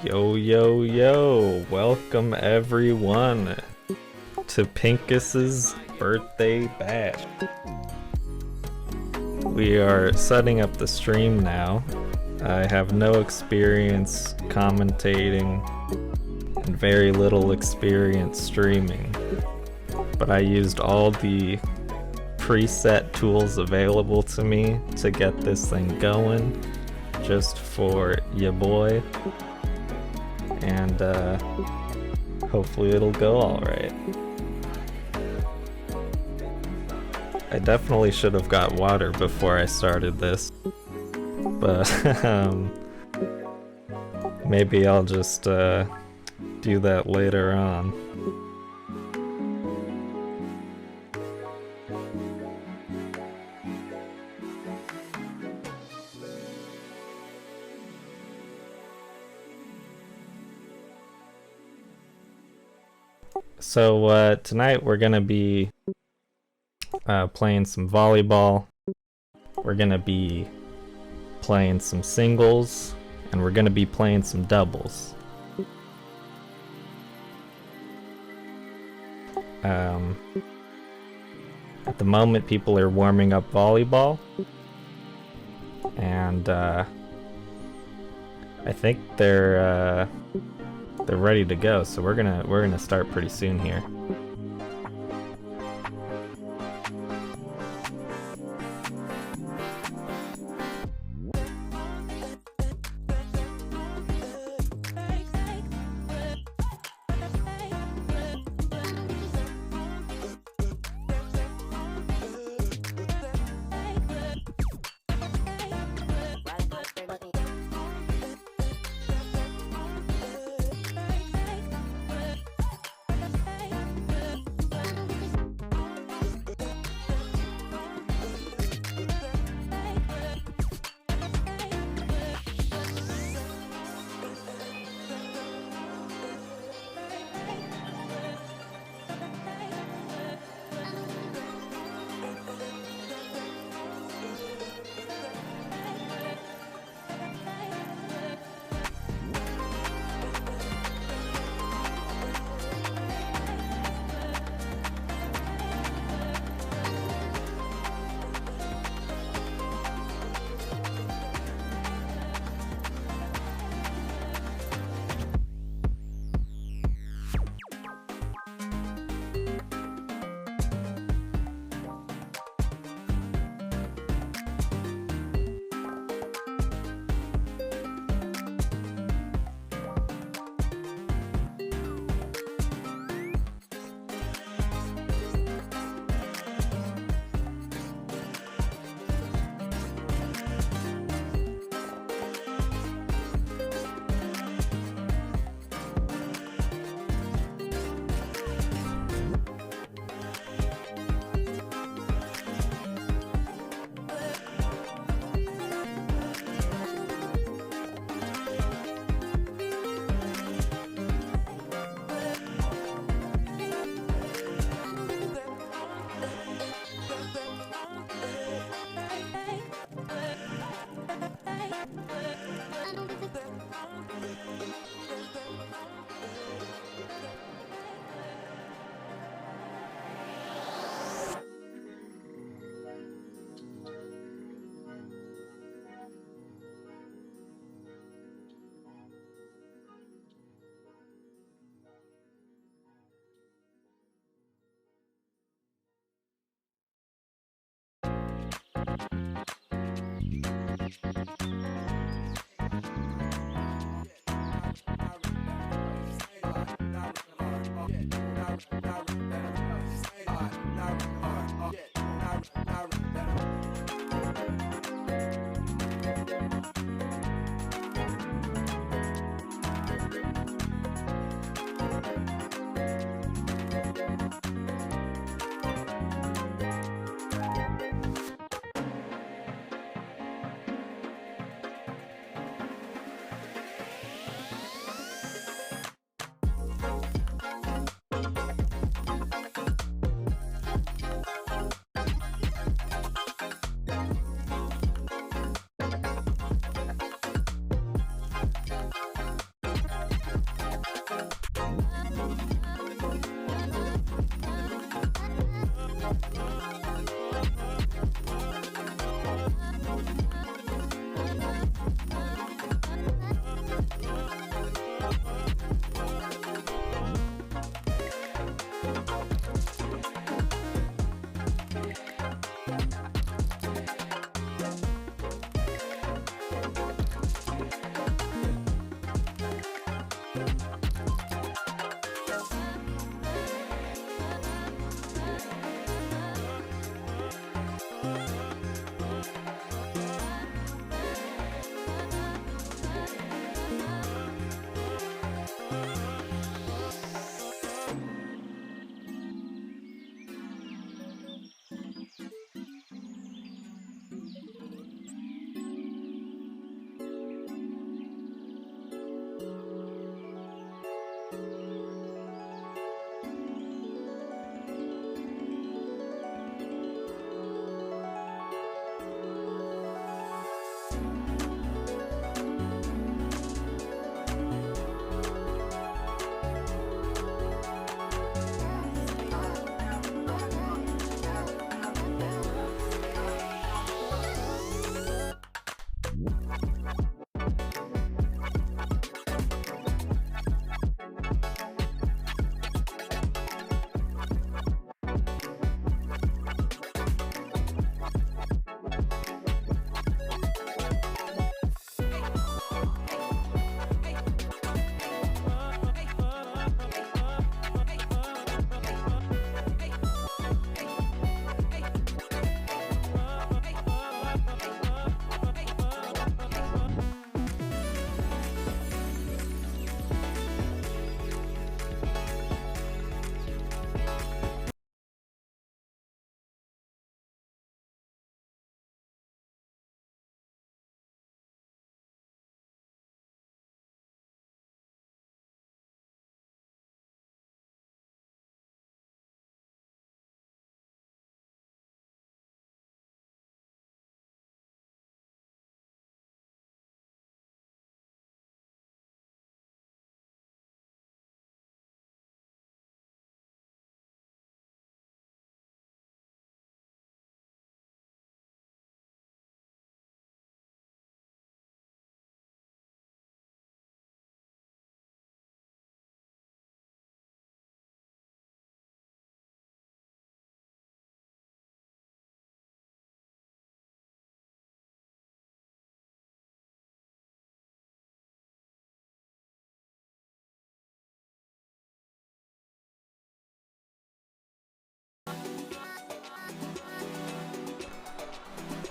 Yo, yo, yo! Welcome everyone to Pinkis's birthday bash. We are setting up the stream now. I have no experience commentating and very little experience streaming, but I used all the preset tools available to me to get this thing going just for ya boy. And hopefully it'll go alright. I definitely should have got water before I started this, but maybe I'll just do that later on. So tonight we're gonna be playing some volleyball. We're gonna be playing some singles, and we're gonna be playing some doubles. At the moment, people are warming up volleyball, and I think they're ready to go. So we're gonna start pretty soon here.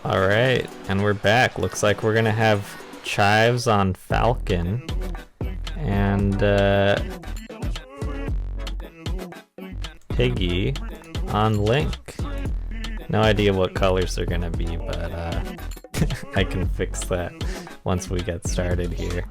Alright, and we're back. Looks like we're gonna have Chives on Falcon and Piggy on Link. No idea what colors they're gonna be, but I can fix that once we get started here.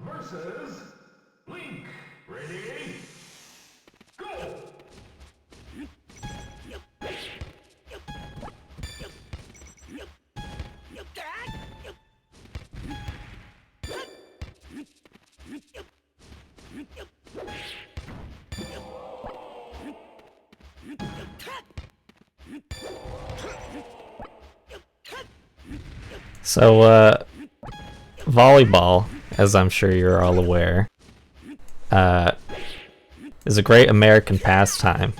Versus Link. Ready? Go! So, volleyball, as I'm sure you're all aware, is a great American pastime.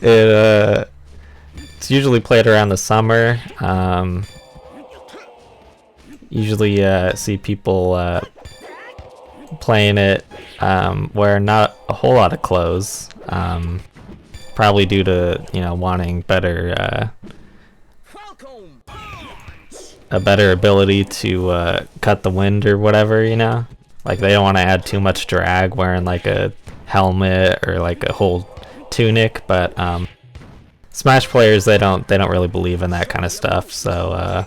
It's usually played around the summer. Usually see people playing it wearing not a whole lot of clothes, probably due to, you know, wanting better a better ability to cut the wind or whatever, you know? Like, they don't want to add too much drag wearing like a helmet or like a whole tunic, but Smash players, they don't really believe in that kind of stuff, so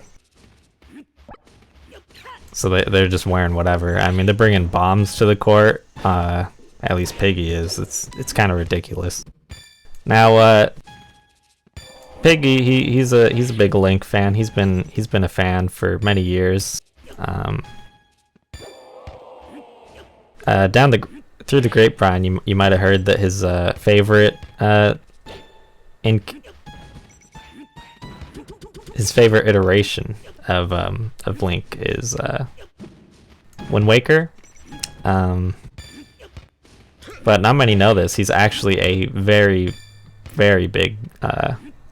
they're just wearing whatever. I mean, they're bringing bombs to the court, at least Piggy is. It's kind of ridiculous. Now, Piggy, he's a big Link fan. He's been a fan for many years. Through the grapevine, you might have heard that his favorite iteration of Link is Wind Waker. But not many know this. He's actually a very, very big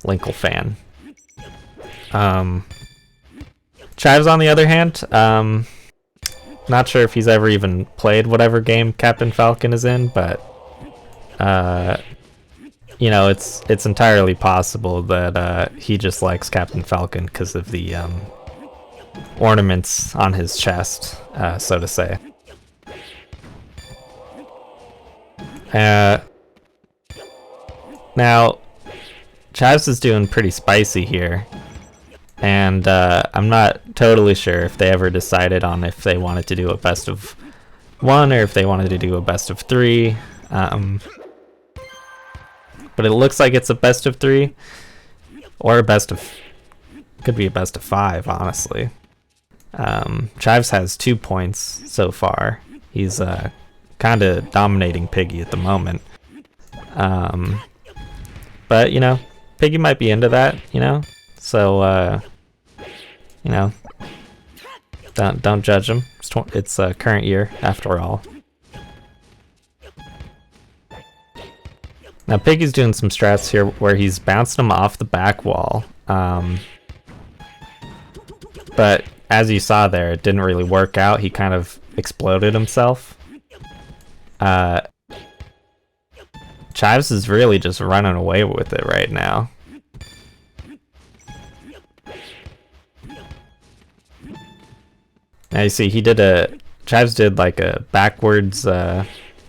Linkle fan. Chives, on the other hand, not sure if he's ever even played whatever game Captain Falcon is in, but you know, it's entirely possible that he just likes Captain Falcon because of the ornaments on his chest, so to say. Now, Chives is doing pretty spicy here, and I'm not totally sure if they ever decided on if they wanted to do a best of 1 or if they wanted to do a best of 3. But it looks like it's a best of 3, or a could be a best of 5, honestly. Chives has 2 points so far. He's kind of dominating Piggy at the moment. But, you know, Piggy might be into that, you know? So, you know, don't judge him. It's current year, after all. Now, Piggy's doing some strats here where he's bouncing him off the back wall. But as you saw there, it didn't really work out. He kind of exploded himself. Chives is really just running away with it right now. Now you see, Chives did like a backwards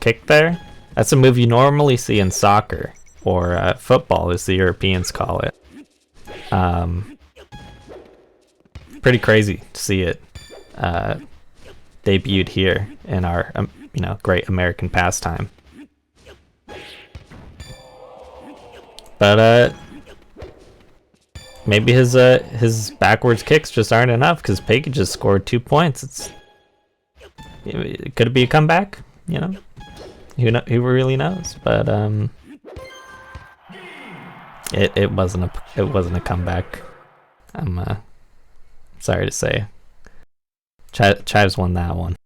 kick there. That's a move you normally see in soccer, or football as the Europeans call it. Pretty crazy to see it debuted here in our you know, great American pastime. But maybe his backwards kicks just aren't enough because Pinkis just scored 2 points. Could it be a comeback? You know, who really knows? But it wasn't a comeback. I'm sorry to say. Chives won that one.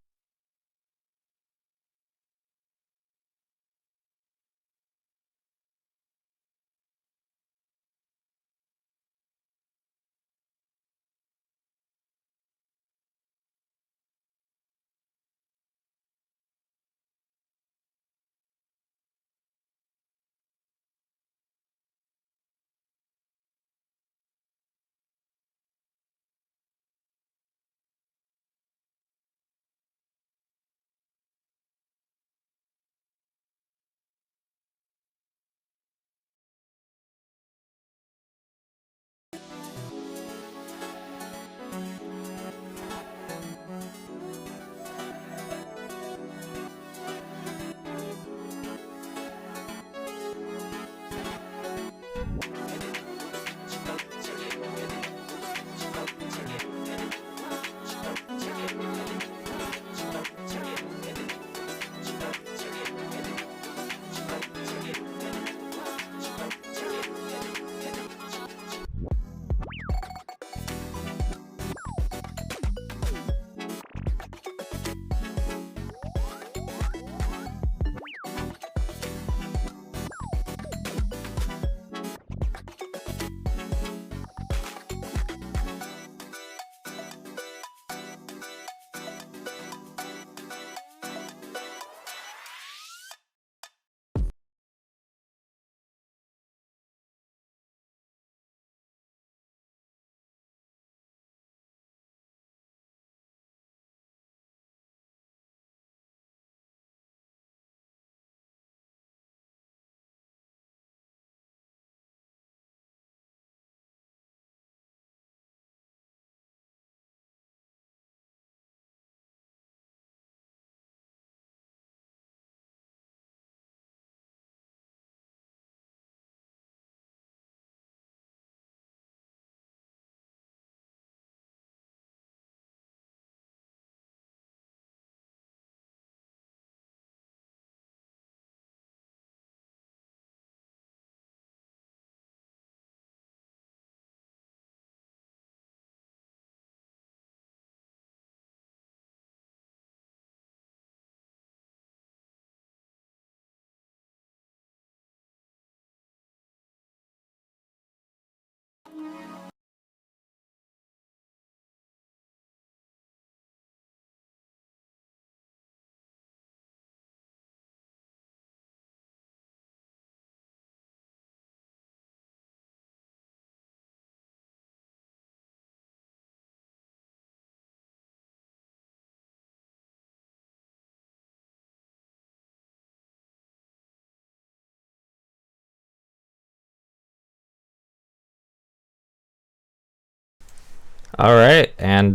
All right, and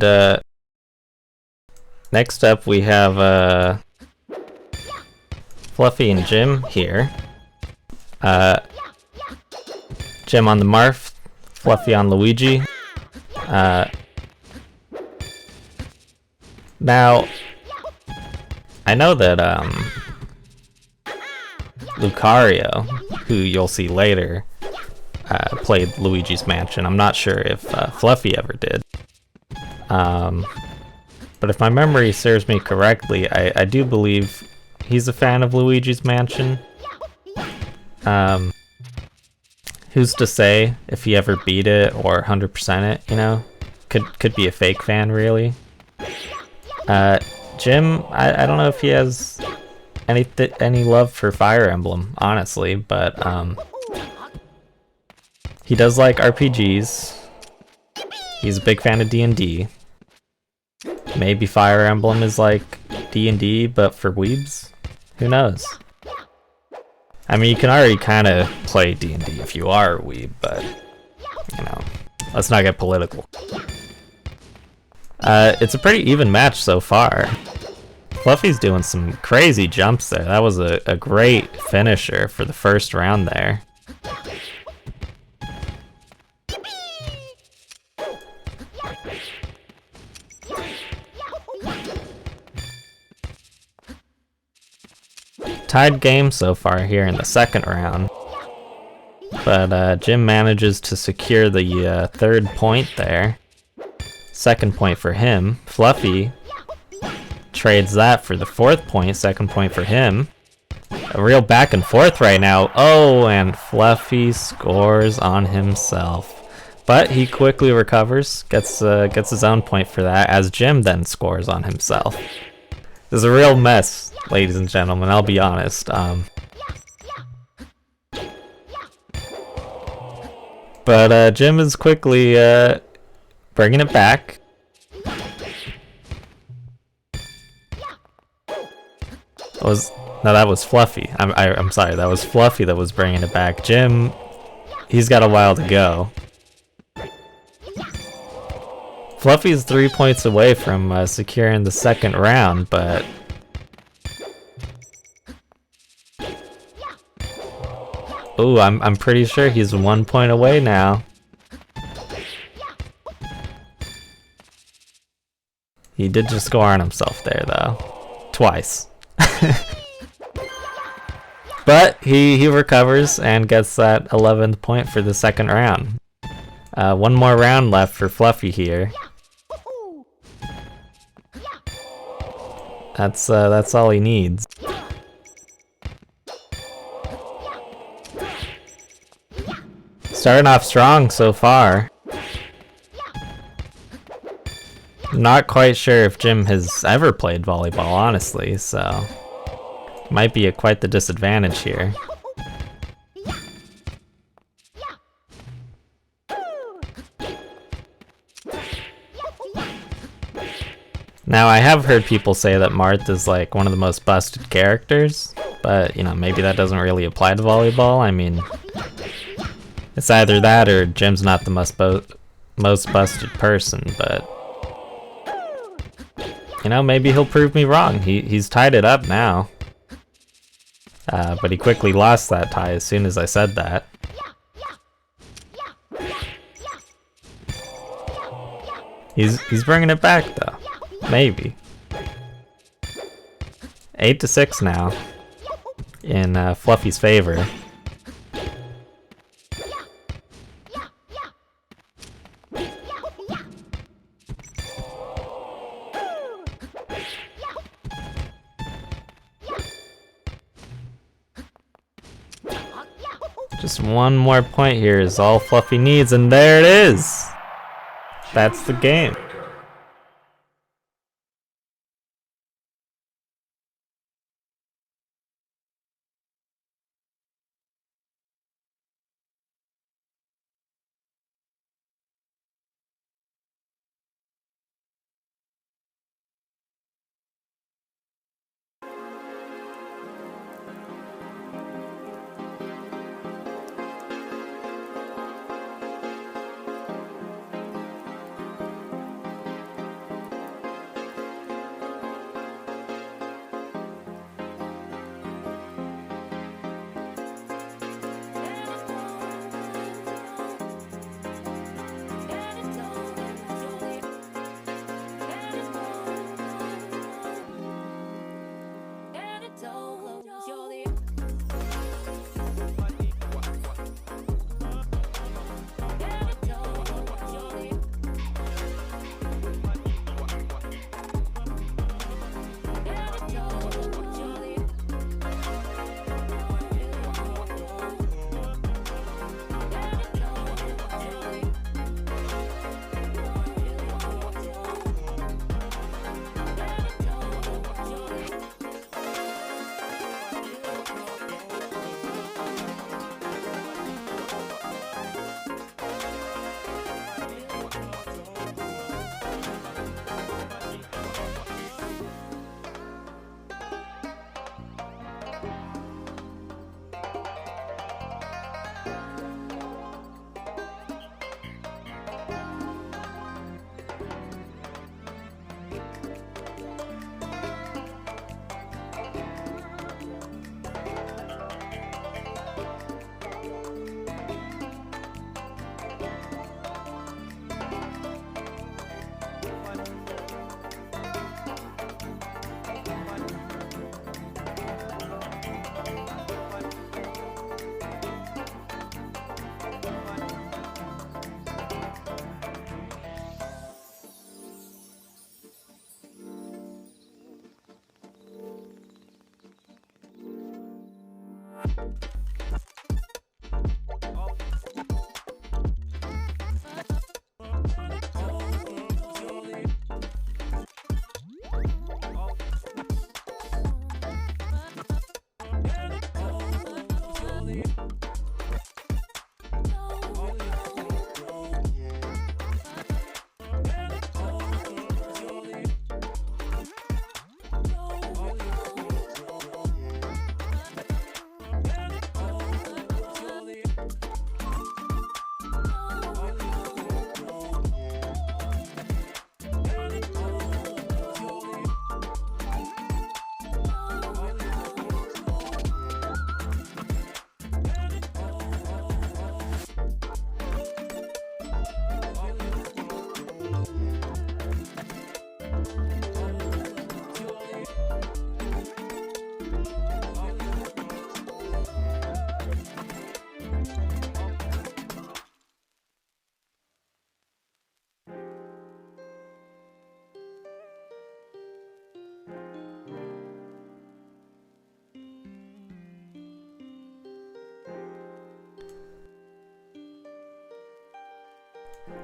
next up we have Fluffy and Jim here. Jim on the Marth, Fluffy on Luigi. Now, I know that Lucario, who you'll see later, played Luigi's Mansion. I'm not sure if Fluffy ever did. But if my memory serves me correctly, I do believe he's a fan of Luigi's Mansion. Who's to say if he ever beat it or 100% it, you know? Could be a fake fan, really. Jim, I don't know if he has any love for Fire Emblem, honestly, but he does like RPGs. He's a big fan of D&D. Maybe Fire Emblem is like D&D, but for weebs? Who knows? I mean, you can already kind of play D&D if you are a weeb, but, you know, let's not get political. It's a pretty even match so far. Fluffy's doing some crazy jumps there. That was a great finisher for the first round there. tied game so far here in the second round. But Jim manages to secure the third point there. Second point for him. Fluffy trades that for the fourth point. Second point for him. A real back and forth right now. Oh, and Fluffy scores on himself. But he quickly recovers, gets his own point for that, as Jim then scores on himself. This is a real mess, ladies and gentlemen, I'll be honest. But Jim is quickly bringing it back. That was Fluffy. I'm sorry, that was Fluffy that was bringing it back. Jim, he's got a while to go. Fluffy's 3 points away from securing the second round, but ooh, I'm pretty sure he's 1 point away now. He did just score on himself there, though. Twice. But he recovers and gets that 11th point for the second round. One more round left for Fluffy here. That's all he needs. Starting off strong so far. Not quite sure if Jim has ever played volleyball, honestly, so might be quite the disadvantage here. Now, I have heard people say that Marth is like one of the most busted characters, but you know, maybe that doesn't really apply to volleyball. I mean, it's either that or Jim's not the most busted person, but you know, maybe he'll prove me wrong. He's tied it up now. But he quickly lost that tie as soon as I said that. He's bringing it back though. Maybe. 8-6 now in Fluffy's favor. Just one more point here is all Fluffy needs, and there it is! That's the game.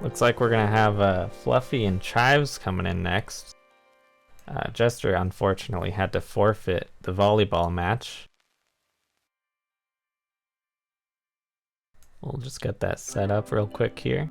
Looks like we're gonna have Fluffy and Chives coming in next. Jester unfortunately had to forfeit the volleyball match. We'll just get that set up real quick here.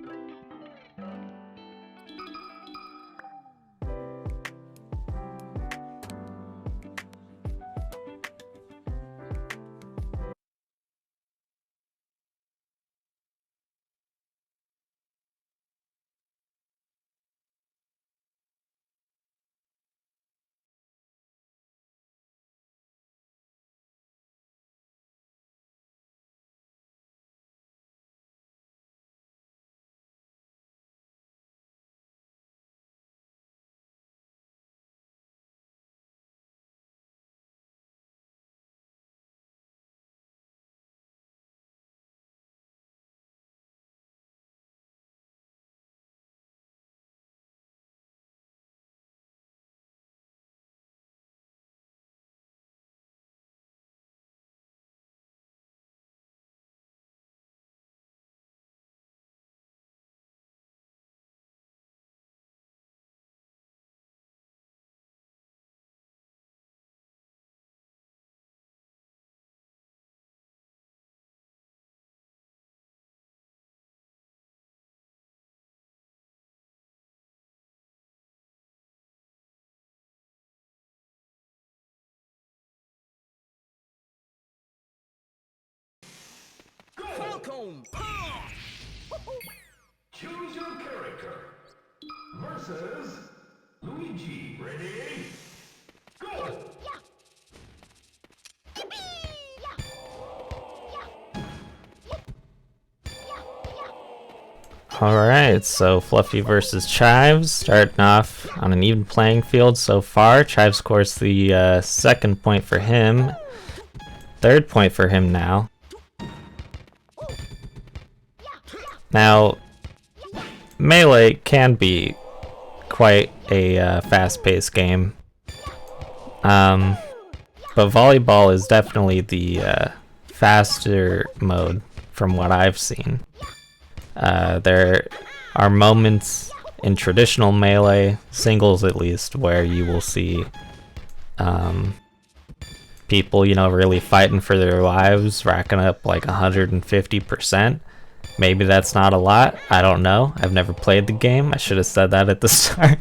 Falcon punch! Choose your character. Versus Luigi. Ready? Go! Alright, so Fluffy versus Chives, starting off on an even playing field so far. Chives scores the second point for him. Third point for him now. Now, Melee can be quite a fast-paced game. But Volleyball is definitely the faster mode from what I've seen. There are moments in traditional Melee, singles at least, where you will see people, really fighting for their lives, racking up like 150%. Maybe that's not a lot. I don't know. I've never played the game. I should have said that at the start.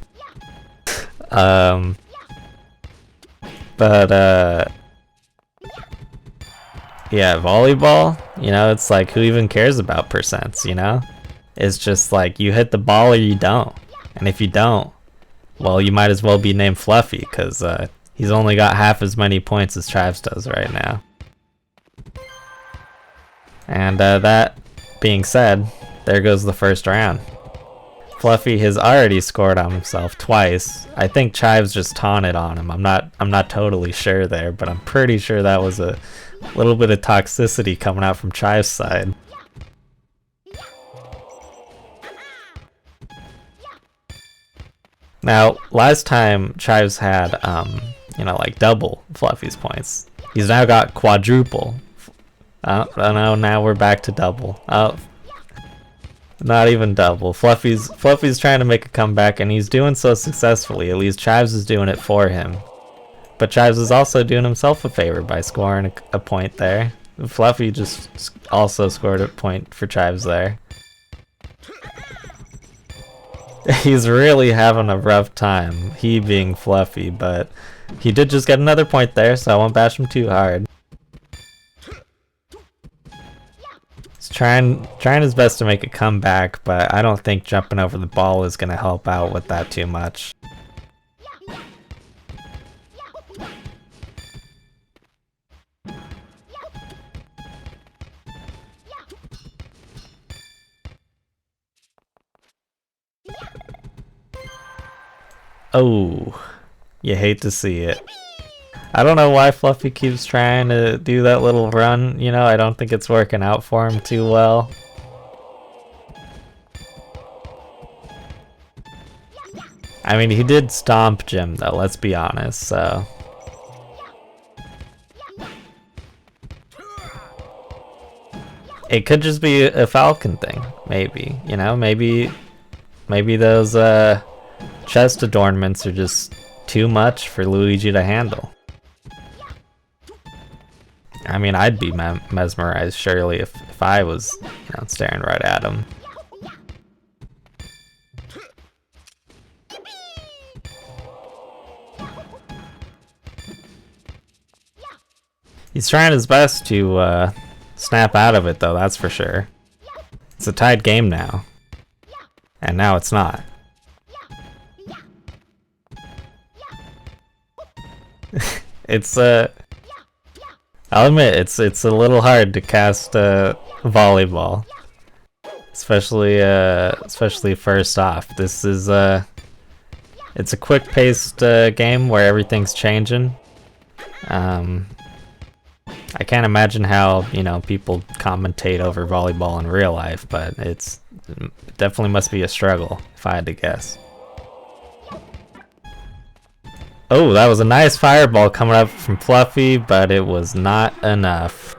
Yeah, volleyball, it's like, who even cares about percents, It's just like, you hit the ball or you don't. And if you don't, well, you might as well be named Fluffy, because he's only got half as many points as Chives does right now. And that being said, there goes the first round. Fluffy has already scored on himself twice. I think Chives just taunted on him. I'm not totally sure there, but I'm pretty sure that was a little bit of toxicity coming out from Chives' side. Now, last time Chives had, like double Fluffy's points. He's now got quadruple Oh no, now we're back to double. Oh, not even double. Fluffy's trying to make a comeback, and he's doing so successfully. At least Chives is doing it for him. But Chives is also doing himself a favor by scoring a point there. Fluffy just also scored a point for Chives there. He's really having a rough time, he being Fluffy, but he did just get another point there, so I won't bash him too hard. He's trying his best to make a comeback, but I don't think jumping over the ball is going to help out with that too much. Oh, you hate to see it. I don't know why Fluffy keeps trying to do that little run, you know, I don't think it's working out for him too well. I mean, he did stomp Jim though, let's be honest, so... It could just be a Falcon thing, maybe, you know, maybe those chest adornments are just too much for Luigi to handle. I mean, I'd be mesmerized surely if I was, you know, staring right at him. He's trying his best to snap out of it though, that's for sure. It's a tied game now. And now it's not. It's I'll admit it's a little hard to cast volleyball, especially first off. This is it's a quick-paced game where everything's changing. I can't imagine how, you know, people commentate over volleyball in real life, but it definitely must be a struggle if I had to guess. Oh, that was a nice fireball coming up from Fluffy, but it was not enough.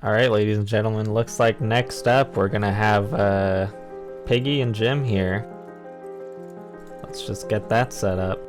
Alright, ladies and gentlemen, looks like next up we're gonna have Piggy and Jim here. Let's just get that set up.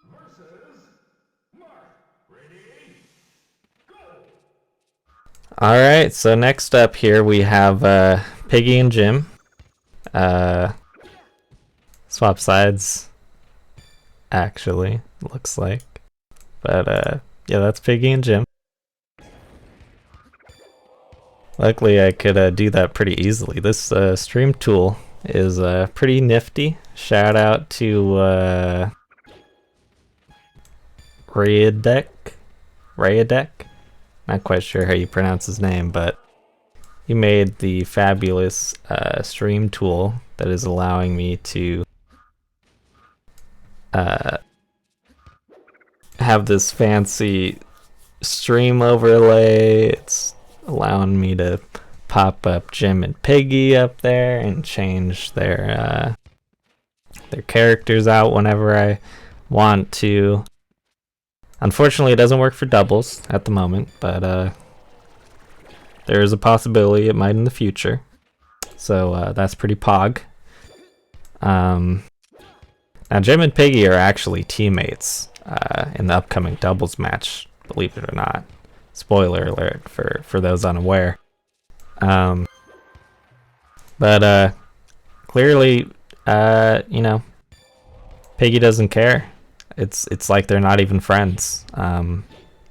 Versus Mark. Ready? Go! Alright, so next up here we have Piggy and Jim. Swap sides, actually, looks like. But yeah, that's Piggy and Jim. Luckily I could do that pretty easily. This stream tool is pretty nifty. Shout out to Rayadek. Not quite sure how you pronounce his name, but he made the fabulous stream tool that is allowing me to have this fancy stream overlay. It's allowing me to pop up Jim and Piggy up there and change their characters out whenever I want to. Unfortunately, it doesn't work for doubles at the moment, but there is a possibility it might in the future. So that's pretty pog. Now, Jim and Piggy are actually teammates in the upcoming doubles match, believe it or not. Spoiler alert for those unaware. But clearly, you know, Piggy doesn't care. It's like they're not even friends.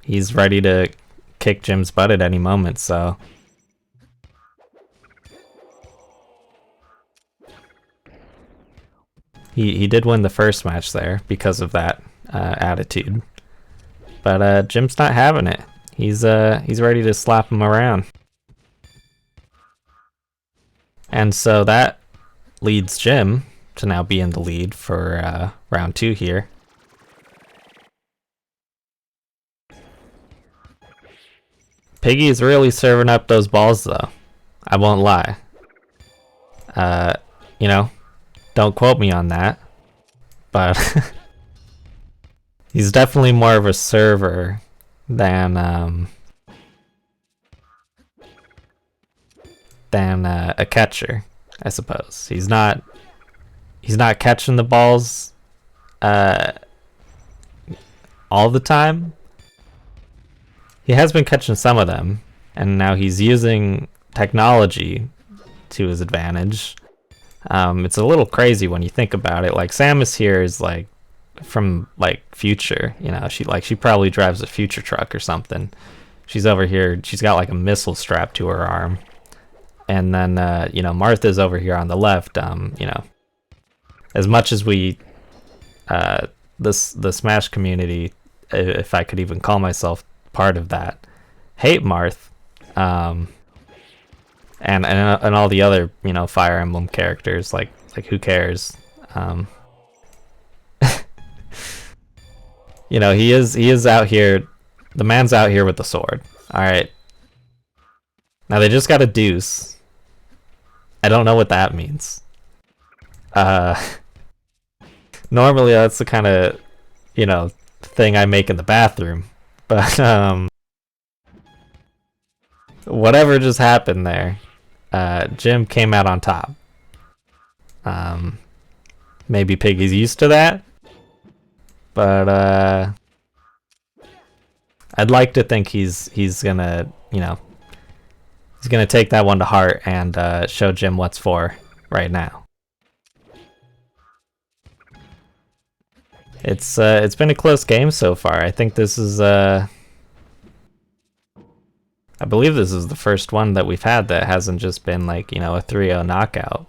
He's ready to kick Jim's butt at any moment, so. He did win the first match there because of that attitude. But Jim's not having it. He's ready to slap him around. And so that leads Jim to now be in the lead for round 2 here. Piggy is really serving up those balls though. I won't lie. You know, don't quote me on that. But he's definitely more of a server than a catcher, I suppose. He's not catching the balls all the time. He has been catching some of them, and now he's using technology to his advantage. It's a little crazy when you think about it. Like, Samus here is like from like future, you know, she probably drives a future truck or something. She's over here, she's got like a missile strapped to her arm. And then you know, Martha's over here on the left. You know, as much as we the Smash community if I could even call myself part of that, hate Marth. And all the other, you know, Fire Emblem characters, like who cares? You know, he is out here. The man's out here with the sword. All right. Now they just got a deuce. I don't know what that means. Normally that's the kind of, you know, thing I make in the bathroom, but whatever just happened there, Jim came out on top. Maybe Piggy's used to that, but I'd like to think he's gonna, you know, he's gonna take that one to heart and show Jim what's for right now. It's been a close game so far. I think this is I believe this is the first one that we've had that hasn't just been like, you know, a 3-0 knockout,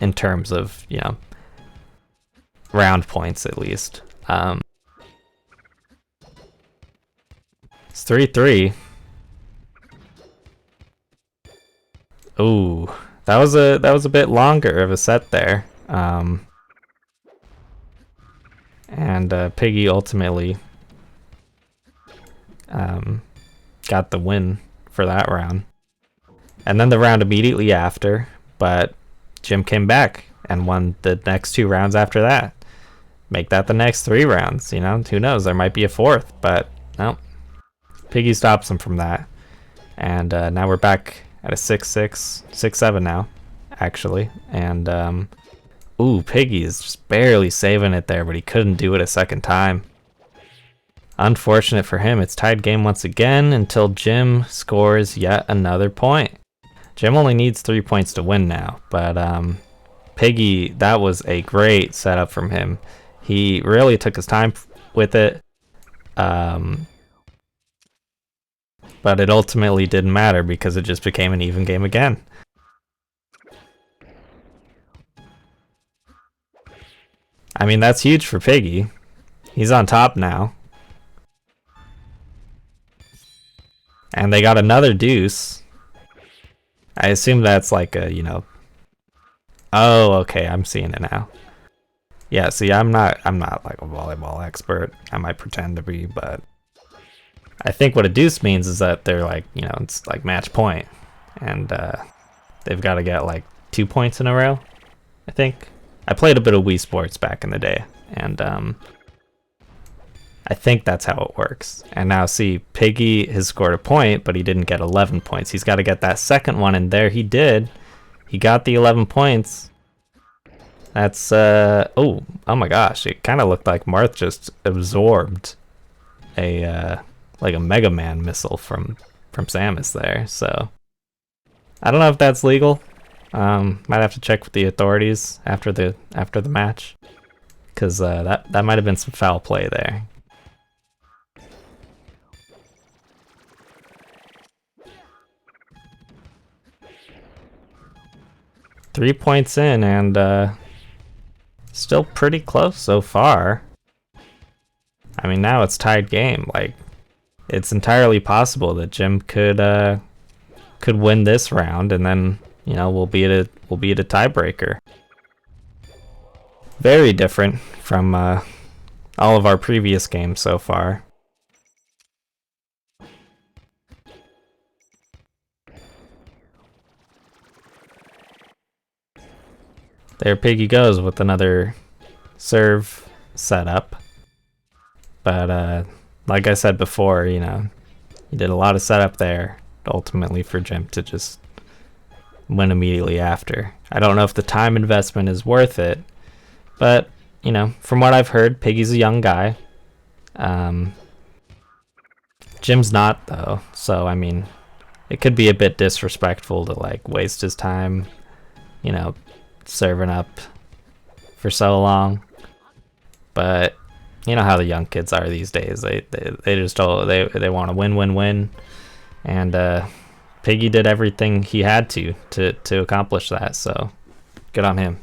in terms of, you know, round points at least. It's 3-3. Ooh, that was a bit longer of a set there. And Piggy ultimately got the win for that round. And then the round immediately after, but Jim came back and won the next 2 rounds after that. Make that the next 3 rounds, you know? Who knows? There might be a 4th, but no. Piggy stops him from that. And now we're back at a 6-6, 6-7 now, actually. And ooh, Piggy is just barely saving it there, but he couldn't do it a second time. Unfortunate for him, it's tied game once again until Jim scores yet another point. Jim only needs 3 points to win now, but Piggy, that was a great setup from him. He really took his time with it, but it ultimately didn't matter because it just became an even game again. I mean, that's huge for Piggy. He's on top now. And they got another deuce. I assume that's like a, you know... Oh, okay, I'm seeing it now. Yeah, see, I'm not like a volleyball expert. I might pretend to be, but... I think what a deuce means is that they're like, you know, it's like match point. And they've got to get like 2 points in a row, I think. I played a bit of Wii Sports back in the day, and I think that's how it works. And now see, Piggy has scored a point, but he didn't get 11 points. He's got to get that second one, and there he did. He got the 11 points. That's, oh my gosh, it kind of looked like Marth just absorbed a, like a Mega Man missile from Samus there, so... I don't know if that's legal. Might have to check with the authorities after the match, because that might have been some foul play there. Three points in, and still pretty close so far. I mean, now it's tied game. Like, it's entirely possible that Jim could win this round, and then, you know, we'll be at a tiebreaker. Very different from all of our previous games so far. There Piggy goes with another serve setup. But like I said before, you know, he did a lot of setup there, ultimately for Jim to just win immediately after. I don't know if the time investment is worth it, but, you know, from what I've heard, Piggy's a young guy. Jim's not, though, so, I mean, it could be a bit disrespectful to, like, waste his time, you know, serving up for so long. But you know how the young kids are these days. They just they want to win, and Piggy did everything he had to accomplish that. So good on him.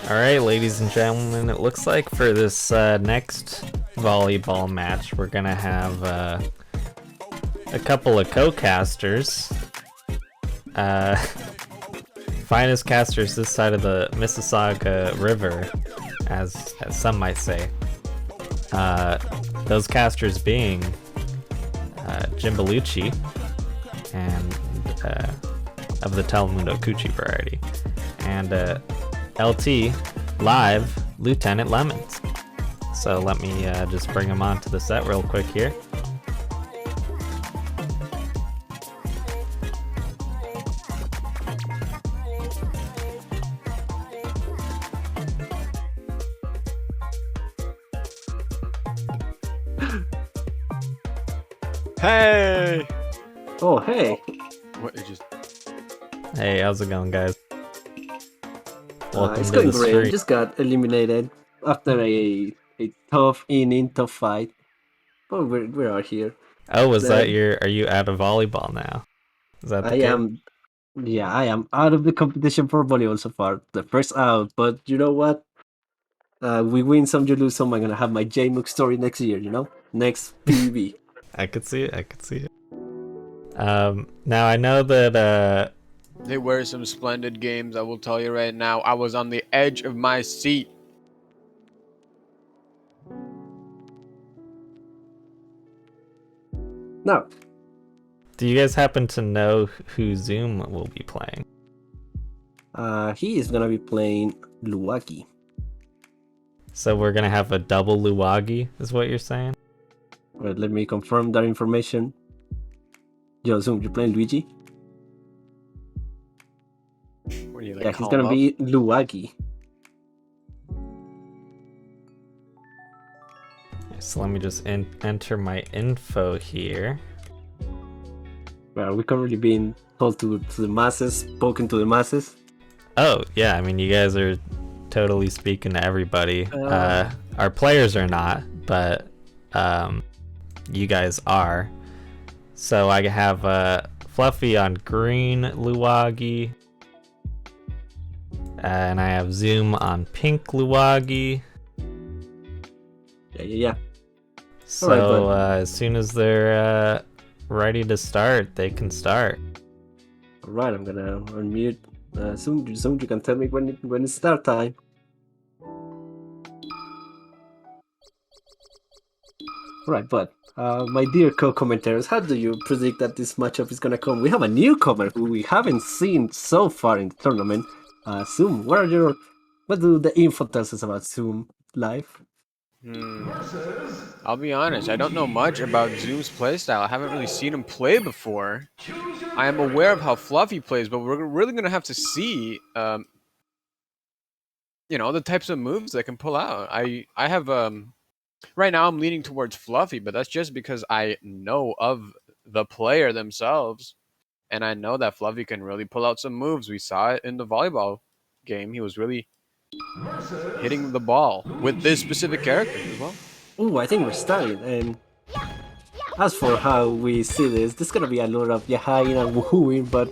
Alright, ladies and gentlemen, it looks like for this next volleyball match, we're gonna have a couple of co-casters. Finest casters this side of the Mississauga River, as some might say. Those casters being Jim Bellucci and of the Telemundo Cucci variety, and LT live Lieutenant Lemons. So let me just bring him onto the set real quick here. Hey! Oh, hey. What? It just. Hey, how's it going, guys? Welcome It's to going the great. stream. Just got eliminated after a tough inning, tough fight. But we are here. Oh, was that The- are you out of volleyball now? Is that the I case? am, yeah, I am out of the competition for volleyball so far. The first out, but you know what? We win some, you lose some. I'm gonna have my J-Mook story next year. Next PvP. I could see it. I could see it. Now I know that They were some splendid games, I will tell you right now. I was on the edge of my seat. Now, do you guys happen to know who Zoom will be playing? he is gonna be playing Luwaki. So we're gonna have a double Luwagi, is what you're saying? Wait, let me confirm that information. Yo, Zoom, you playing Luigi? What do you like? Yeah, he's call gonna him be Luwagi. So let me just enter my info here. Well, we currently being told to the masses, spoken to the masses. Oh yeah, I mean you guys are totally speaking to everybody. Uh. Our players are not, but you guys are. So I have Fluffy on green Luwagi, and I have Zoom on pink Luwagi. Yeah. So Alright, bud. as soon as they're ready to start, they can start. Alright, I'm gonna unmute. Zoom, you can tell me when it's start time. Alright, but my dear co-commentators, how do you predict that this matchup is gonna come? We have a newcomer who we haven't seen so far in the tournament. Zoom, what do the info tells us about Zoom live? I'll be honest, I don't know much about Zoom's playstyle. I haven't really seen him play before. I am aware of how Fluffy plays, but we're really going to have to see, the types of moves they can pull out. I have, right now I'm leaning towards Fluffy, but that's just because I know of the player themselves. And I know that Fluffy can really pull out some moves. We saw it in the volleyball game. He was really hitting the ball with this specific character as well. Oh, I think we're starting. And as for how we see this, there's gonna be a lot of yahaing and woohooing, but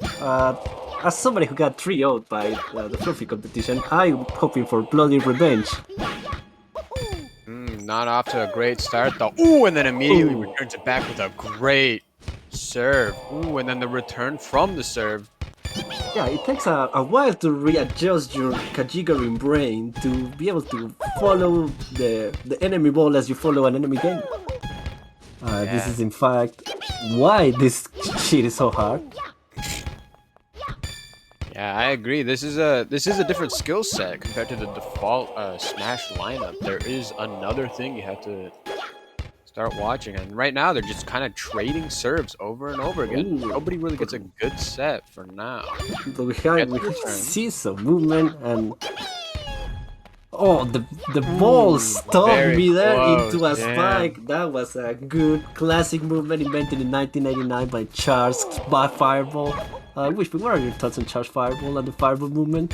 as somebody who got 3-0'd by the Fluffy competition, I'm hoping for bloody revenge. Not off to a great start though. Ooh, and then immediately Ooh. returns it back with a great serve. Ooh, and then the return from the serve. Yeah, it takes a while to readjust your Kajigarin brain to be able to follow the enemy ball as you follow an enemy game. This is in fact why this shit is so hard. Yeah, I agree. This is a different skill set compared to the default Smash lineup. There is another thing you have to start watching, and right now they're just kind of trading serves over and over again. Ooh. Nobody really gets a good set for now. But we Get the have return. see some movement and the ball stopped very me there close, into a damn. spike. That was a good classic movement invented in 1989 by Charles by Fireball. Wishpin, what are your thoughts on Charles Fireball and the Fireball movement?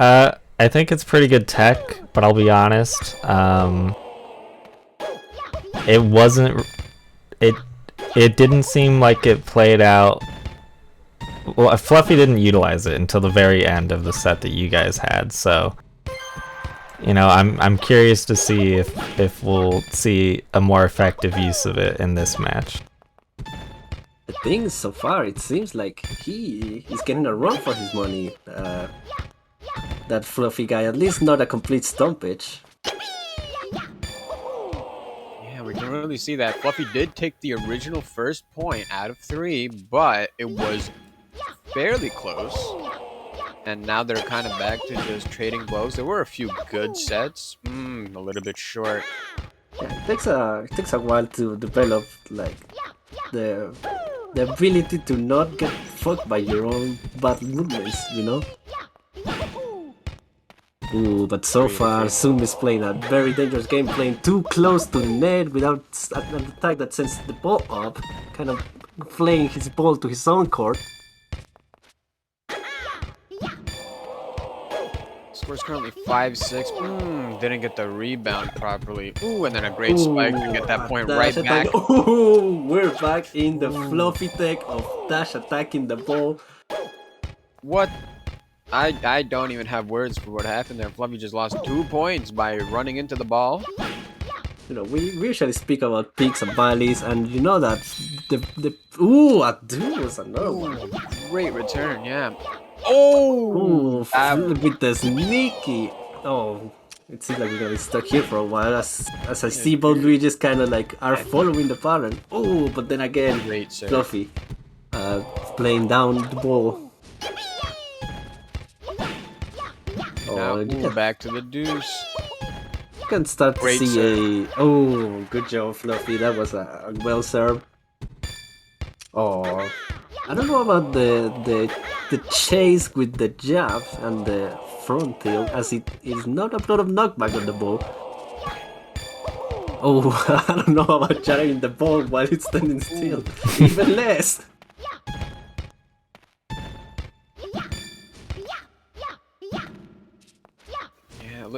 I think it's pretty good tech, but I'll be honest. It wasn't. It didn't seem like it played out. Well, Fluffy didn't utilize it until the very end of the set that you guys had. So I'm curious to see if we'll see a more effective use of it in this match. The thing so far, it seems like he is getting a run for his money. That Fluffy guy, at least not a complete stompage. Yeah, we can really see that Fluffy did take the original first point out of 3, but it was fairly close. And now they're kind of back to just trading blows. There were a few good sets, a little bit short. Yeah, it takes a while to develop like the ability to not get fucked by your own bad movements, Ooh, but so far, Zoom is playing a very dangerous game, playing too close to the net without an attack that sends the ball up, kind of playing his ball to his own court. Score's currently 5-6. Didn't get the rebound properly. Ooh, and then a great spike to get that point right back. Ooh, we're back in the Fluffy tech of Dash attacking the ball. What? I don't even have words for what happened there. Fluffy just lost 2 points by running into the ball. We usually speak about peaks and valleys, and you know that ooh, a dude was another one. Great return, yeah. Oh, with the sneaky. Oh, it seems like we're gonna be stuck here for a while. As I see both Luigi's kind of like are following the pattern. Oh, but then again, great serve. Fluffy playing down the ball. Now, back to the deuce. You can start to see oh, good job, Fluffy. That was a well served. Oh, I don't know about the chase with the jab and the front tilt, as it is not a lot of knockback on the ball. Oh, I don't know about carrying the ball while it's standing still. Even less.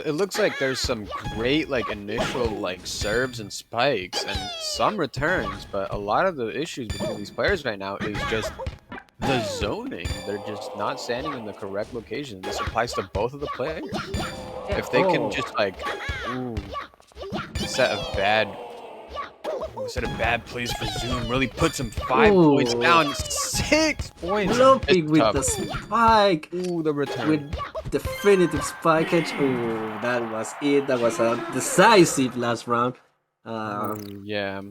It looks like there's some great initial serves and spikes and some returns, but a lot of the issues between these players right now is just the zoning. They're just not standing in the correct location. This applies to both of the players. If they can just set a bad plays for Zoom, really puts him 5 points down, 6 points. Fluffy with the spike. Ooh, the return. With definitive spike edge. Oh, that was it. That was a decisive last round. Yeah.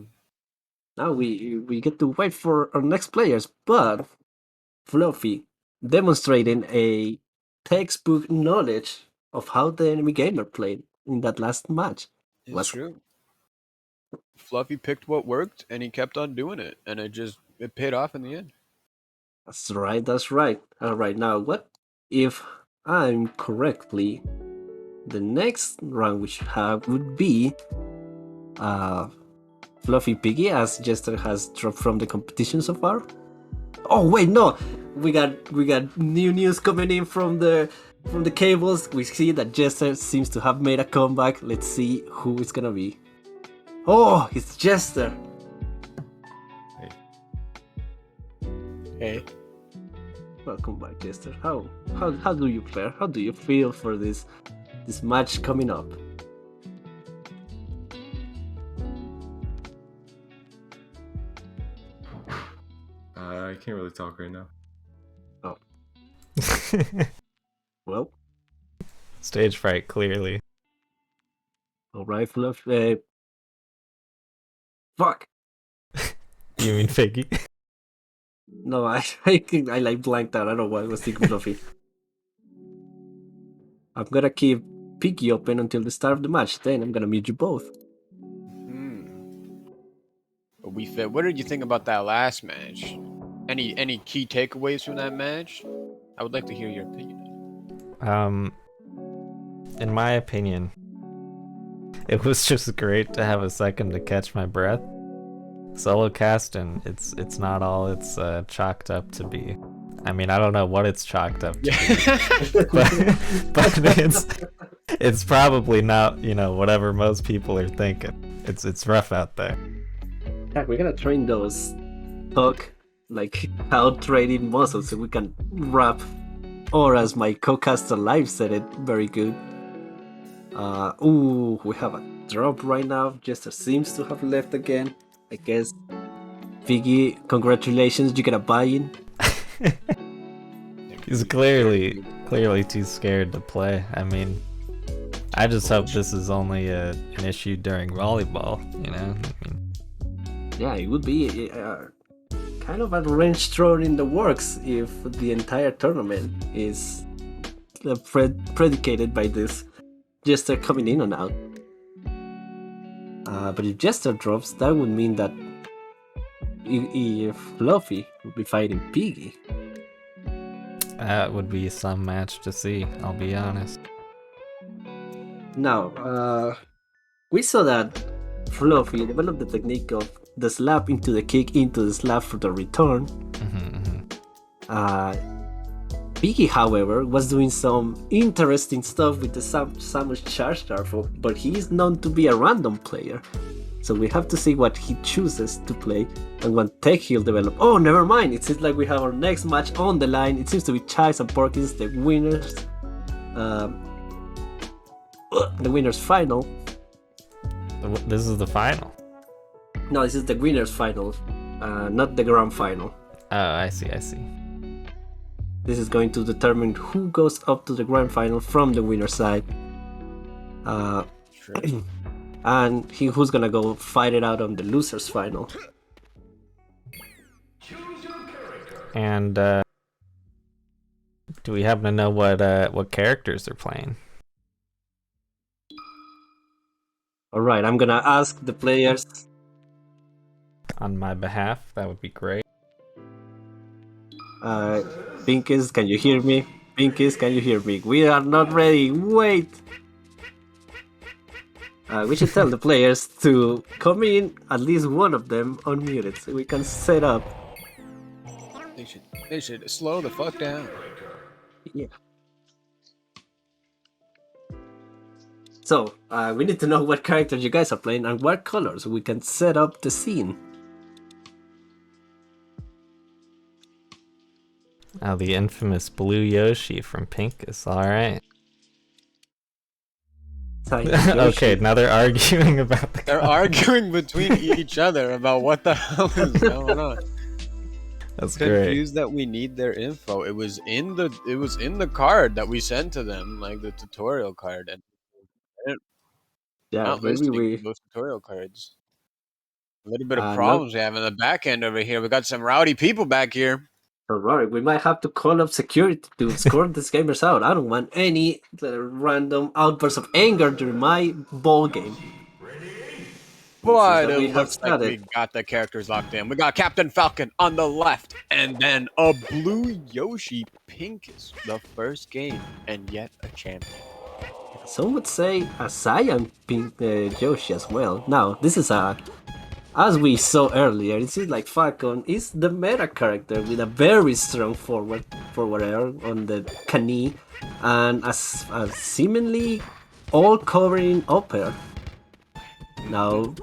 Now we get to wait for our next players, but Fluffy demonstrating a textbook knowledge of how the enemy gamer played in that last match. It's true. Fluffy picked what worked, and he kept on doing it, and it paid off in the end. That's right. All right, now what if I'm correctly? The next round we should have would be Fluffy Piggy, as Jester has dropped from the competition so far. Oh wait, no, we got new news coming in from the cables. We see that Jester seems to have made a comeback. Let's see who it's gonna be. Oh, it's Jester. Hey. Welcome back, Jester. How do you fare? How do you feel for this match coming up? I can't really talk right now. Oh. Well. Stage fright, clearly. Alright, Fluff. Fuck. You mean Piggy? No, I blanked out. I don't know why I was thinking Fluffy. I'm gonna keep Piggy open until the start of the match. Then I'm gonna mute you both. What did you think about that last match? Any key takeaways from that match? I would like to hear your opinion. In my opinion, it was just great to have a second to catch my breath. Solo casting, it's not all it's chalked up to be. I mean, I don't know what it's chalked up to be, but it's probably not, whatever most people are thinking. It's rough out there. Yeah, we're gonna train those out training muscles so we can rap, or as my co-caster live said it very good, Ooh, we have a drop right now. Jester seems to have left again. I guess. Piggy, congratulations, you get a buy-in. He's clearly too scared to play. I mean, I just hope this is only an issue during volleyball, you know? I mean, Yeah, it would be kind of a wrench thrown in the works if the entire tournament is predicated by this Jester coming in and out. But if Jester drops, that would mean that if Fluffy would be fighting Piggy. that would be some match to see, I'll be honest. Now, we saw that Fluffy developed the technique of the slap into the kick into the slap for the return. Piggy, however, was doing some interesting stuff with the Samus charge star, but he is known to be a random player. So we have to see what he chooses to play and what tech he'll develop. Oh, never mind. It seems like we have our next match on the line. It seems to be Chives and Porkins, the winners. The winners final. This is the final. No, this is the winners final, not the grand final. Oh, I see. This is going to determine who goes up to the grand final from the winner side. And who's gonna go fight it out on the losers final. And do we happen to know what characters they're playing? Alright, I'm gonna ask the players. On my behalf, that would be great. Pinkis, can you hear me? Pinkis, can you hear me? We are not ready, wait! We should tell the players to come in, at least one of them unmuted, so we can set up. They should slow the fuck down. Yeah. So, we need to know what characters you guys are playing and what colors, so we can set up the scene. Oh, the infamous blue Yoshi from Pinkis, alright. Okay, now they're arguing about the They're arguing between each other about what the hell is going on. That's great. Confused that we need their info. It was in the card that we sent to them, like the tutorial card, and Yeah, not maybe listening we. to those tutorial cards. A little bit of No. problems we have in the back end over here. We got some rowdy people back here. Alright, we might have to call up security to escort these gamers out. I don't want any random outbursts of anger during my ball game. But that we it have looks like we started. got the characters locked in. We got Captain Falcon on the left, and then a blue Yoshi. Pinkis, the first game, and yet a champion. Some would say a Saiyan Pink Yoshi as well. Now, this is as we saw earlier, it seems like Falcon is the meta character with a very strong forward air on the Kani and a seemingly all covering up air. Now,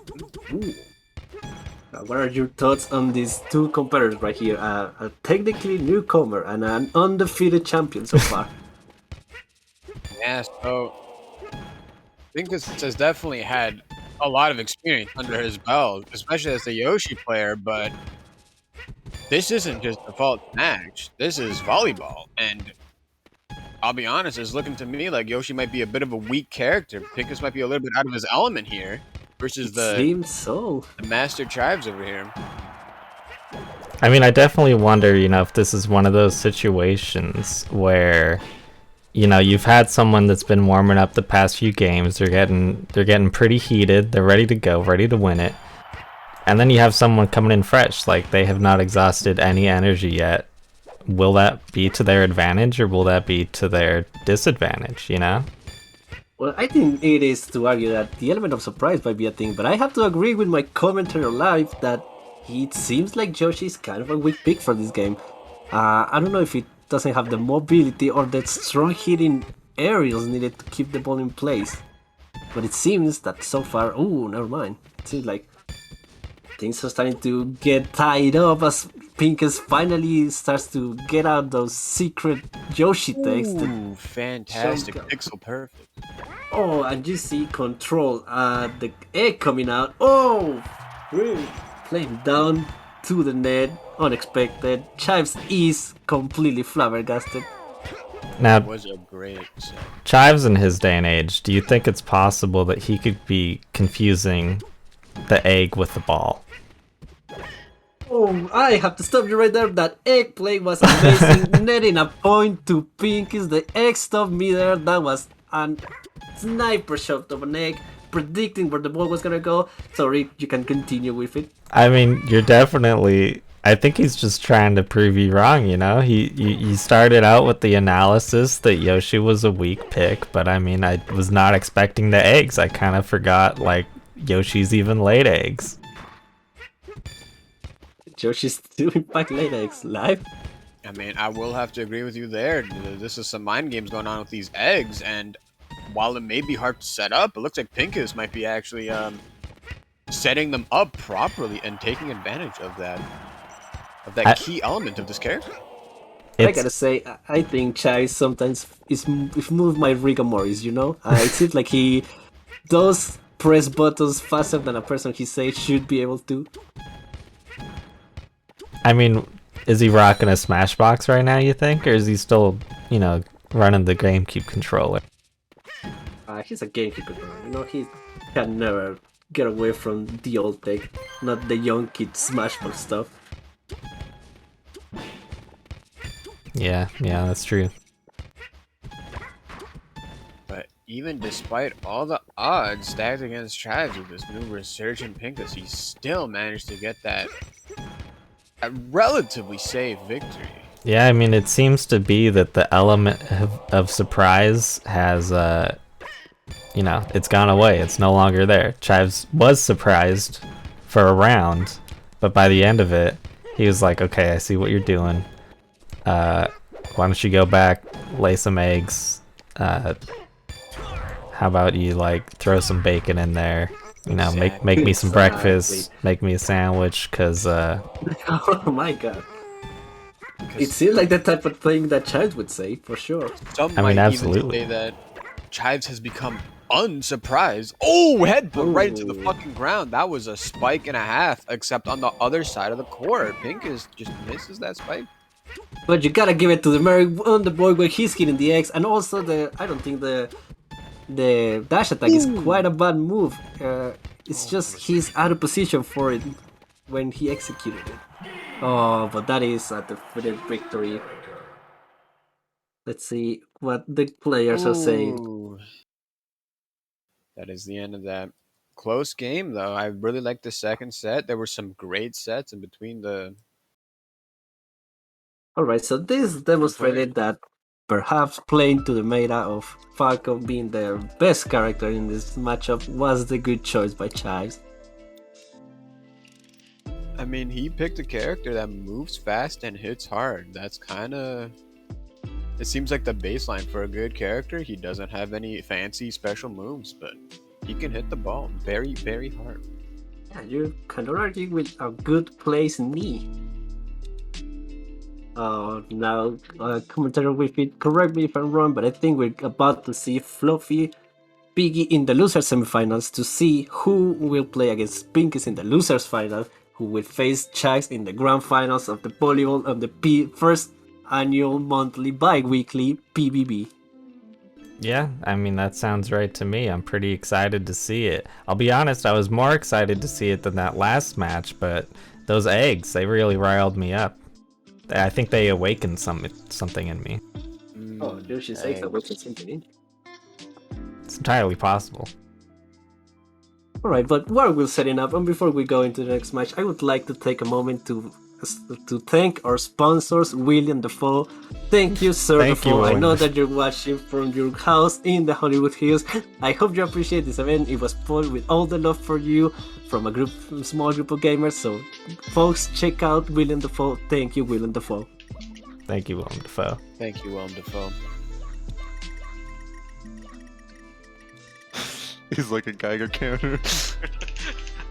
what are your thoughts on these two competitors right here? A technically newcomer and an undefeated champion so far. Yeah, so Pinkis has definitely had a lot of experience under his belt, especially as a Yoshi player, but this isn't just a default match. This is volleyball, and I'll be honest, it's looking to me like Yoshi might be a bit of a weak character. Pinkis might be a little bit out of his element here versus Seems so. the Master Chives over here. I mean, I definitely wonder, if this is one of those situations where, you've had someone that's been warming up the past few games. They're getting pretty heated. They're ready to go, ready to win it. And then you have someone coming in fresh, like they have not exhausted any energy yet. Will that be to their advantage or will that be to their disadvantage, Well, I think it is to argue that the element of surprise might be a thing, but I have to agree with my commentary live that it seems like Yoshi is kind of a weak pick for this game. I don't know if it doesn't have the mobility or the strong hitting aerials needed to keep the ball in place. But it seems that so far, never mind. It seems like things are starting to get tied up as Pinkis finally starts to get out those secret Yoshi takes. Ooh, fantastic. Some- Pixel perfect. Oh, and you see Control, the egg coming out. Oh, really? Playing down to the net, unexpected. Chives is completely flabbergasted. Now, It was a great set. Chives in his day and age, do you think it's possible that he could be confusing the egg with the ball? Oh, I have to stop you right there. That egg play was amazing. Netting a point to Pinkis. The egg stopped me there. That was a sniper shot of an egg, predicting where the ball was gonna go. Sorry, you can continue with it. I mean, you're definitely. I think he's just trying to prove you wrong, you know? He started out with the analysis that Yoshi was a weak pick, but I mean, I was not expecting the eggs. I kind of forgot, like, Yoshi's even laid eggs. Yoshi's doing back late eggs live. I mean, I will have to agree with you there. This is some mind games going on with these eggs, and while it may be hard to set up, it looks like Pinkis might be actually setting them up properly and taking advantage of that key element of this character. I gotta say, I think Chai sometimes is moved my rigor mortis, you know? It seems like he does press buttons faster than a person his age should be able to. I mean, is he rocking a Smashbox right now, you think? Or is he still, you know, running the GameCube controller? He's a GameCube controller, you know? He can never get away from the old tech, not the young kid Smashbox stuff. Yeah, that's true. But even despite all the odds stacked against Chives with this new resurgent Pinkis, he still managed to get that a relatively safe victory. Yeah, I mean, it seems to be that the element of surprise has, you know, it's gone away. It's no longer there. Chives was surprised for a round, but by the end of it, he was like, okay, I see what you're doing. Why don't you go back, lay some eggs? How about you, like, throw some bacon in there? You know, make me some breakfast, make me a sandwich, cause Oh my god. It seems like the type of thing that Chives would say, for sure. Some I mean, might absolutely. even say that Chives has become unsurprised. Oh, headbutt right into the fucking ground. That was a spike and a half, except on the other side of the court. Pinkis just misses that spike. But you gotta give it to the Mary on the boy where he's hitting the X, and also I don't think the dash attack is quite a bad move. It's just he's out of position for it when he executed it. Oh, but that is a definite victory. Let's see what the players are saying. Ooh. That is the end of that. Close game, though. I really liked the second set. There were some great sets in between the... Alright, so this demonstrated that perhaps playing to the meta of Falcon being the best character in this matchup was the good choice by Chives. I mean, he picked a character that moves fast and hits hard. That's kind of... It seems like the baseline for a good character. He doesn't have any fancy special moves, but he can hit the ball very, very hard. Yeah, you can argue with a good place knee. Now, commentator with it, correct me if I'm wrong, but I think we're about to see Fluffy Piggy in the losers semifinals to see who will play against Pinkis in the losers final, who will face Chags in the grand finals of the volleyball of the first annual monthly bi-weekly PBB. Yeah, I mean, that sounds right to me. I'm pretty excited to see it. I'll be honest, I was more excited to see it than that last match, but those eggs, they really riled me up. I think they awakened something in me. Oh, Yoshi's eggs awakened something in. It's entirely possible. Alright, but while we're setting up, and before we go into the next match, I would like to take a moment to thank our sponsors, William Dafoe. Thank you, Sir Thank you, Dafoe. I William. know that you're watching from your house in the Hollywood Hills. I hope you appreciate this event. It was put with all the love for you from a small group of gamers. So, folks, check out William Dafoe. Thank you, William Dafoe. Thank you, Willem Dafoe. Thank you, Willem Dafoe. He's like a Geiger counter.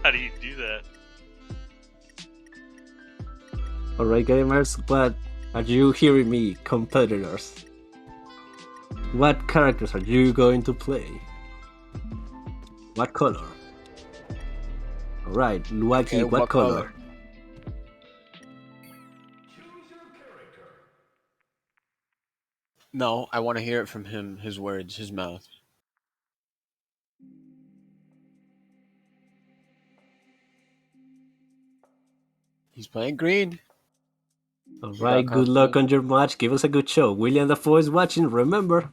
How do you do that? Alright, gamers, but are you hearing me, competitors? What characters are you going to play? What color? Alright, Luagi, Okay, what what color? color? Choose your character. No, I want to hear it from him, his words, his mouth. He's playing green. Alright, good luck on your match. Give us a good show. William Dafoe is watching, remember?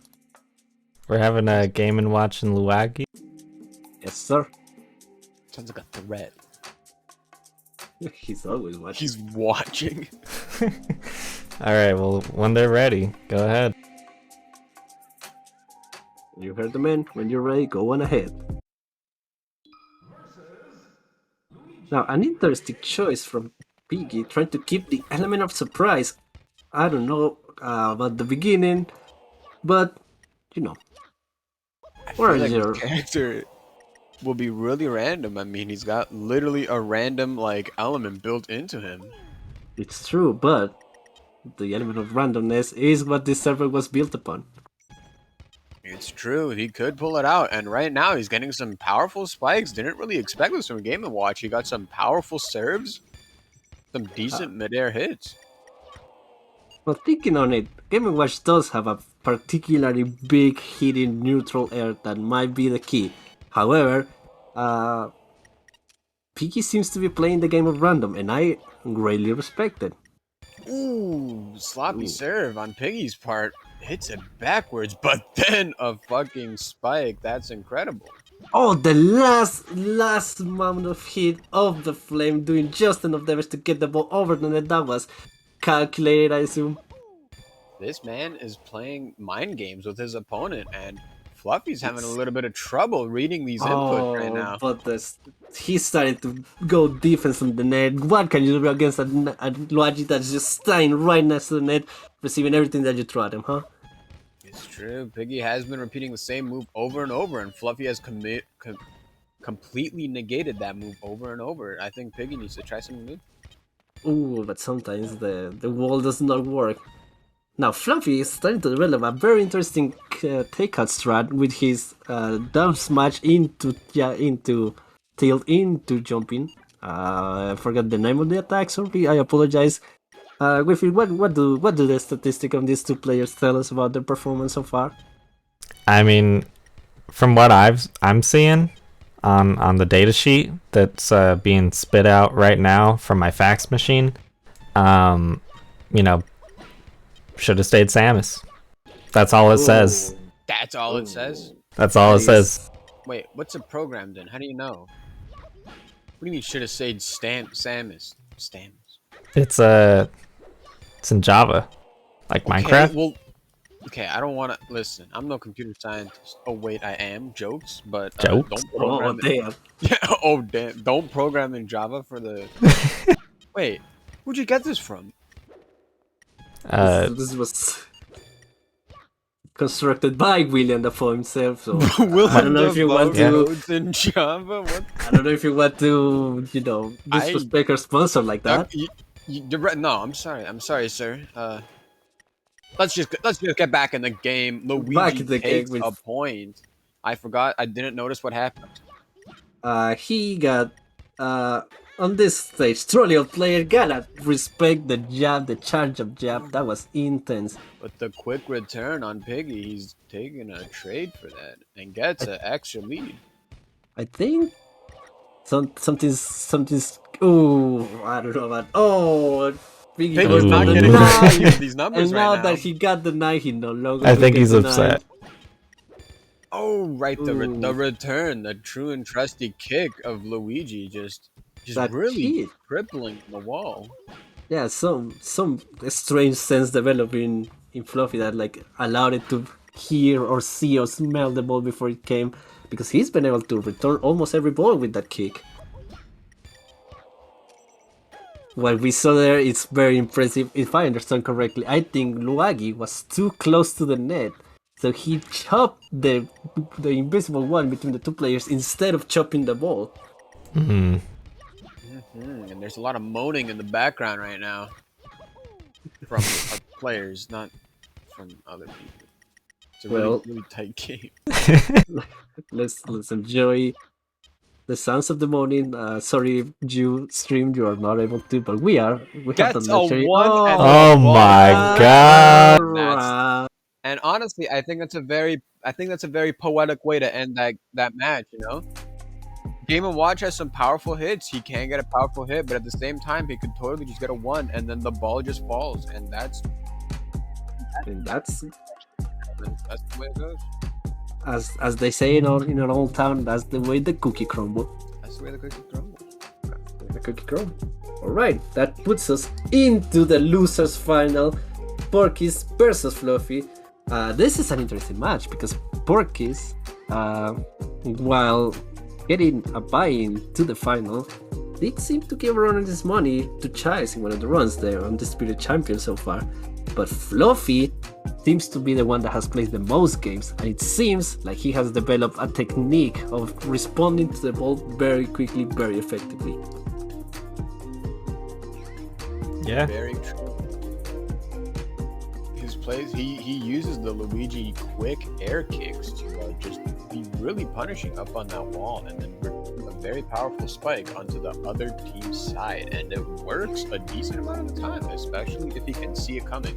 We're having a game and watching Luagi. Yes, sir. Sounds like a threat. He's always watching. He's watching. Alright, well, when they're ready, go ahead. You heard the man. When you're ready, go on ahead. Now, an interesting choice from Piggy, trying to keep the element of surprise. I don't know about the beginning, but you know, I Where feel is like your- his character will be really random. I mean, he's got literally a random like element built into him. it's true, but the element of randomness is what this server was built upon. It's true. He could pull it out, and right now he's getting some powerful spikes. Didn't really expect this from Game & Watch. He got some powerful serves, some decent mid-air hits. Well, thinking on it, Game & Watch does have a particularly big hidden neutral air that might be the key. However, Piggy seems to be playing the game of random, and I greatly respect it. Ooh, sloppy Ooh. serve on Piggy's part. Hits it backwards, but then a fucking spike. That's incredible. Oh, the last moment of hit of the flame, doing just enough damage to get the ball over the net. That was calculated, I assume. This man is playing mind games with his opponent, and Fluffy's having a It's- little bit of trouble reading these inputs right now. But he's starting to go defense on the net. What can you do against a Luigi that's just standing right next to the net, receiving everything that you throw at him, huh? It's true. Piggy has been repeating the same move over and over, and Fluffy has completely negated that move over and over. I think Piggy needs to try something new. Ooh, but sometimes the wall does not work. Now, Fluffy is starting to develop a very interesting takeout strat with his down smash into tilt into jumping. I forgot the name of the attack. Sorry, I apologize. Griffin, what do the statistics on these two players tell us about their performance so far? I mean, from what I'm seeing on the data sheet that's being spit out right now from my fax machine, you know, should have stayed Samus. That's all it says. That's all it says? That's all it says. Wait, what's it programmed in? How do you know? What do you mean should have said Samus? It's in Java, like Okay, Minecraft. well, okay, I don't want to listen. I'm no computer scientist. Oh wait, I am. Jokes, but Jokes? don't Oh, program. damn. Yeah. Oh damn! Don't program in Java for the. Wait, where'd you get this from? This was constructed by William Dafoe himself, so Willem I don't know if you want to. codes in Java. What? I don't know if you want to, disrespect our sponsor like that. No, I'm sorry. I'm sorry, sir. Let's just get back in the game. Luigi Back in the takes game a with- point. I forgot. I didn't notice what happened. He got on this stage, Trolley player gotta respect the jab, the charge of jab. That was intense. But the quick return on Piggy, he's taking a trade for that and gets an extra lead. I think something's. Oh, I don't know about. Oh, Piggy Piggy's goes not for the getting knife. these numbers And now right now. that he got the knife, he no longer. I will think get he's the upset. knife. Oh, right, the Ooh. return, the true and trusty kick of Luigi, just That really kid. crippling the wall. Yeah, some strange sense developing in Fluffy that like allowed it to hear or see or smell the ball before it came, because he's been able to return almost every ball with that kick. What we saw there is very impressive. If I understand correctly, I think Luagi was too close to the net, so he chopped the invisible one between the two players instead of chopping the ball. And there's a lot of moaning in the background right now from our players, not from other people. It's a really, Well- really tight game. Let's enjoy the sounds of the morning. Sorry, if you stream, you are not able to, but we are. We have the Gets a luxury. one and Oh a ball. my god! And honestly, I think that's a very poetic way to end that match. You know, Game and Watch has some powerful hits. He can get a powerful hit, but at the same time, he could totally just get a one, and then the ball just falls, and that's That's the way it goes. as they say in our old town. That's the way the cookie crumble. That's the way the cookie crumbles. The cookie crumble. All right, that puts us into the losers final. Porkis versus Fluffy. This is an interesting match because Porkis, while getting a buy-in to the final, did seem to give around his money to Chase in one of the runs there, undisputed champion so far. But Fluffy seems to be the one that has played the most games, and it seems like he has developed a technique of responding to the ball very quickly, very effectively. Yeah. Very true. His plays, he uses the Luigi quick air kicks to just be really punishing up on that wall, and then a very powerful spike onto the other team's side, and it works a decent amount of the time, especially if he can see it coming.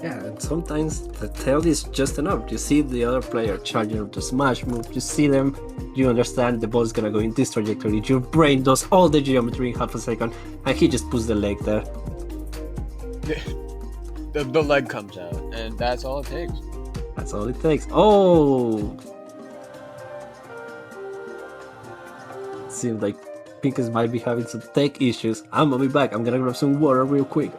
Yeah, and sometimes the tail is just enough. You see the other player charging up the smash move, you see them, you understand the ball's gonna go in this trajectory, your brain does all the geometry in half a second, and he just puts the leg there. The leg comes out, and that's all it takes. That's all it takes. Oh! Seems like Pinkis might be having some tech issues. I'm gonna be back. I'm gonna grab some water real quick.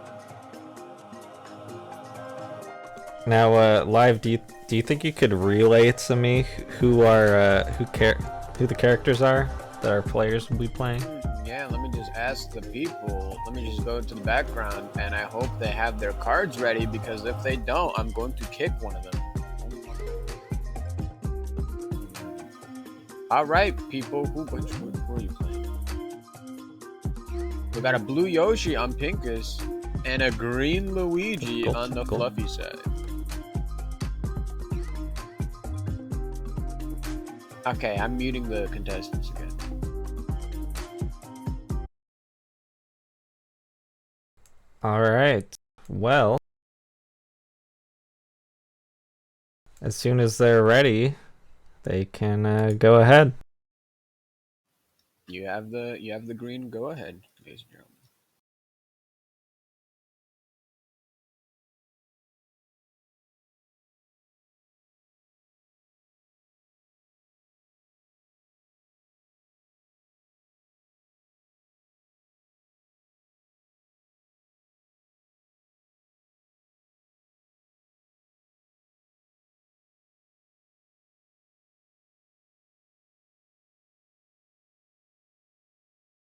Now, Live, do you think you could relay to me who the characters are that our players will be playing? Yeah, let me just ask the people. Let me just go to the background, and I hope they have their cards ready, because if they don't, I'm going to kick one of them. All right, people. Who are you playing? We got a blue Yoshi on Pinkis and a green Luigi on the Fluffy side. Okay, I'm muting the contestants again. Alright, well, as soon as they're ready, they can go ahead. You have the green go ahead, ladies and gentlemen.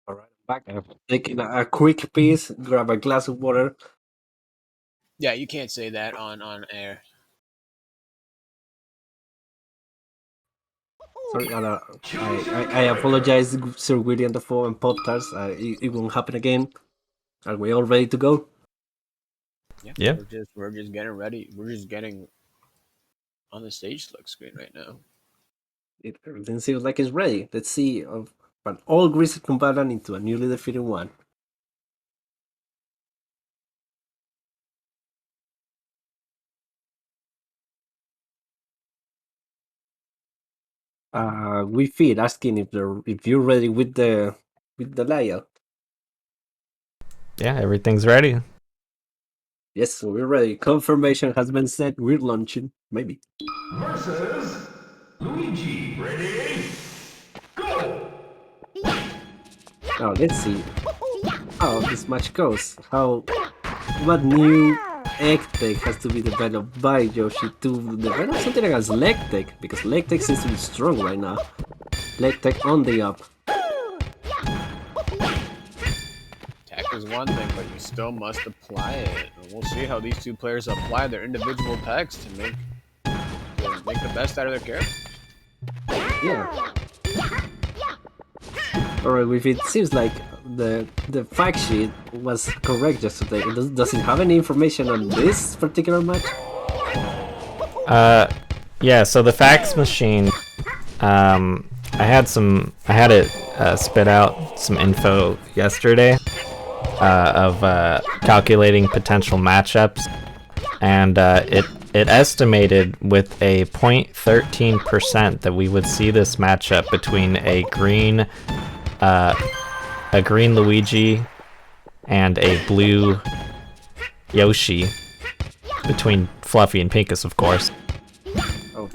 Alright, I'm back. I'm taking a quick piece, grab a glass of water. Yeah, you can't say that on air. Sorry, I apologize, Sir William Dafoe and Pop-Tarts. It won't happen again. Are we all ready to go? Yeah. We're just getting ready. We're just getting on the stage select screen right now. Everything seems like it's ready. Let's see of an all greased combatant into a newly defeated one. We feed asking if you're ready with the layout. Yeah, everything's ready. Yes, so we're ready. Confirmation has been set. We're launching. Maybe. Versus Luigi. Ready? Go! Now let's see how this match goes. What new egg tech has to be developed by Yoshi to develop something like a leg tech, because leg tech seems to be strong right now. Leg tech on the up. Tech is one thing, but you still must apply it. And we'll see how these two players apply their individual techs to make the best out of their character. Yeah. Alright, with it seems like the fact sheet was correct yesterday. Does it have any information on this particular match? Yeah, so the fax machine I had it spit out some info yesterday of calculating potential matchups, and it estimated with a 0.13% that we would see this matchup between a green Luigi and a blue Yoshi, between Fluffy and Pinkis, of course. Oh,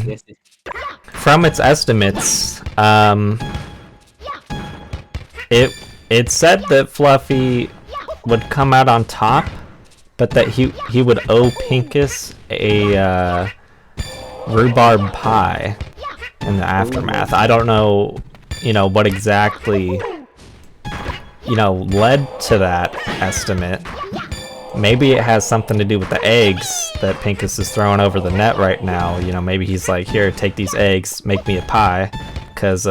yes. From its estimates, it said that Fluffy would come out on top, but that he would owe Pinkis a rhubarb pie in the aftermath. I don't know, what exactly, led to that estimate. Maybe it has something to do with the eggs that Pinkis is throwing over the net right now. Maybe he's like, here, take these eggs, make me a pie, because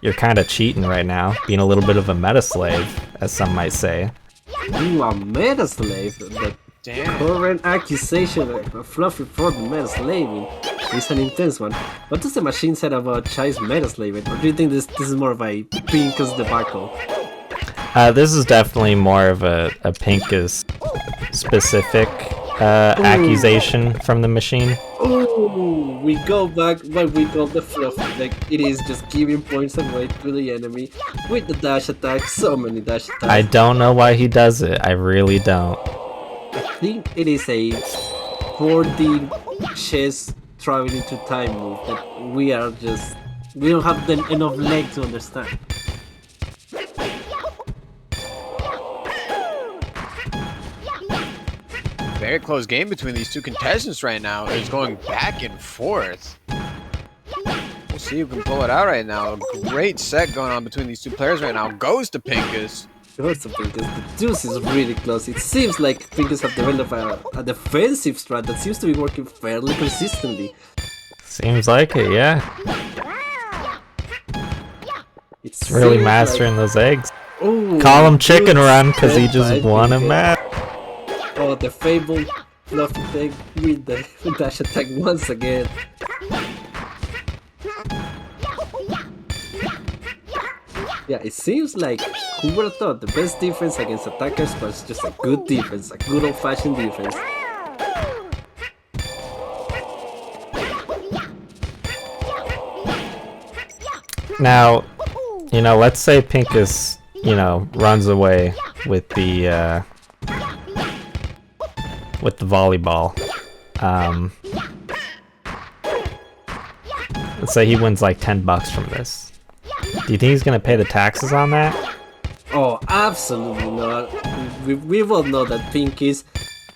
you're kind of cheating right now, being a little bit of a meta slave, as some might say. You are meta slave. The current accusation of Fluffy for the meta slaving is an intense one. What does the machine say about Chai's meta slaving? Or do you think this is more of a Pinkis debacle? This is definitely more of a Pinkis specific accusation from the machine. Oh, we go back what we call the Fluffy. Like, it is just giving points away to the enemy with the dash attack. So many dash attacks. I don't know why he does it. I really don't. I think it is a 4D chess traveling to time move that we don't have enough leg to understand. Very close game between these two contestants right now. It's going back and forth. We'll see who can pull it out right now. A great set going on between these two players right now. Goes to Pinkis. Goes to Pinkis. The deuce is really close. It seems like Pinkis have developed a defensive strat that seems to be working fairly consistently. Seems like it, yeah. It's really mastering those eggs. Ooh, call him Chicken Run because he just won a match. Oh, the fabled Fluffy thing with the dash attack once again. Yeah, it seems like who would have thought the best defense against attackers was just a good defense, a good old-fashioned defense. Now, let's say Pinkis, runs away with the volleyball. Let's say he wins like $10 from this. Do you think he's gonna pay the taxes on that? Oh, absolutely not. We all know that Pinkis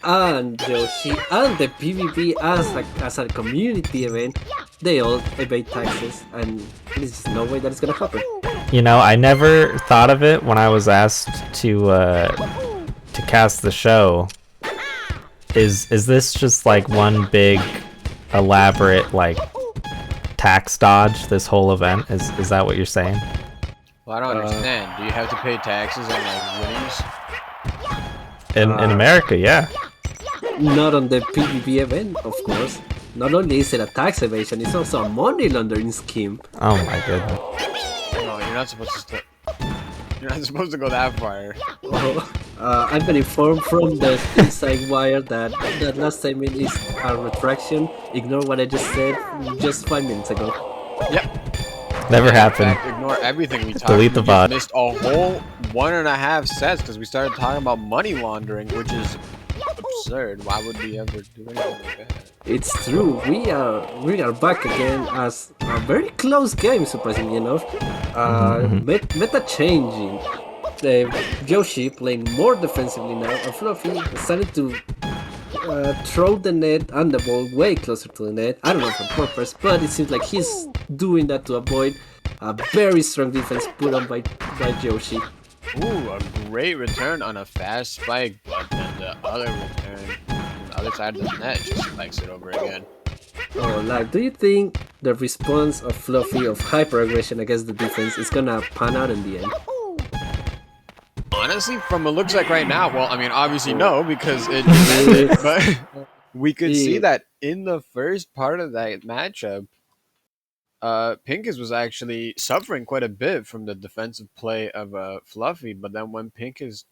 and Yoshi and the PvP as a community event, they all evade taxes, and there's no way that it's gonna happen. I never thought of it when I was asked to cast the show. Is this just like one big elaborate tax dodge, this whole event? Is that what you're saying? Well, I don't understand. Do you have to pay taxes on winnings? In America, yeah. Not on the PvP event, of course. Not only is it a tax evasion, it's also a money laundering scheme. Oh my goodness. No, you're not supposed to. You're not supposed to go that far. Oh, I've been informed from the inside wire that last time it is a retraction. Ignore what I just said just 5 minutes ago. Yep. Never happened. In fact, ignore everything we talked Delete the about. VOD. We missed a whole 1.5 sets because we started talking about money laundering, which is absurd. Why would we ever do anything like that? It's true. We are back again as a very close game, surprisingly enough. Meta changing. Yoshi playing more defensively now, and Fluffy decided to throw the net and the ball way closer to the net. I don't know if on purpose, but it seems like he's doing that to avoid a very strong defense put on by Yoshi. Ooh, a great return on a fast spike, but then the other return on the other side of the net just spikes it over again. Oh, do you think the response of Fluffy of hyper aggression against the defense is gonna pan out in the end? Honestly, from what it looks like right now, well, I mean, obviously no, because it just ended, but we could see that in the first part of that matchup, Pinkis was actually suffering quite a bit from the defensive play of Fluffy, but then when Pinkis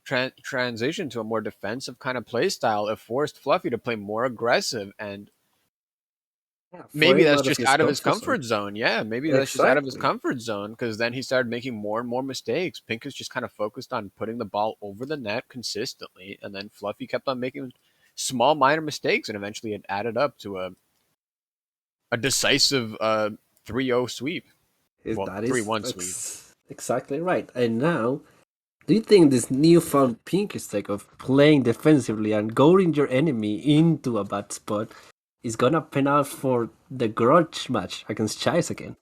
transitioned to a more defensive kind of play style, it forced Fluffy to play more aggressive, and Yeah, for maybe him that's out of just his out of his comfort comfort zone. Yeah, maybe that's just out of his Exactly. comfort zone because then he started making more and more mistakes. Pinkis just kind of focused on putting the ball over the net consistently, and then Fluffy kept on making small, minor mistakes, and eventually it added up to a decisive 3-0 sweep. Well, That is 3-1 sweep. exactly right. And now, do you think this newfound Pinkis tech of playing defensively and goading your enemy into a bad spot is gonna pan out for the grudge match against Chase again?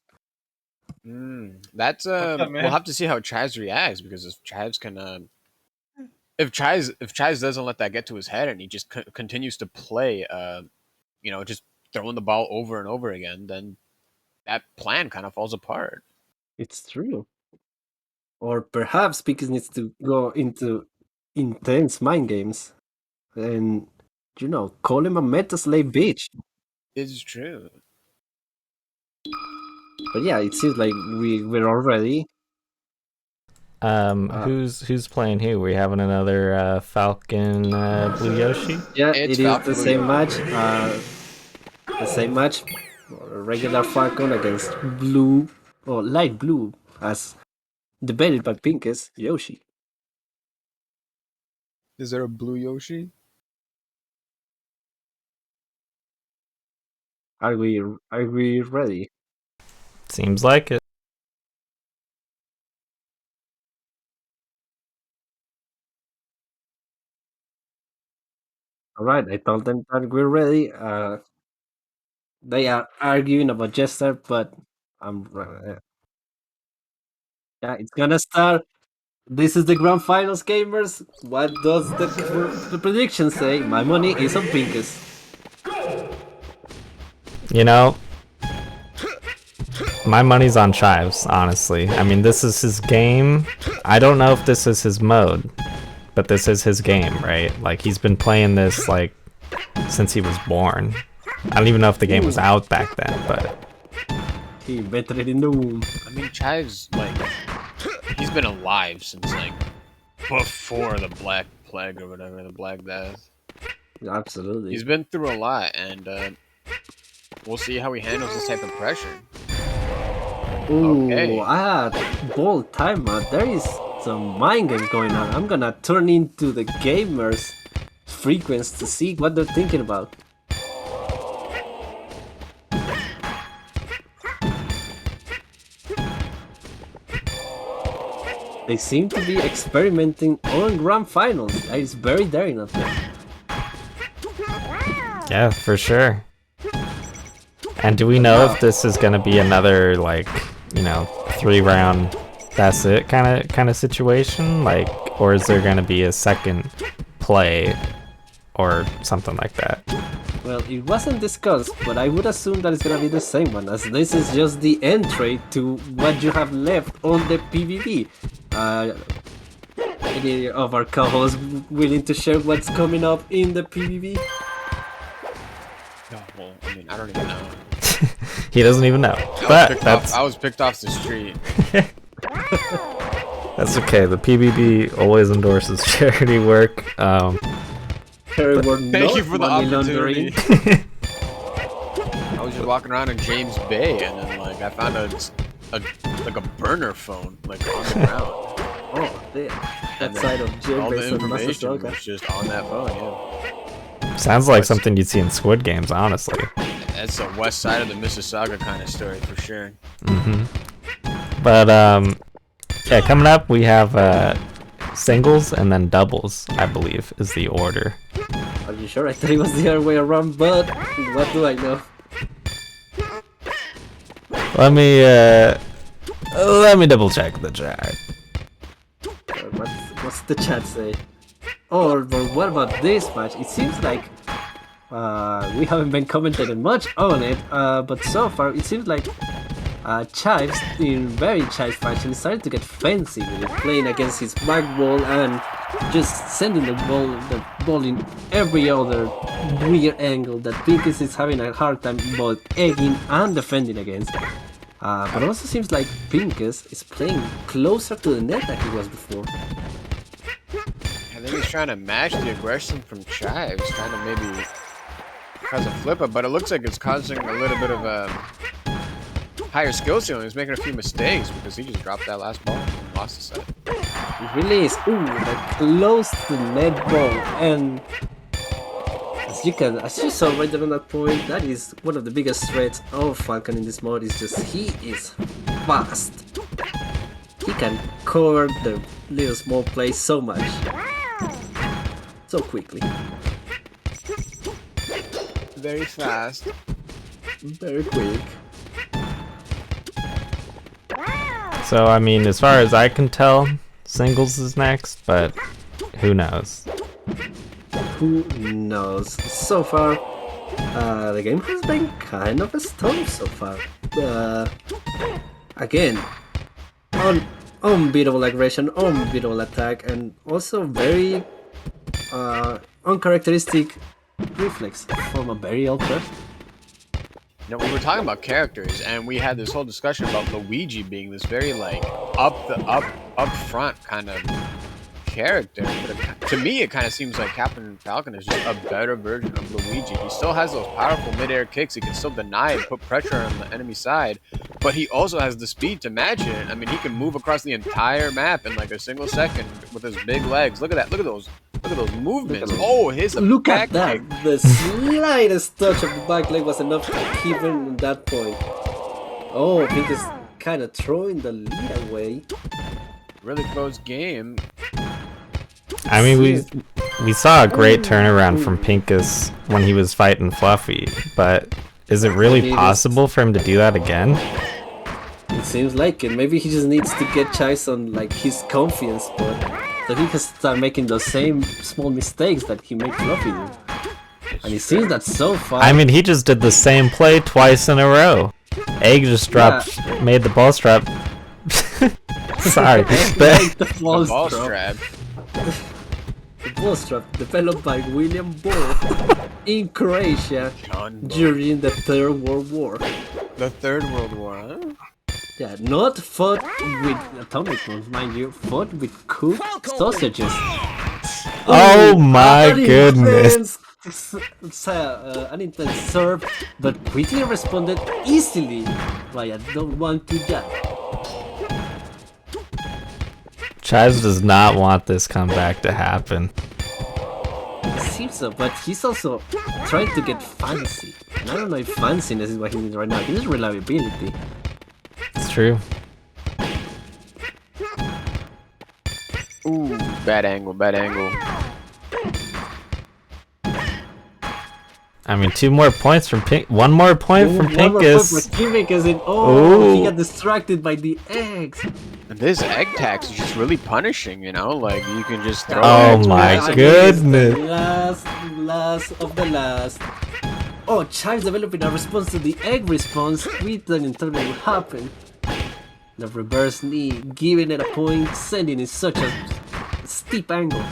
That's What's up, we'll man? have to see how Chaz reacts because if Chaz doesn't let that get to his head and he just continues to play just throwing the ball over and over again, then that plan kind of falls apart. It's true. Or perhaps Pinkis needs to go into intense mind games and, call him a meta slave bitch. It's true. But yeah, it seems like we're already. Who's playing who? We having another Falcon Blue Yoshi? Yeah, It's it is Falcon the Blue same Yoshi. match. The same match. Regular Falcon against blue or light blue, as debated by Pinkis Yoshi. Is there a blue Yoshi? Are we ready? Seems like it. All right, I told them that we're ready. They are arguing about Jester, but yeah, it's gonna start. This is the grand finals, gamers. What does the prediction say? My money is on Pinkis. You know, my money's on Chives, honestly. I mean, this is his game. I don't know if this is his mode, but this is his game, right? Like, he's been playing this, like, since he was born. I don't even know if the game was out back then, but He invented it in the womb. I mean, Chaz, he's been alive since, before the Black Plague or whatever, the Black Death. Absolutely. He's been through a lot, and we'll see how he handles this type of pressure. Ooh, Okay. bold timeout. There is some mind games going on. I'm gonna turn into the gamers' frequency to see what they're thinking about. They seem to be experimenting on grand finals. That is very daring of them. yeah, for sure. And do we know if this is gonna be another, 3-round, that's it kind of situation? Or is there gonna be a second play or something like that? Well, it wasn't discussed, but I would assume that it's gonna be the same one, as this is just the entry to what you have left on the PvP. Any of our co-hosts willing to share what's coming up in the PvP? No, well, I mean, I don't even know. He doesn't even know. But I was picked off the street. that's okay. The PBB always endorses charity work. Thank you for the money opportunity. laundering. I was just walking around in James Bay, and then I found a burner phone on the ground. Oh, damn. That And then side of all the jailbase of information Mississauga. was just on that phone. Yeah, Sounds like something you'd see in Squid Games, honestly. that's the west side of the Mississauga kind of story for sure. But yeah, coming up we have singles and then doubles, I believe, is the order. Are you sure? I thought it was the other way around, but what do I know? Let me double check the chat. What's the chat say? But what about this match? It seems like we haven't been commenting much on it, but so far it seems like Chives, in very Chives fashion, is starting to get fancy with it, playing against his Mag Wall and just sending the ball in every other weird angle that Pinkis is having a hard time both egging and defending against. But also seems like Pinkis is playing closer to the net than he was before. I think he's trying to match the aggression from Chives, trying to maybe cause a flip up, but it looks like it's causing a little bit of a higher skill ceiling. He's making a few mistakes because he just dropped that last ball and lost the set. It really is. Ooh, that close to the net ball, and as you saw right there on that point, that is one of the biggest threats of Falcon in this mode. Is just he is fast. He can cover the little small plays so much, so quickly. Very fast. Very quick. So, I mean, as far as I can tell, singles is next, but who knows? Who knows? So far, the game has been kind of a storm so far. Again, unbeatable aggression, unbeatable attack, and also very uncharacteristic reflex from a very old person. You know, we were talking about characters, and we had this whole discussion about Luigi being this very like up front kind of character. But to me, it kind of seems like Captain Falcon is just a better version of Luigi. He still has those powerful mid-air kicks. He can still deny and put pressure on the enemy side, but he also has the speed to match it. I mean, he can move across the entire map in like a single second with his big legs. Look at that! Look at those movements. Oh, his Look back at that! kick. The slightest touch of the back leg was enough to keep him at that point. Oh, Pink is kind of throwing the lead away. Really close game. I mean, we saw a great turnaround from Pinkis when he was fighting Fluffy, but is it really possible for him to do that again? It seems like it. Maybe he just needs to get Chais on like his confidence spot, so he can start making those same small mistakes that he made Fluffy do. And it seems that so far. I mean, he just did the same play twice in a row. Egg just dropped, made the ball strap. Sorry, the ball Ball strap. strap. The ball strap developed by William Ball in Croatia during the Third World War. The Third World War, huh? Yeah, not fought with atomic bombs, mind you, fought with cooked sausages. Oh my goodness. An intense serve, but quickly responded easily by a don't want to die. Chaz does not want this comeback to happen. It seems so, but he's also trying to get fancy. And I don't know if fanciness is what he needs right now. He needs reliability. It's true. Ooh, bad angle, bad angle. I mean, 2 more points from one more point from Pinkis. Oh, he got distracted by the eggs. And this egg tax is just really punishing, you know? Like, you can just throw Oh eggs my past it. goodness. Last of the last. Oh, Chives developing a response to the egg response. We didn't tell me what happened. The reverse knee, giving it a point, sending it such a steep angle.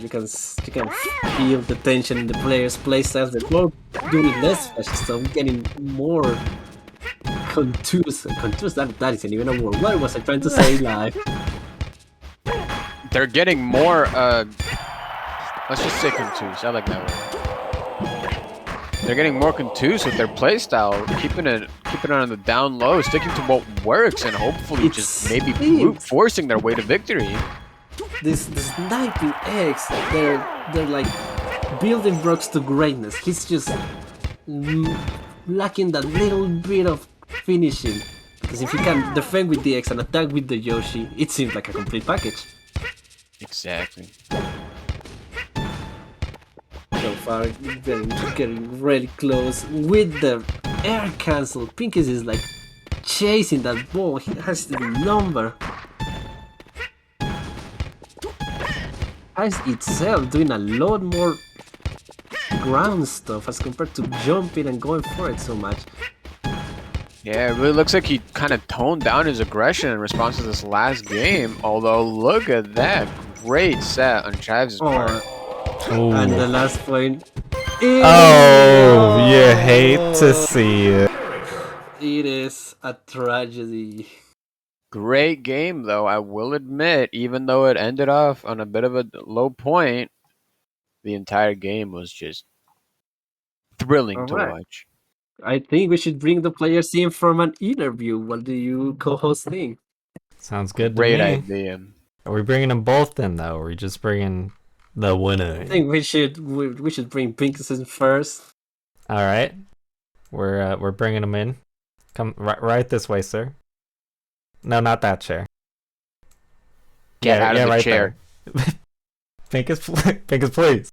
You can feel the tension in the players' playstyles. They're both doing less flash, so getting more contused. Contused, that isn't even a word. What was I trying to say live? They're getting more, let's just say contused. I like that word. They're getting more contused with their playstyle, keeping it on the down low, sticking to what works, and hopefully just maybe brute forcing their way to victory. The sniping eggs, they're like building blocks to greatness. He's just lacking that little bit of finishing. Because if he can defend with the eggs and attack with the Yoshi, it seems like a complete package. Exactly. So far, getting really close with the air cancel. Pinkis is like chasing that ball. He has the number. Ice itself doing a lot more ground stuff as compared to jumping and going for it so much. Yeah, it really looks like he kind of toned down his aggression in response to this last game. Although, look at that. Great set on Chives' part. And the Ooh. last point. Oh, you hate to see it. It is a tragedy. Great game, though, I will admit. Even though it ended off on a bit of a low point, the entire game was just thrilling to Alright. watch. I think we should bring the players in from an interview. What do you co-host think? Sounds good to Great me. idea. Are we bringing them both in though? Or are we just bringing the winner? I think we should bring Pinkis in first. All right, we're bringing them in. Come right this way, sir. No, not that chair. Get out of the right chair. there. Pinkis, please.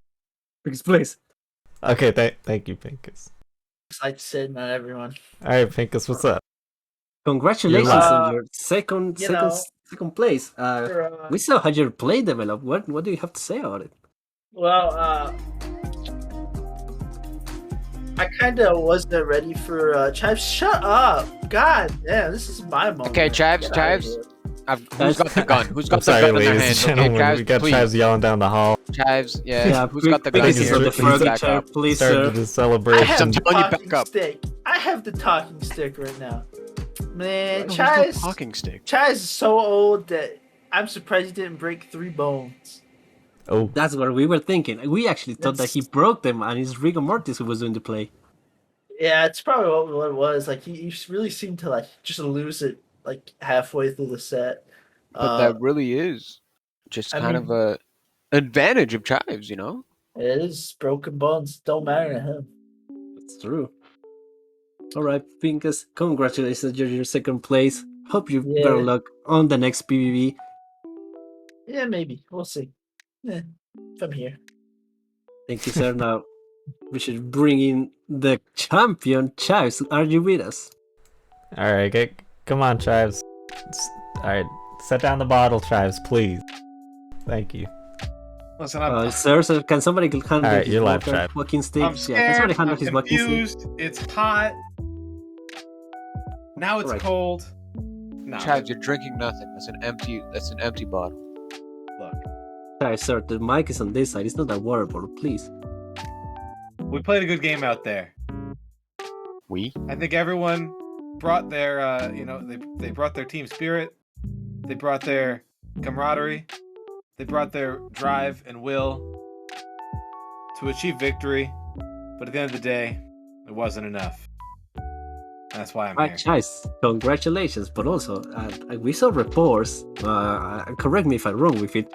Pinkis, please. Okay, thank you, Pinkis. Like said, not everyone. All right, Pinkis, what's up? Congratulations You're on live. your second You know, place. for, We saw how your play developed. What do you have to say about it? well, I kind of wasn't ready for Chives. Shut up! God damn, this is my moment. Okay, Chives, Get outta Chives. here. Who's got the gun? Who's I'm got the sorry, gun in their ladies and hands? gentlemen. Okay, Chives, We got please. Chives yelling down the hall. Chives, yeah. Who's got the gun Pinkis is here? on the Please front back chair, up. please, Started sir. the I celebration. have the telling you, back talking up. stick. I have the talking stick right now. Man, Who's got Chives. talking stick. Chives is so old that I'm surprised he didn't break 3 bones. Oh, That's what we were thinking. We actually thought that he broke them, and it's rigor mortis who was doing the play. Yeah, it's probably what it was. Like he really seemed to like just lose it like halfway through the set. But that really is just I kind mean- of a advantage of Chives, you know? It is broken bones. Don't matter to him. That's true. All right, Pinkis, congratulations, you're your second place. Hope you Yeah. better luck on the next PvP. Yeah, maybe we'll see. Yeah, from here. Thank you, sir. Now we should bring in the champion, Chives. Are you with us? all right, come on, Chives. All right, set down the bottle, Chives, please. Thank you. Listen, I'm, Sir, can somebody handle Alright, his you're live, Chive. walking stick? I'm Yeah, can scared. somebody handle I'm his walking stick? confused. It's hot. Now it's Right. cold. No, Chives, you're drinking nothing. That's an empty bottle. look. Sorry, sir, the mic is on this side. It's not a water bottle, please. We played a good game out there. We? I think everyone brought their, they brought their team spirit. They brought their camaraderie. They brought their drive and will to achieve victory. But at the end of the day, it wasn't enough. That's why I'm Right, here. Chives, congratulations. But also, we saw reports, correct me if I'm wrong with it,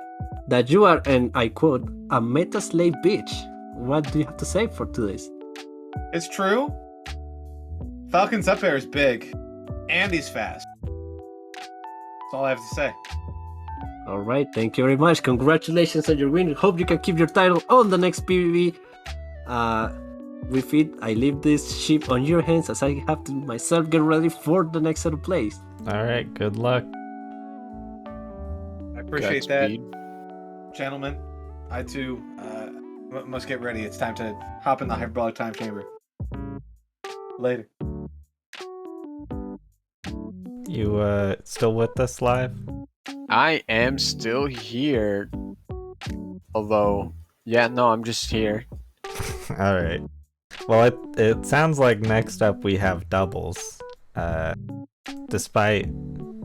that you are, and I quote, a meta slave bitch. What do you have to say for today's? It's true. Falcon's up air is big. And he's fast. That's all I have to say. All right, thank you very much. Congratulations on your win. Hope you can keep your title on the next PvP. With it, I leave this ship on your hands as I have to myself get ready for the next set of plays. All right, good luck. I appreciate that, Godspeed. gentlemen. I too must get ready. It's time to hop in the hyperbolic time chamber. Later. You still with us live? I am still here. Although, yeah, no, I'm just here. All right. Well, it sounds like next up we have doubles. Despite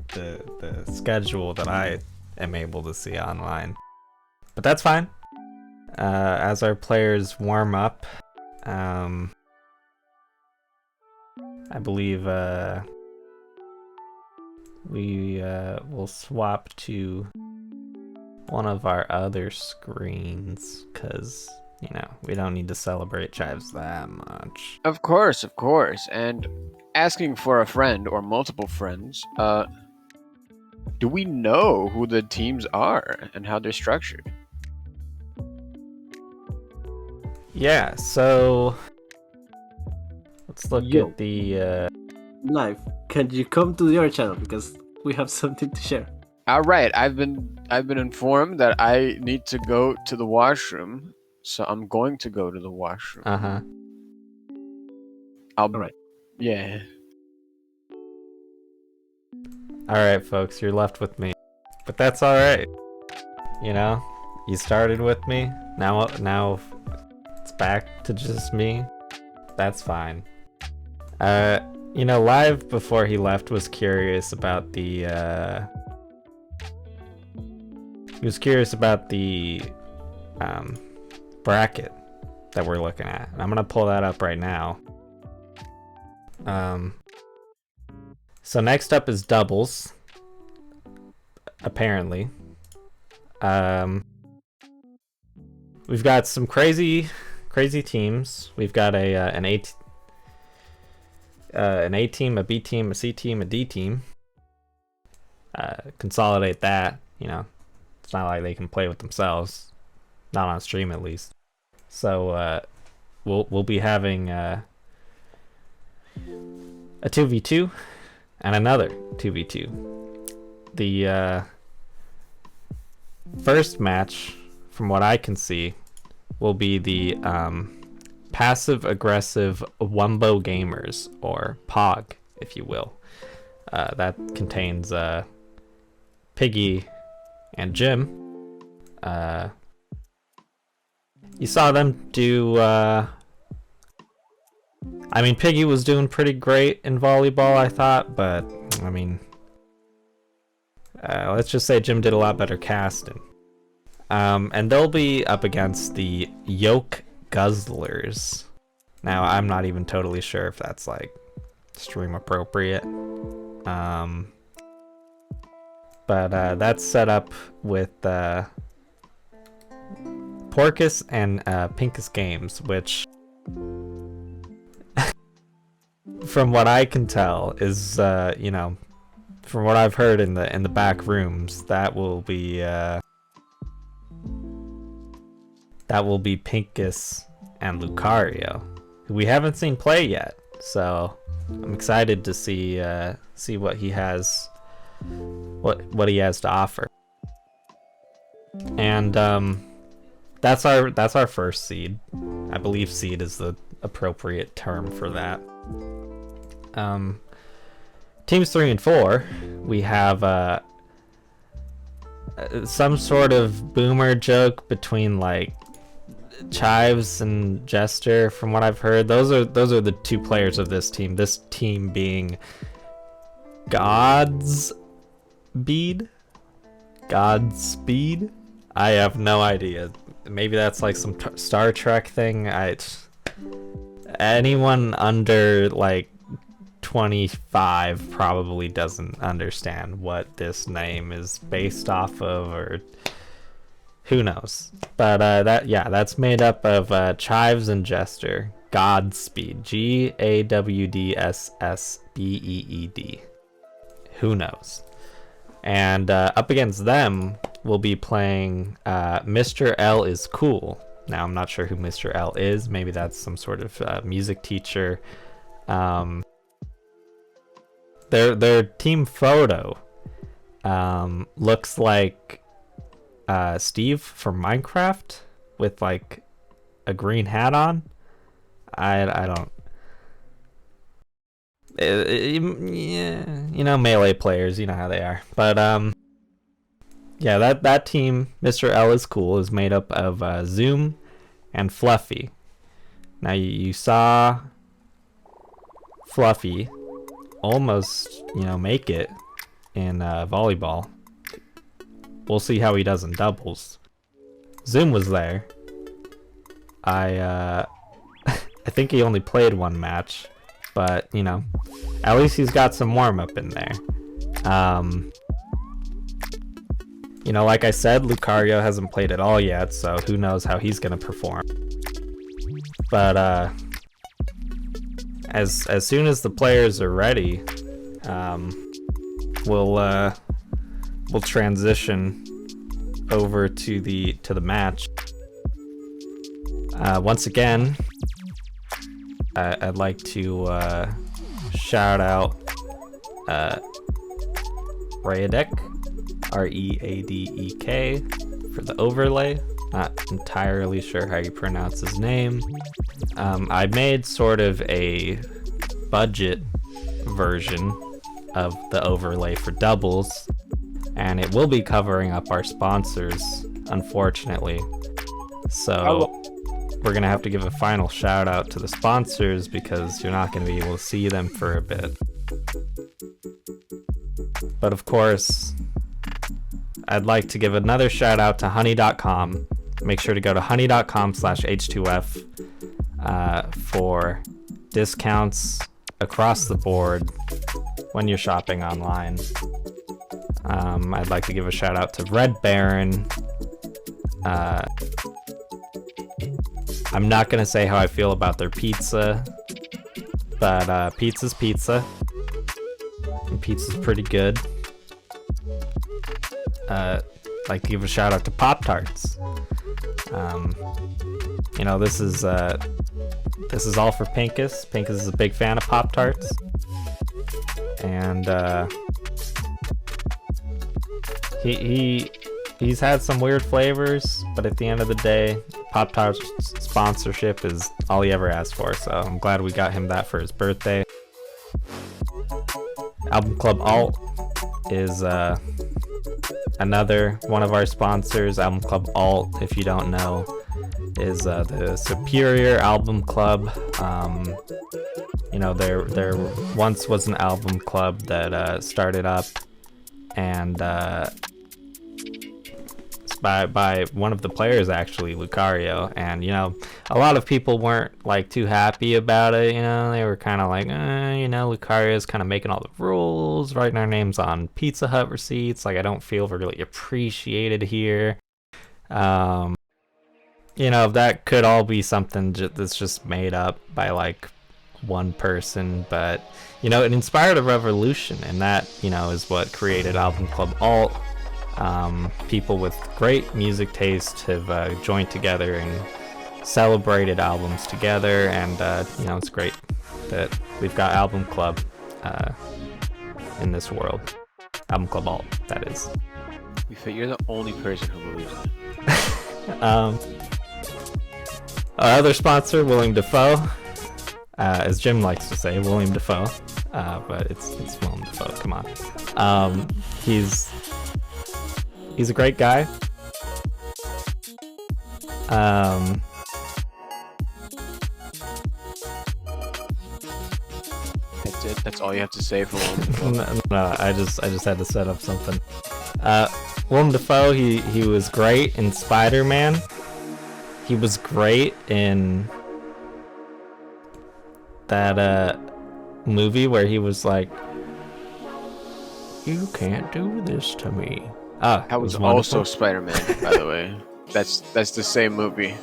the schedule that I am able to see online, but that's fine. As our players warm up, I believe we will swap to one of our other screens because we don't need to celebrate Chives that much. Of course. And asking for a friend or multiple friends, do we know who the teams are and how they're structured? Yeah, so let's look Yo. at the Live, can you come to your channel because we have something to share? All right, I've been informed that I need to go to the washroom, so I'm going to go to the washroom. uh-huh. I'll. All right. Yeah. Alright, folks, you're left with me. But that's alright. You know? You started with me. Now it's back to just me. That's fine. You know, Live before he left was curious about the bracket that we're looking at. And I'm gonna pull that up right now. So next up is doubles. Apparently. We've got some crazy teams. We've got an A team, a B team, a C team, a D team. Consolidate that, you know. It's not like they can play with themselves. Not on stream at least. So we'll be having a 2v2 and another 2v2. The first match, from what I can see, will be the passive aggressive Wumbo Gamers, or POG, if you will. That contains Piggy and Jim. You saw them do. I mean, Piggy was doing pretty great in volleyball, I thought, but I mean, let's just say Jim did a lot better casting. And they'll be up against the Yoke Guzzlers. Now, I'm not even totally sure if that's like stream appropriate. But that's set up with Porkus and Pinkis Games, which, from what I can tell, is you know, from what I've heard in the back rooms, that will be Pinkis and Lucario, who we haven't seen play yet. So I'm excited to see what he has, what he has to offer. And that's our first seed. I believe seed is the appropriate term for that. Teams 3 and 4, we have some sort of boomer joke between like Chives and Jester, from what I've heard. Those are the two players of this team. This team being Godspeed. I have no idea. Maybe that's like some Star Trek thing. Anyone under like 25 probably doesn't understand what this name is based off of, or who knows. But that's made up of Chives and Jester. Godspeed. Gawdsssbeed. Who knows? And up against them, we'll be playing Mr. L is Cool. Now, I'm not sure who Mr. L is. Maybe that's some sort of music teacher. Their team photo looks like Steve from Minecraft with like a green hat on. I don't. Yeah, you know, melee players, you know how they are. But yeah, that team, Mr. L is Cool, is made up of Zoom and Fluffy. Now you saw Fluffy almost, you know, make it in volleyball. We'll see how he does in doubles. Zoom was there. I think he only played one match, but you know, at least he's got some warm-up in there. You know, like I said, Lucario hasn't played at all yet, so who knows how he's gonna perform. But as soon as the players are ready, we'll transition over to the match. Once again, I'd like to shout out Readek, Readek, for the overlay. Not entirely sure how you pronounce his name. I made sort of a budget version of the overlay for doubles, and it will be covering up our sponsors, unfortunately. So we're gonna have to give a final shout out to the sponsors because you're not gonna be able to see them for a bit. But of course, I'd like to give another shout out to honey.com. Make sure to go to honey.com/H2F for discounts across the board when you're shopping online. I'd like to give a shout out to Red Baron. I'm not gonna say how I feel about their pizza, but pizza's pizza. And pizza's pretty good. Like to give a shout out to Pop-Tarts. You know, this is all for Pinkis. Pinkis is a big fan of Pop-Tarts. And he's had some weird flavors, but at the end of the day, Pop-Tarts sponsorship is all he ever asked for, so I'm glad we got him that for his birthday. Album Club Alt is another one of our sponsors. Album Club Alt, if you don't know, is the superior album club. You know, there once was an album club that started up, and by one of the players, actually, Lucario. And you know, a lot of people weren't like too happy about it. You know, they were kind of like, you know, Lucario's kind of making all the rules, writing our names on Pizza Hut receipts. Like, I don't feel really appreciated here. You know, that could all be something that's just made up by like one person, but you know, it inspired a revolution, and that, you know, is what created Album Club Alt. People with great music taste have joined together and celebrated albums together, and you know, it's great that we've got Album Club in this world. Album Club Alt, that is. You're the only person who believes it. Our other sponsor, William Dafoe, as Jim likes to say, William Dafoe, but it's William Dafoe. Come on, he's a great guy. That's it. That's all you have to say for Willem Dafoe. No, I just had to set up something. Willem Dafoe, he was great in Spider-Man. He was great in that movie where he was like, "You can't do this to me." That was also Spider-Man, by the way. That's the same movie.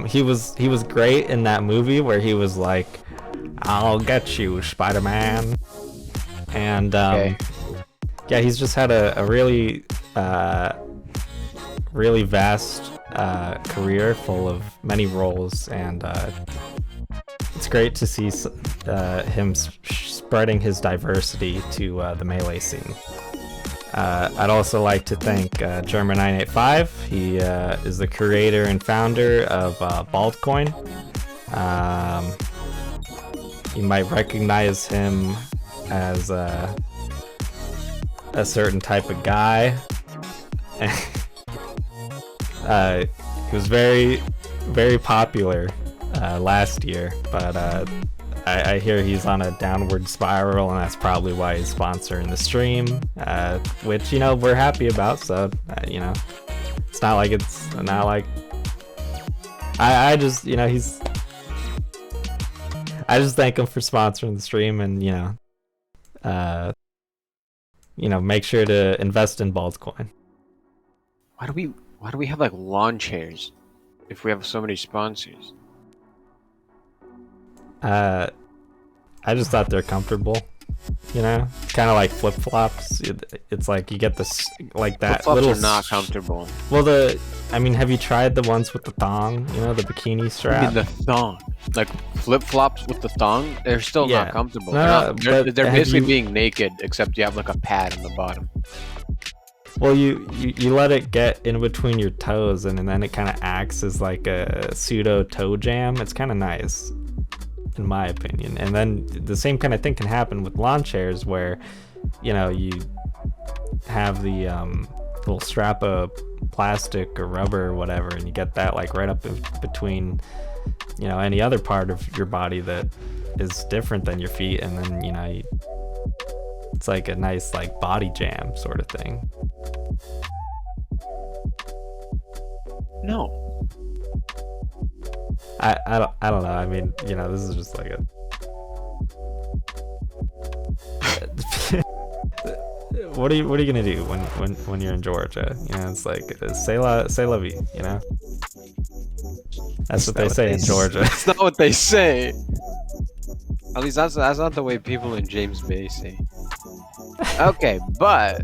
He was great in that movie where he was like, "I'll get you, Spider-Man." And yeah, he's just had a really really vast career full of many roles, and it's great to see him spreading his diversity to the Melee scene. I'd also like to thank German985. He is the creator and founder of Baldcoin. You might recognize him as a certain type of guy. He was very, very popular last year, but I hear he's on a downward spiral, and that's probably why he's sponsoring the stream, which, you know, we're happy about. So you know, it's not like I just, you know, I just thank him for sponsoring the stream, and you know, make sure to invest in Baldcoin. Why do we have like lawn chairs if we have so many sponsors? I just thought they're comfortable, you know, kind of like flip-flops. It's like you get this, like that Flip-flops little. Are not comfortable. Well, I mean, have you tried the ones with the thong? You know, the bikini strap. I mean, the thong, like flip-flops with the thong, they're still not comfortable. No, they're basically being naked, except you have like a pad on the bottom. Well, you let it get in between your toes, and then it kind of acts as like a pseudo toe jam. It's kind of nice. in my opinion. And then the same kind of thing can happen with lawn chairs, where you have the little strap of plastic or rubber or whatever, and you get that like right up in between any other part of your body that is different than your feet, and then it's like a nice like body jam sort of thing. No. I don't know. I mean, this is just like a what are you gonna do when you're in Georgia? It's like say la vie, That's what they say in Georgia. That's not what they say. At least that's not the way people in James Bay say. Okay, but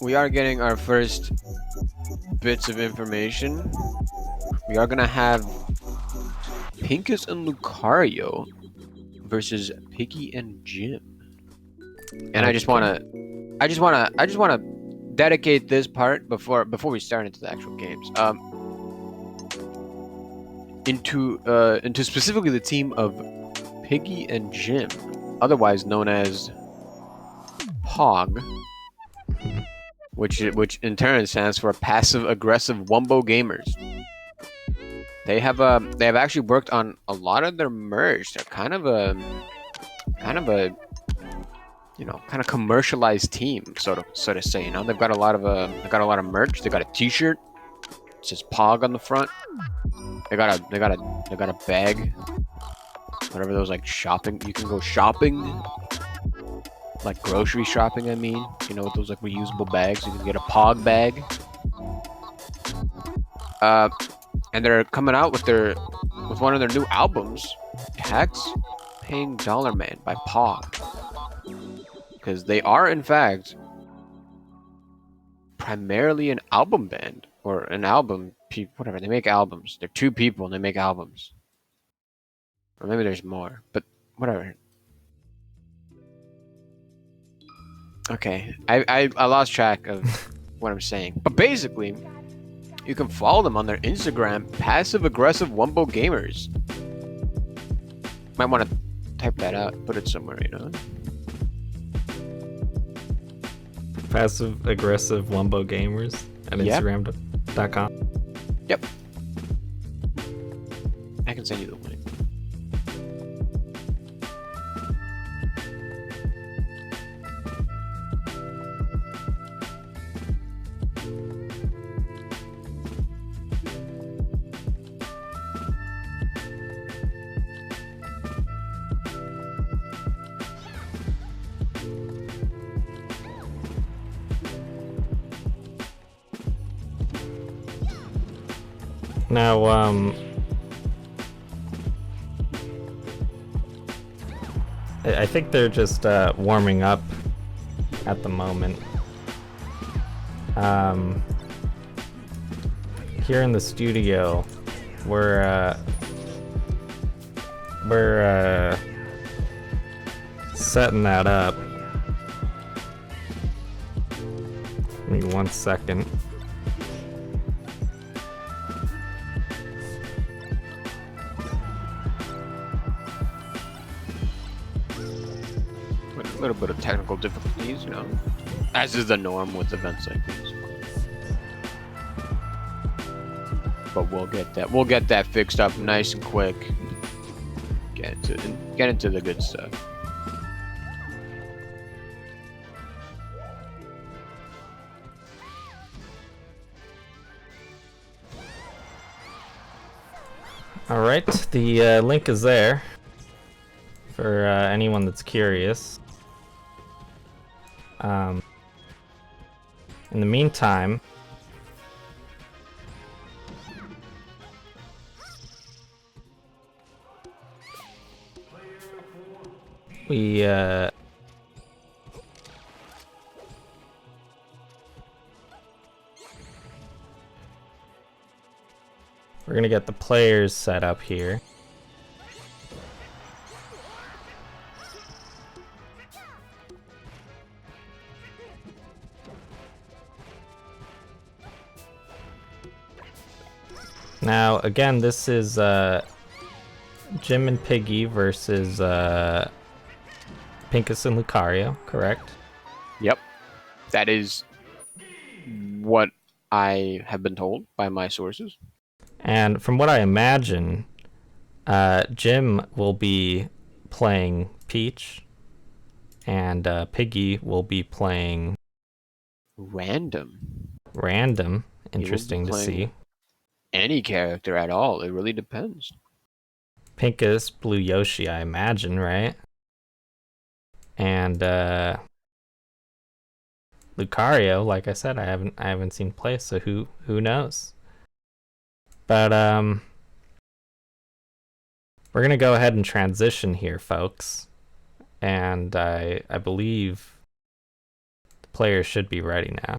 we are getting our first bits of information. We are gonna have Pinkis and Lucario versus Piggy and Jim. And I just wanna dedicate this part before we start into the actual games. Into specifically the team of Piggy and Jim, otherwise known as POG, which in turn stands for Passive Aggressive Wumbo Gamers. They have actually worked on a lot of their merch. They're kind of a commercialized team, so to say. They've got a lot of merch. They got a T-shirt. It says POG on the front. They got a bag. Whatever those like shopping. You can go shopping, like grocery shopping. I mean, with those like reusable bags. You can get a POG bag. And they're coming out with one of their new albums, Tax Paying Dollar Man by POG. Because they are, in fact, primarily an album band, or an album, whatever. They make albums. They're two people and they make albums. Or maybe there's more, but whatever. Okay, I lost track of what I'm saying. But basically, you can follow them on their Instagram, Passive Aggressive Wumbo Gamers. Might want to type that out, put it somewhere, Passive Aggressive Wumbo Gamers at Instagram.com. Yep. I can send you the link. Now, I think they're just warming up at the moment. Here in the studio, we're setting that up. Give me 1 second. A little bit of technical difficulties, as is the norm with events like these. But we'll get that fixed up nice and quick. Get into the good stuff. All right, the link is there for anyone that's curious. In the meantime, we're gonna get the players set up here. Now, again, this is Jim and Piggy versus Pinkis and Lucario, correct? Yep. That is what I have been told by my sources. And from what I imagine, Jim will be playing Peach, and Piggy will be playing Random. Random. He will be Interesting to playing see. any character at all. It really depends. Pinkis, Blue Yoshi, I imagine, right? And Lucario, like I said, I haven't seen play, so who knows? But we're gonna go ahead and transition here, folks. And I believe the players should be ready now.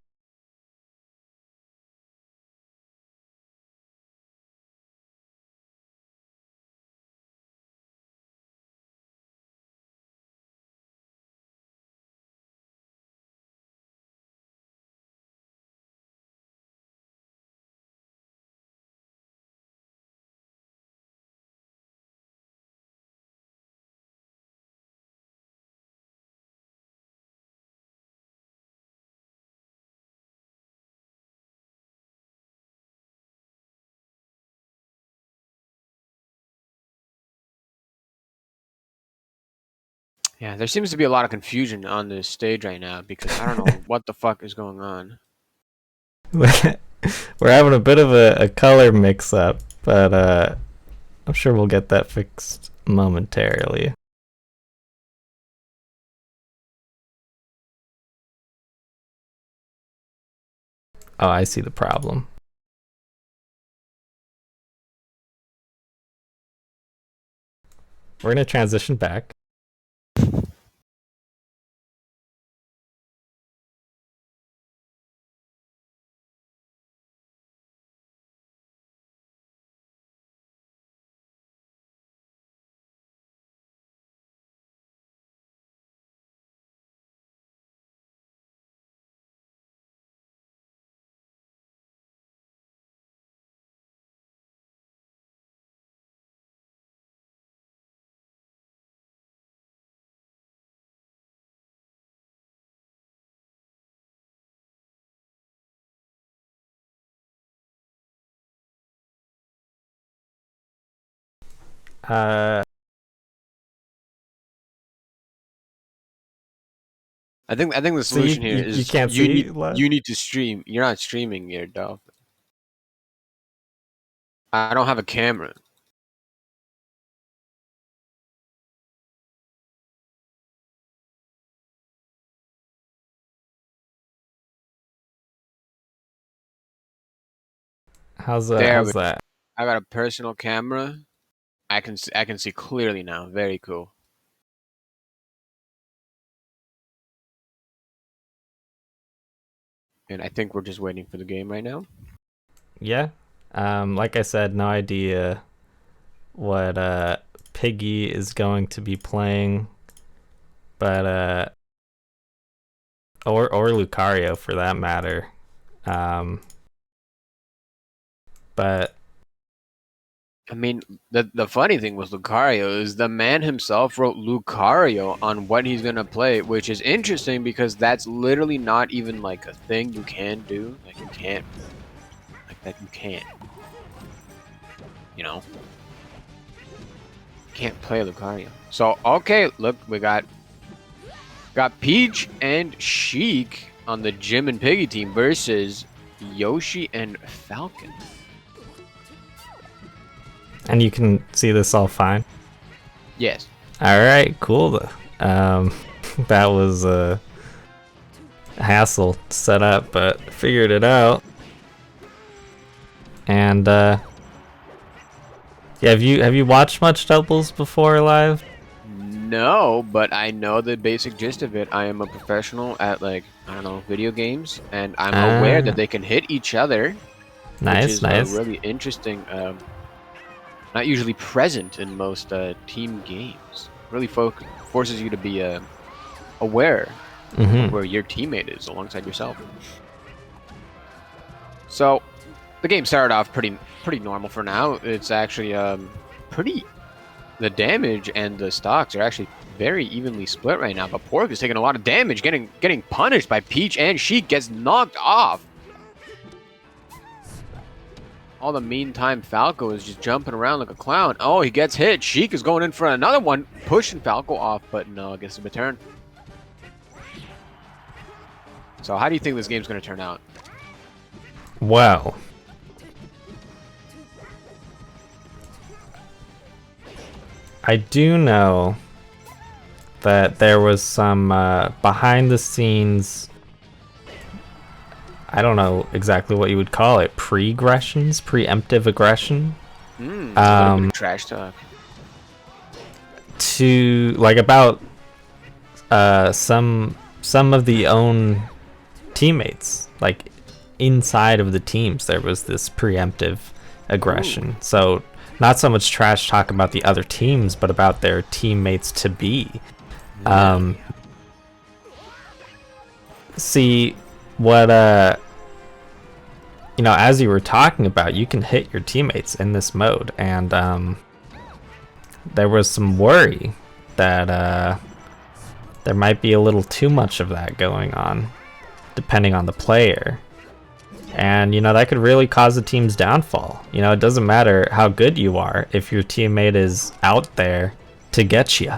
Yeah, there seems to be a lot of confusion on this stage right now because I don't know what the fuck is going on. We're having a bit of a color mix-up, but I'm sure we'll get that fixed momentarily. Oh, I see the problem. We're gonna transition back. Uh, I think the So you- solution here you- is you can't see live? you need to stream. You're not streaming here, dog. I don't have a camera. how's There we that? I got a personal camera. I can see clearly now. Very cool. And I think we're just waiting for the game right now. Yeah. Like I said, no idea what Piggy is going to be playing, but or Lucario for that matter. But I mean, the funny thing with Lucario is the man himself wrote Lucario on what he's gonna play, which is interesting because that's literally not even like a thing you can do. Like you can't, like that you can't. You know, can't play Lucario. So okay, look, we got Peach and Sheik on the Jim and Piggy team versus Yoshi and Falcon. and you can see this all fine. Yes. All right, cool. That was a hassle to set up, but figured it out. And yeah, have you watched much doubles before live? No, but I know the basic gist of it. I am a professional at, like, I don't know, video games, and I'm aware that they can hit each other. Nice, which is nice. really interesting. Not usually present in most team games. Really forces you to be aware of where your teammate is alongside yourself. So the game started off pretty normal for now. It's actually pretty the damage and the stocks are actually very evenly split right now. But Pork is taking a lot of damage, getting punished by Peach, and she gets knocked off. All the meantime, Falco is just jumping around like a clown. Oh, he gets hit. Sheik is going in for another one, pushing Falco off, but no, gets a return. So how do you think this game's going to turn out? Well, I do know that there was some behind the scenes, I don't know exactly what you would call it, pre-aggressions, preemptive aggression. A little bit of trash talk. To like about some of the own teammates, like inside of the teams there was this preemptive aggression. Ooh. So not so much trash talk about the other teams, but about their teammates to be. See what you know, as you were talking about, you can hit your teammates in this mode, and there was some worry that there might be a little too much of that going on, depending on the player. And, you know, that could really cause a team's downfall. You know, it doesn't matter how good you are if your teammate is out there to get you.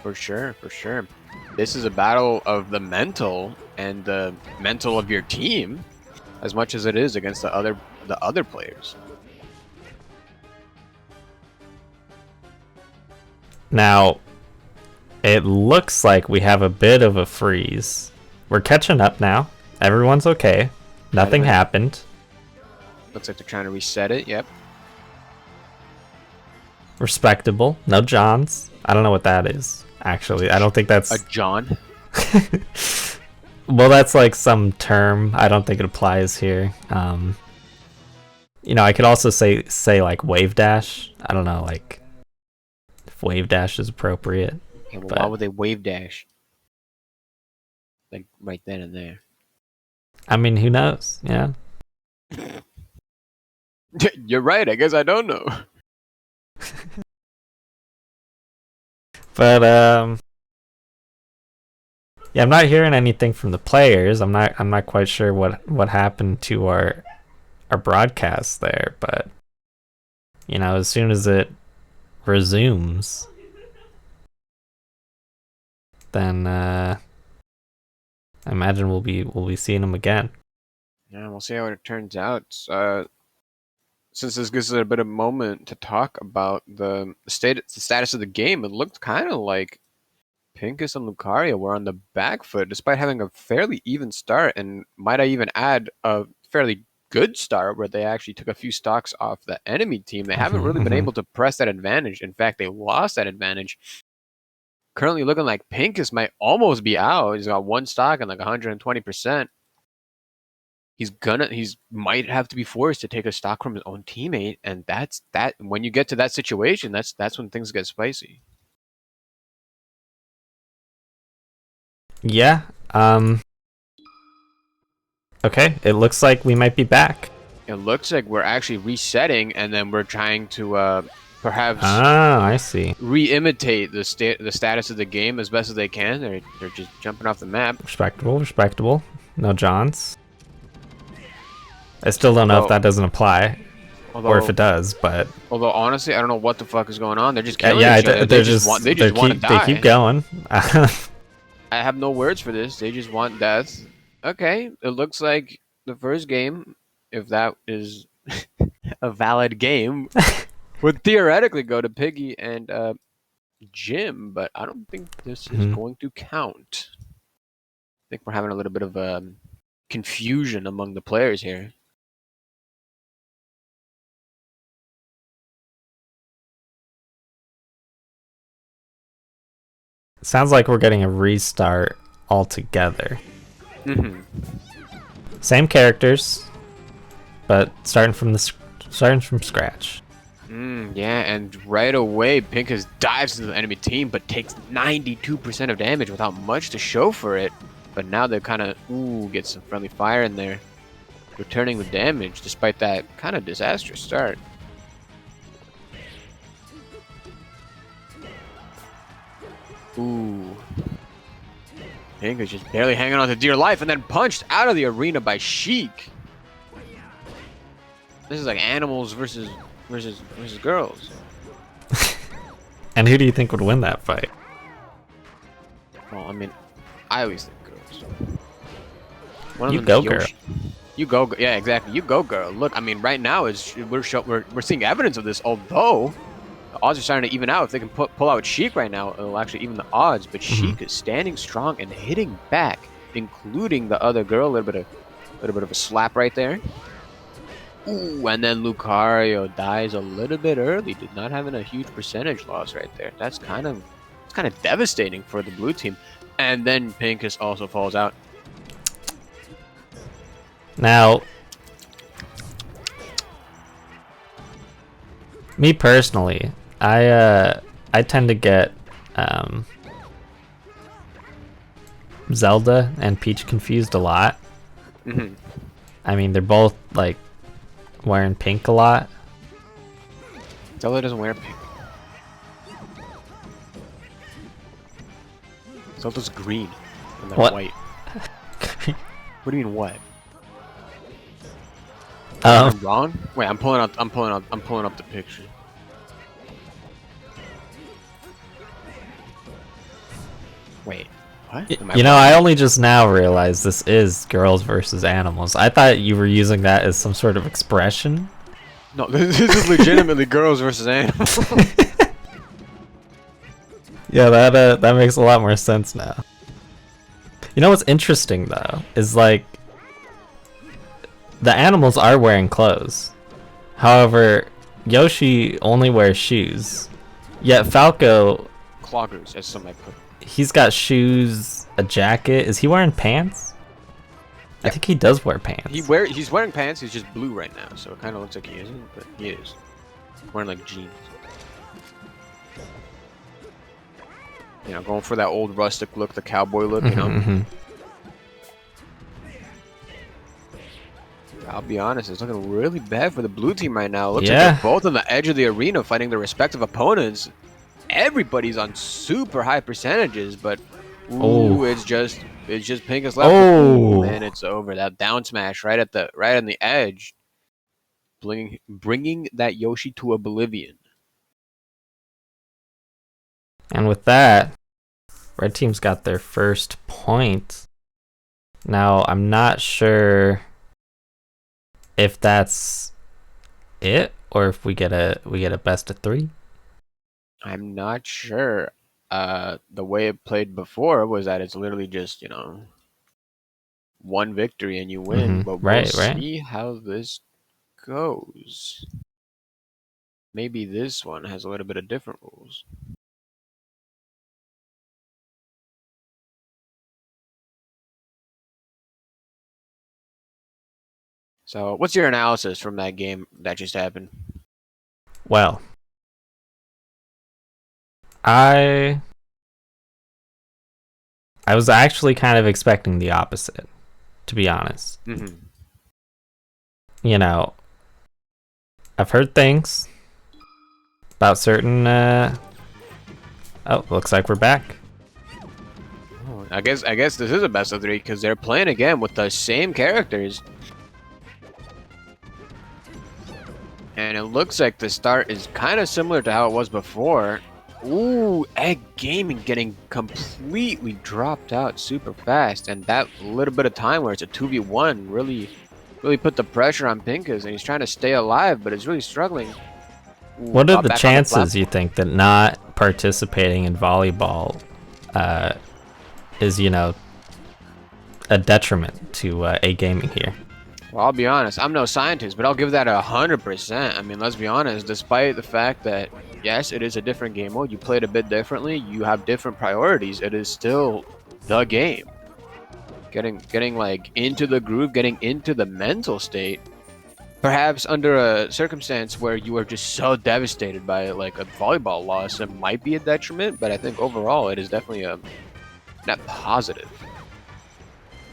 For sure, for sure. This is a battle of the mental and the mental of your team as much as it is against the other players. Now, it looks like we have a bit of a freeze. We're catching up now. Everyone's okay. Nothing happened. Looks like they're trying to reset it. Yep. Respectable. No Johns. I don't know what that is, actually. I don't think that's... A John? Well, that's like some term. I don't think it applies here. You know, I could also say like wave dash. I don't know, like if wave dash is appropriate. Yeah, well, why would they wave dash? Like right then and there. I mean, who knows? Yeah. You're right. I guess I don't know. But yeah, I'm not hearing anything from the players. I'm not quite sure what happened to our broadcast there, but you know, as soon as it resumes, then I imagine we'll be seeing them again. Yeah, we'll see how it turns out. Since this gives us a bit of moment to talk about the status of the game, it looked kind of like Pinkis and Lucaria were on the back foot, despite having a fairly even start, and might I even add a fairly good start where they actually took a few stocks off the enemy team. They haven't really been able to press that advantage. In fact, they lost that advantage. Currently looking like Pinkis might almost be out. He's got one stock and like 120%. He might have to be forced to take a stock from his own teammate, and that's that. When you get to that situation, that's when things get spicy. Yeah. Okay, it looks like we might be back. It looks like we're actually resetting, and then we're trying to perhaps I see. re-imitate the status of the game as best as they can. They're just jumping off the map. Respectable. No Johns. I still don't know if that doesn't apply, or if it does. But although honestly, I don't know what the fuck is going on. They're just killing each other. They just want to die. They keep going. I have no words for this. They just want death. Okay, it looks like the first game, if that is a valid game, would theoretically go to Piggy and Jim, but I don't think this is going to count. I think we're having a little bit of confusion among the players here. Sounds like we're getting a restart altogether. Same characters, but starting from scratch. Yeah, and right away, Pinkis dives into the enemy team, but takes 92% of damage without much to show for it. But now they kind of get some friendly fire in there, returning the damage despite that kind of disastrous start. Ooh. Pinkis just barely hanging on to dear life and then punched out of the arena by Sheik. This is like animals versus girls. And who do you think would win that fight? Well, I mean, I always think girls. One of You them's go, girl. Yoshi. You go, yeah, exactly. You go, girl. Look, I mean, right now we're seeing evidence of this. Although the odds are starting to even out. If they can pull out Sheik right now, it'll actually even the odds. But Sheik is standing strong and hitting back, including the other girl. A little bit of a slap right there. Ooh, and then Lucario dies a little bit early. Did not having a huge percentage loss right there. That's kind of devastating for the blue team. And then Pinkis also falls out. Now, me personally, I tend to get Zelda and Peach confused a lot. I mean, they're both like wearing pink a lot. Zelda doesn't wear pink. Zelda's green and then What? white. What do you mean what? Um, I'm wrong? Wait, I'm pulling up the picture. Wait, what? Am I You know, wrong? I only just now realized this is girls versus animals. I thought you were using that as some sort of expression. No, this is legitimately girls versus animals. Yeah, that makes a lot more sense now. You know what's interesting though is like the animals are wearing clothes. However, Yoshi only wears shoes. Yet Falco, Cloggers, as some might put. he's got shoes, a jacket. Is he wearing pants? I think he does wear pants. He's wearing pants. He's just blue right now, so it kind of looks like he isn't, but he is wearing like jeans. You know, going for that old rustic look, the cowboy look. You know. I'll be honest, it's looking really bad for the blue team right now. It looks like they're both on the edge of the arena fighting their respective opponents. Everybody's on super high percentages, but ooh, it's just Pinkis left. Oh, and it's over. That down smash right on the edge, bringing that Yoshi to oblivion. And with that, red team's got their first point. Now, I'm not sure if that's it or if we get a best of 3. I'm not sure. The way it played before was that it's literally just, you know, one victory and you win. But we'll see how this goes. Maybe this one has a little bit of different rules. So, what's your analysis from that game that just happened? Well, I was actually kind of expecting the opposite, to be honest. You know, I've heard things about certain oh, looks like we're back. Oh, I guess this is a best of 3 because they're playing again with the same characters. And it looks like the start is kind of similar to how it was before. Ooh, Egg Gaming getting completely dropped out super fast. And that little bit of time where it's a 2v1 really put the pressure on Pinkis. And he's trying to stay alive, but is really struggling. Ooh, what are the chances, you think, that not participating in volleyball is, you know, a detriment to Egg Gaming here? Well, I'll be honest, I'm no scientist, but I'll give that 100%. I mean, let's be honest, despite the fact that, yes, it is a different game mode, you play it a bit differently, you have different priorities, it is still the game. Getting like into the groove, getting into the mental state, perhaps under a circumstance where you are just so devastated by like a volleyball loss, it might be a detriment, but I think overall it is definitely a net positive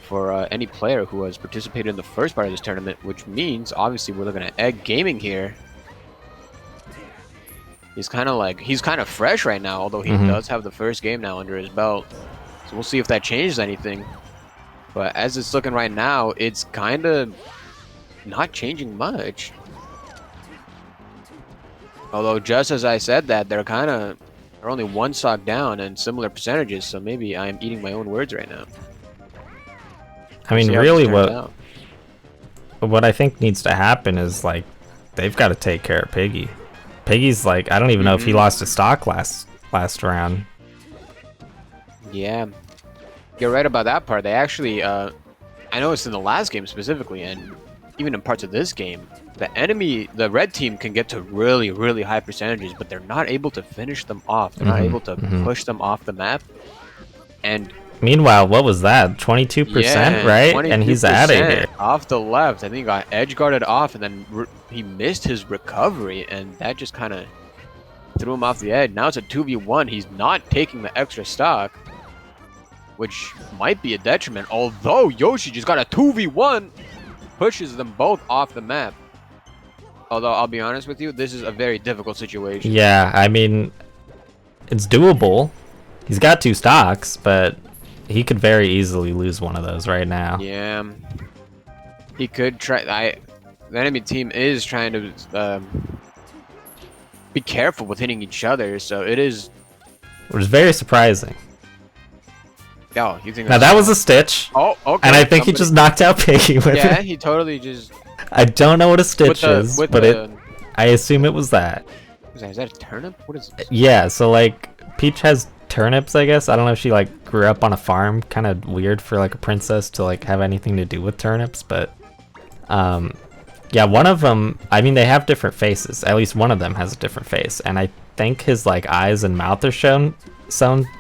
for any player who has participated in the first part of this tournament, which means obviously we're looking at Egg Gaming here. He's kind of fresh right now, although he does have the first game now under his belt. So we'll see if that changes anything. But as it's looking right now, it's kind of not changing much. Although just as I said that, they're only one stock down and similar percentages, so maybe I'm eating my own words right now. I mean, See how really, this turns out. what I think needs to happen is like they've got to take care of Piggy. Piggy's like, I don't even know if he lost a stock last round. Yeah, you're right about that part. They actually, I know it's in the last game specifically, and even in parts of this game, the red team can get to really, really high percentages, but they're not able to finish them off. They're not able to push them off the map. And meanwhile, what was that? 22%, right? 22% And he's out of here. off the left. I think he got edge guarded off, and then he missed his recovery, and that just kind of threw him off the edge. Now it's a 2v1. He's not taking the extra stock, which might be a detriment. Although Yoshi just got a 2v1, pushes them both off the map. Although I'll be honest with you, this is a very difficult situation. Yeah, I mean, it's doable. He's got 2 stocks, but he could very easily lose one of those right now. Yeah, he could try. The enemy team is trying to be careful with hitting each other, so it is. Which is very surprising. Oh, you think? Now that was a stitch. Oh, okay. And I think he just knocked out Piggy with Yeah, it. he totally just. I don't know what a stitch is, but I assume it was that. Is that a turnip? What is this? Yeah, so like Peach has turnips, I guess. I don't know if she like grew up on a farm. Kind of weird for like a princess to like have anything to do with turnips, but yeah, one of them, I mean, they have different faces. At least one of them has a different face, and I think his like eyes and mouth are sewn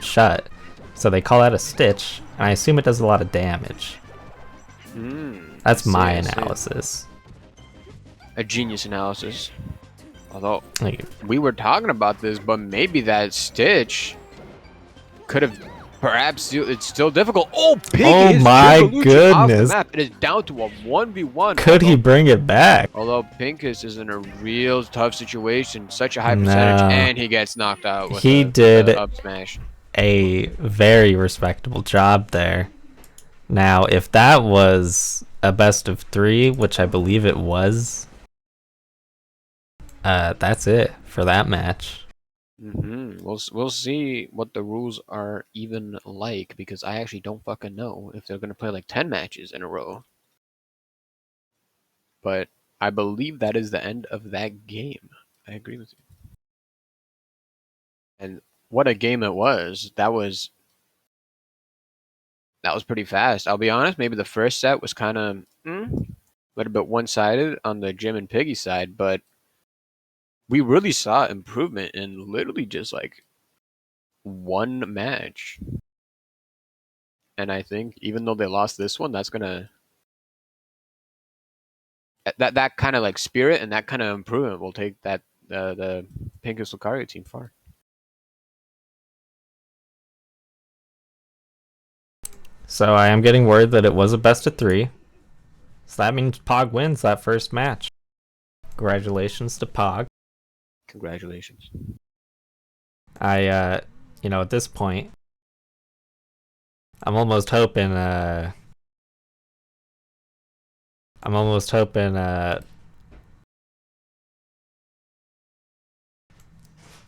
shut. So they call that a stitch, and I assume it does a lot of damage. That's my analysis. A genius analysis. Although Like, we were talking about this, but maybe that stitch could have perhaps it's still difficult. Oh, Piggy! Oh my Off the goodness. map. It is down to a 1v1. could he bring it back? Although Pinkis is in a real tough situation, such a high percentage, No. and he gets knocked out with He did the up smash. A very respectable job there. Now, if that was a best of 3, which I believe it was, that's it for that match. We'll see what the rules are even like, because I actually don't fucking know if they're gonna play like 10 matches in a row. But I believe that is the end of that game. I agree with you. And what a game it was. That was pretty fast. I'll be honest, maybe the first set was kind of a little bit one-sided on the Jim and Piggy side, but we really saw improvement in literally just like one match. And I think even though they lost this one, that's gonna that kind of like spirit and that kind of improvement will take that the Pinkis Lucario team far. So I am getting word that it was a best of 3. So that means Pog wins that first match. Congratulations to Pog. Congratulations. I you know, at this point, I'm almost hoping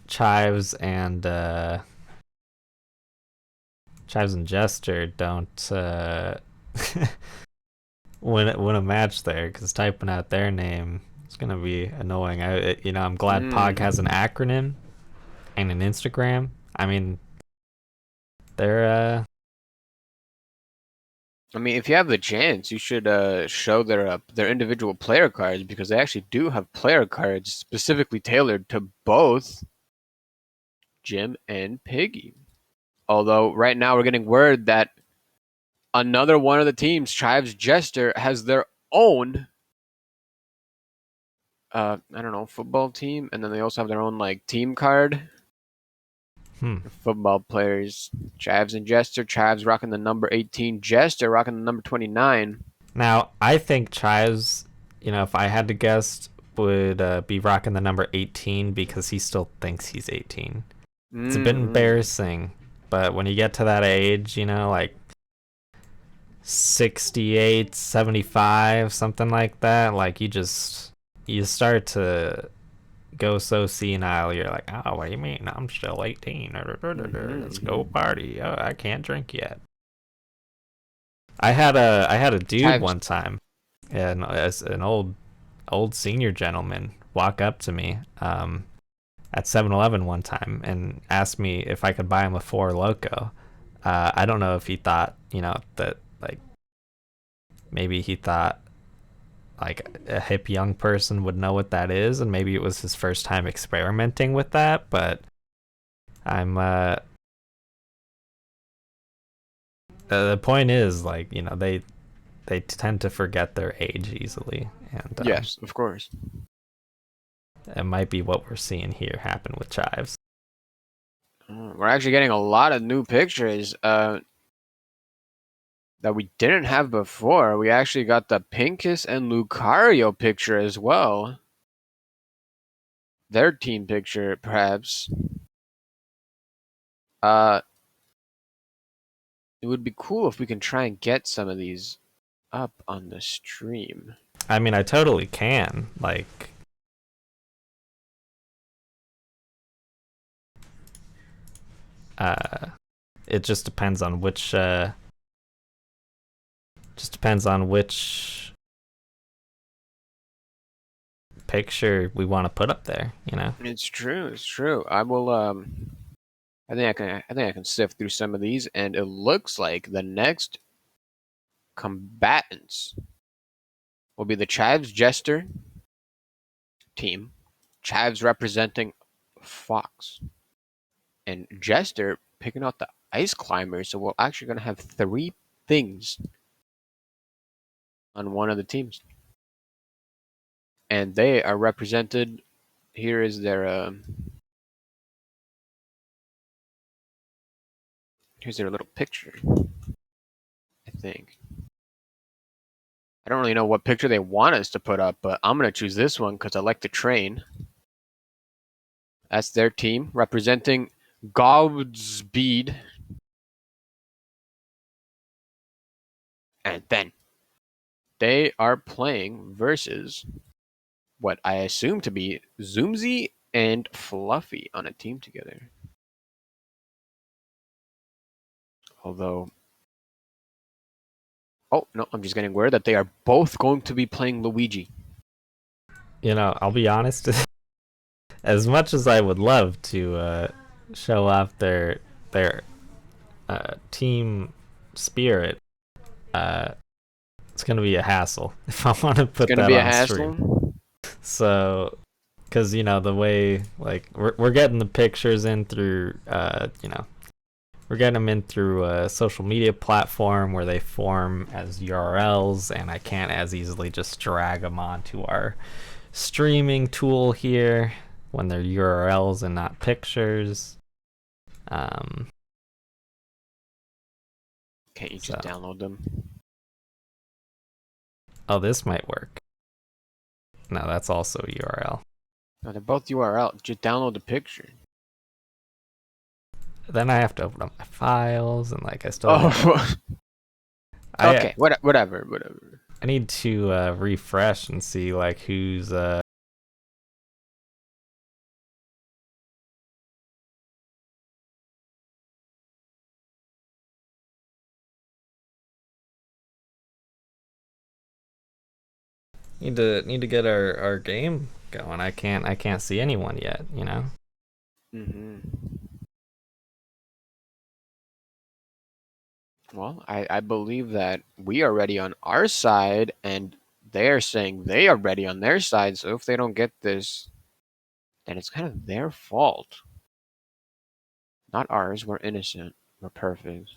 Chives and Jester don't win a match there, because typing out their name is gonna be annoying. I'm glad Pog has an acronym and an Instagram. I mean, they're I mean, if you have the chance, you should show their individual player cards, because they actually do have player cards specifically tailored to both Jim and Piggy. Although right now we're getting word that another one of the teams, Chives Jester, has their own I don't know, football team, and then they also have their own like team card. Football players, Chives and Jester. Chives rocking the number 18, Jester rocking the number 29. Now, I think Chives, if I had to guess, would be rocking the number 18 because he still thinks he's 18. It's a bit embarrassing, but when you get to that age, you know, like 68, 75, something like that, like you start to go so senile. You're like, oh, what do you mean? I'm still 18. Let's go party. Oh, I can't drink yet. I had a dude one time, and as an old senior gentleman walk up to me at 7-Eleven one time and asked me if I could buy him a Four Loko. I don't know if he thought, you know, that like maybe he thought like a hip young person would know what that is, and maybe it was his first time experimenting with that, but I'm the point is, like, you know, they tend to forget their age easily, and Yes, of course. it might be what we're seeing here happen with Chives. We're actually getting a lot of new pictures that we didn't have before. We actually got the Pinkis and Lucario picture as well. Their team picture, perhaps. It would be cool if we can try and get some of these up on the stream. I mean, I totally can. Like, it just depends on which picture we want to put up there, you know. It's true. I will I think I can sift through some of these, and it looks like the next combatants will be the Chives Jester team. Chives representing Fox. And Jester picking out the Ice Climbers, so we're actually going to have 3 things on one of the teams. And they are represented, here is their here's their little picture, I think. I don't really know what picture they want us to put up, but I'm going to choose this one because I like the train. That's their team, representing Godspeed. And then they are playing versus what I assume to be Zoomzy and Fluffy on a team together. Although, oh no, I'm just getting word that they are both going to be playing Luigi. You know, I'll be honest. As much as I would love to show off their team spirit, it's gonna be a hassle if I want to put that on stream. So, because, you know, the way, like, we're getting the pictures in through you know, we're getting them in through a social media platform where they form as URLs, and I can't as easily just drag them onto our streaming tool here when they're URLs and not pictures. Can't you just download them? Oh, this might work. No, that's also a URL. No, they're both URL. Just download the picture. Then I have to open up my files, and like I still. Oh. Okay, whatever. I need to refresh and see like who's need to get our game going. I can't see anyone yet, you know. Well, I believe that we are ready on our side, and they're saying they are ready on their side. So if they don't get this, then it's kind of their fault. Not ours. We're innocent. We're perfect.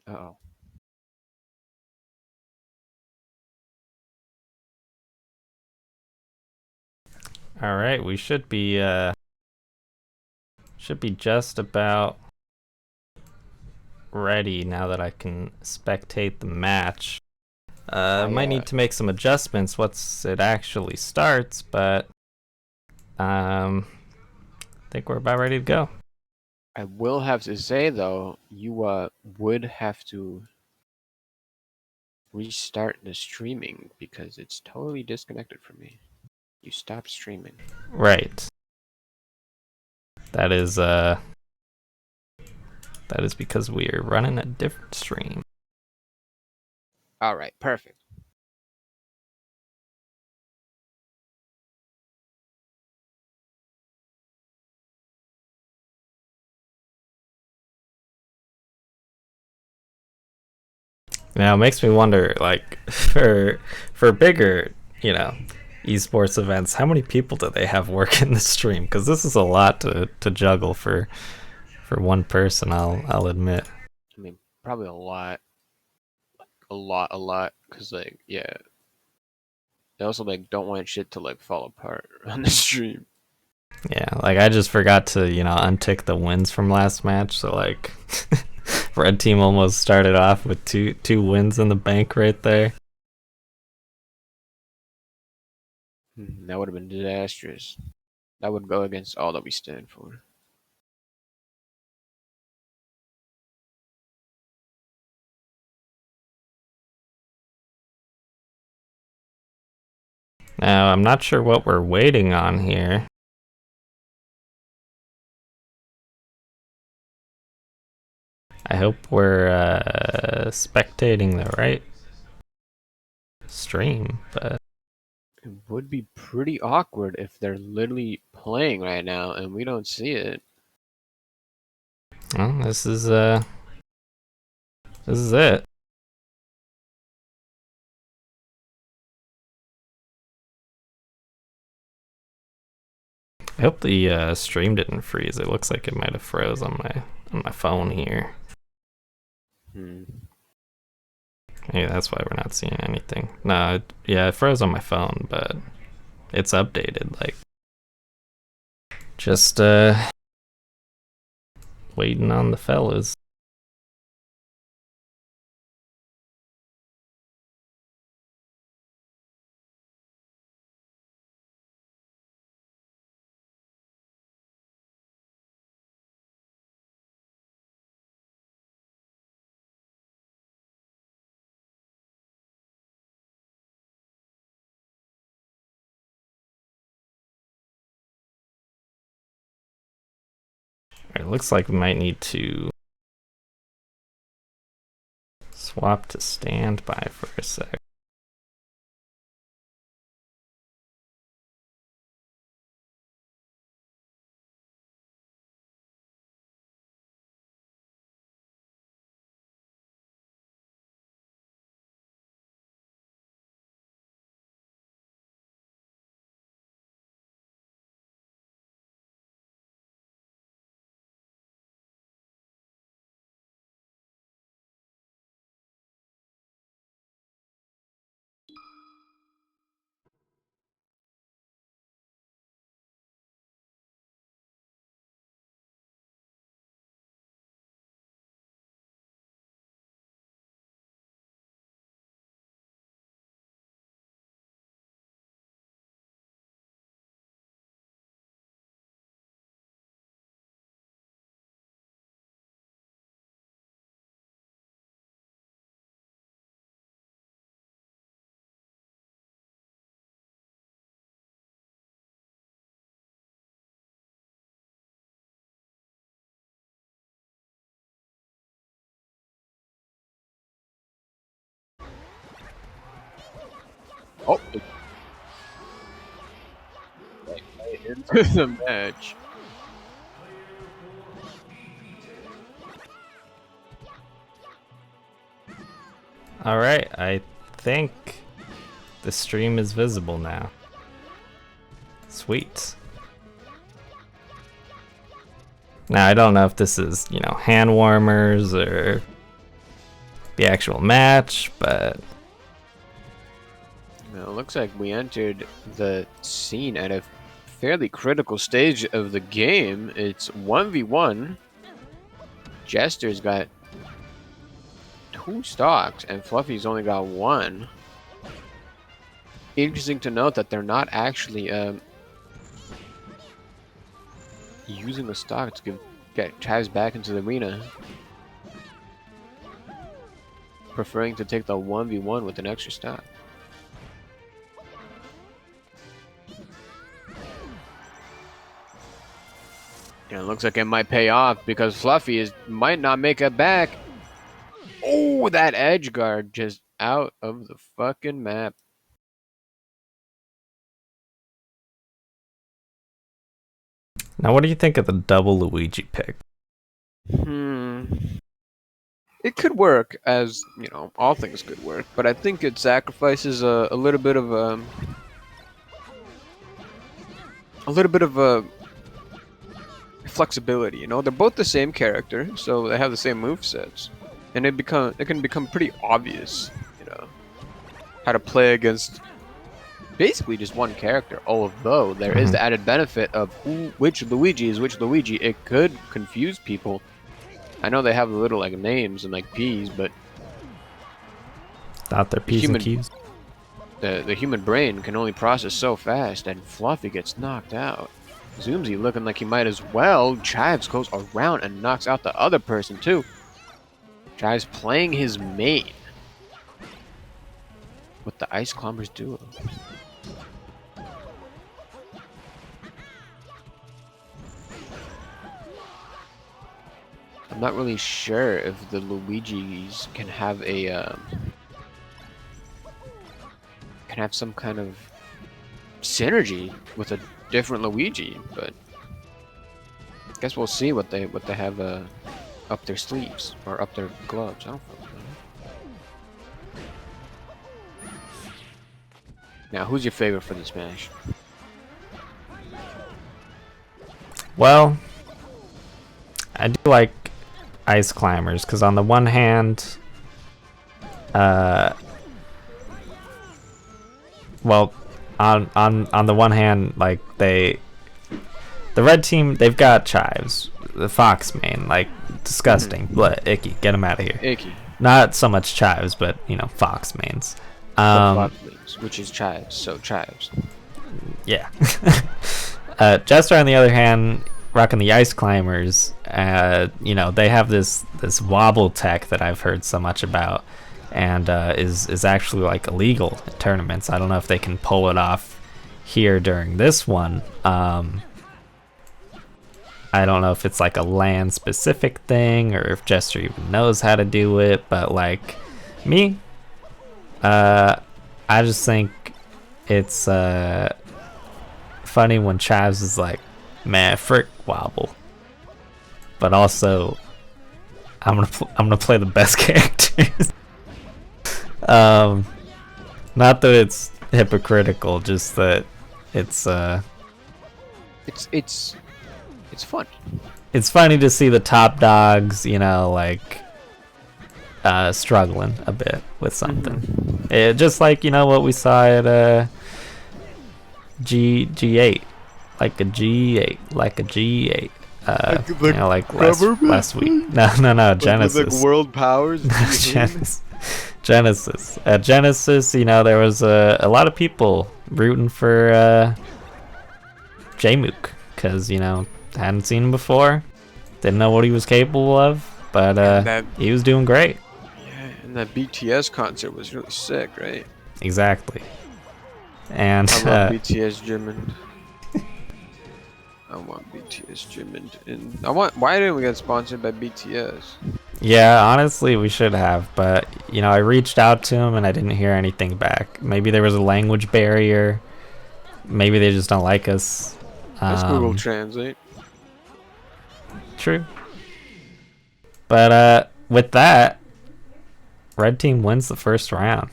Uh-oh. All right, we should be just about ready now that I can spectate the match. Might need to make some adjustments once it actually starts, but I think we're about ready to go. I will have to say though, you would have to restart the streaming because it's totally disconnected from me. You stopped streaming. Right. That is because we are running a different stream. All right, perfect. Now it makes me wonder, like, for bigger, esports events, how many people do they have working the stream? Because this is a lot to juggle for one person. I'll admit. I mean, probably a lot. Cause like, yeah, they also like don't want shit to like fall apart on the stream. Yeah, like I just forgot to untick the wins from last match. So like, red team almost started off with two wins in the bank right there. That would have been disastrous. That would go against all that we stand for. Now I'm not sure what we're waiting on here. I hope we're spectating the right stream, but It would be pretty awkward if they're literally playing right now and we don't see it. well, this is it. I hope the stream didn't freeze. It looks like it might have froze on my phone here. Maybe that's why we're not seeing anything. No, it froze on my phone, but it's updated. Like, just waiting on the fellas. It looks like we might need to swap to standby for a sec. Oh, into the match. All right, I think the stream is visible now. Sweet. Now I don't know if this is, hand warmers or the actual match, but It looks like we entered the scene at a fairly critical stage of the game. It's 1v1. Jester's got 2 stocks, and Fluffy's only got 1. Interesting to note that they're not actually using the stock to get Chaz back into the arena. Preferring to take the 1v1 with an extra stock. And it looks like it might pay off because Fluffy might not make it back. Oh, that edge guard just out of the fucking map. Now, what do you think of the double Luigi pick? It could work, as you know, all things could work, but I think it sacrifices a little bit of flexibility. You know, they're both the same character, so they have the same movesets, and it can become pretty obvious, you know, how to play against basically just one character. Although there is the added benefit of which Luigi is which Luigi. It could confuse people. I know they have the little like names and like P's, but Thought they're P's and Q's. The human brain can only process so fast, and Fluffy gets knocked out. Zoomsy looking like he might as well. Chives goes around and knocks out the other person too. Chives playing his main with the Ice Climbers duo. I'm not really sure if the Luigis can have some kind of synergy with a different Luigi, but I guess we'll see what they have up their sleeves or up their gloves. I don't know. Now, who's your favorite for the Smash? Well, I do like Ice Climbers because on the one hand, well, on the one hand, like the red team, they've got Chives, the Fox main, like disgusting, bleh, icky, get him out of here. Icky. Not so much Chives, but you know, Fox mains. Fox mains, which is Chives, so Chives. Yeah. Jester, on the other hand, rocking the Ice Climbers, you know, they have this wobble tech that I've heard so much about, and is actually like illegal in tournaments. I don't know if they can pull it off here during this one. I don't know if it's like a LAN specific thing or if Jester even knows how to do it, but like me, I just think it's funny when Chavs is like, man, frick wobble, but also I'm gonna play the best characters. Not that it's hypocritical, just that it's fun. It's funny to see the top dogs, you know, like struggling a bit with something. Just like, you know, what we saw at G8, like a G8, you know, like last week. No, Genesis. Like world powers. Genesis. At Genesis, you know, there was a lot of people rooting for J-Mook because, you know, hadn't seen him before, didn't know what he was capable of, but he was doing great. Yeah, and that BTS concert was really sick, right? Exactly. And I love BTS Jimin. I want BTS Jimin, and why didn't we get sponsored by BTS? Yeah, honestly, we should have, but you know, I reached out to him and I didn't hear anything back. Maybe there was a language barrier. Maybe they just don't like us. Let's Google Translate. True. But with that, red team wins the first round.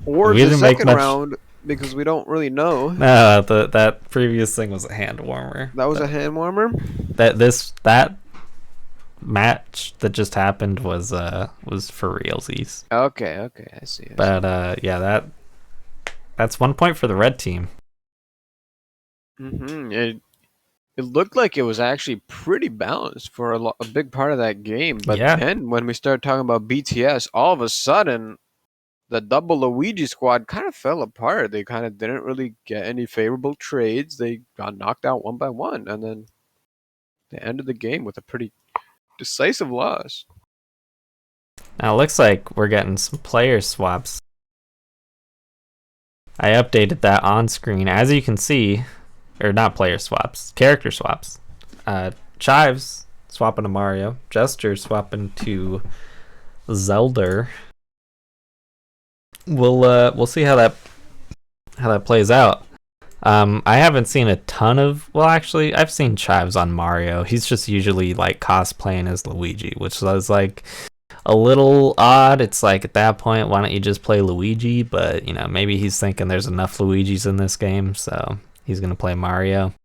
Or we the second round, because we don't really know. No, that previous thing was a hand warmer. That was a hand warmer? That match that just happened was for realsies. Okay, I see. But yeah, that's 1 point for the red team. it looked like it was actually pretty balanced for a big part of that game. But Yeah. then when we started talking about BTS, all of a sudden the double Luigi squad kind of fell apart. They kind of didn't really get any favorable trades. They got knocked out one by one, and then they ended the game with a pretty decisive loss. Now it looks like we're getting some player swaps. I updated that on screen. As you can see, or not player swaps, character swaps. Chives swapping to Mario. Jester swapping to Zelda. We'll see how that plays out. I haven't seen a ton of. Well, actually, I've seen Chives on Mario. He's just usually like cosplaying as Luigi, which was like a little odd. It's like at that point, why don't you just play Luigi? But you know, maybe he's thinking there's enough Luigis in this game, so he's gonna play Mario.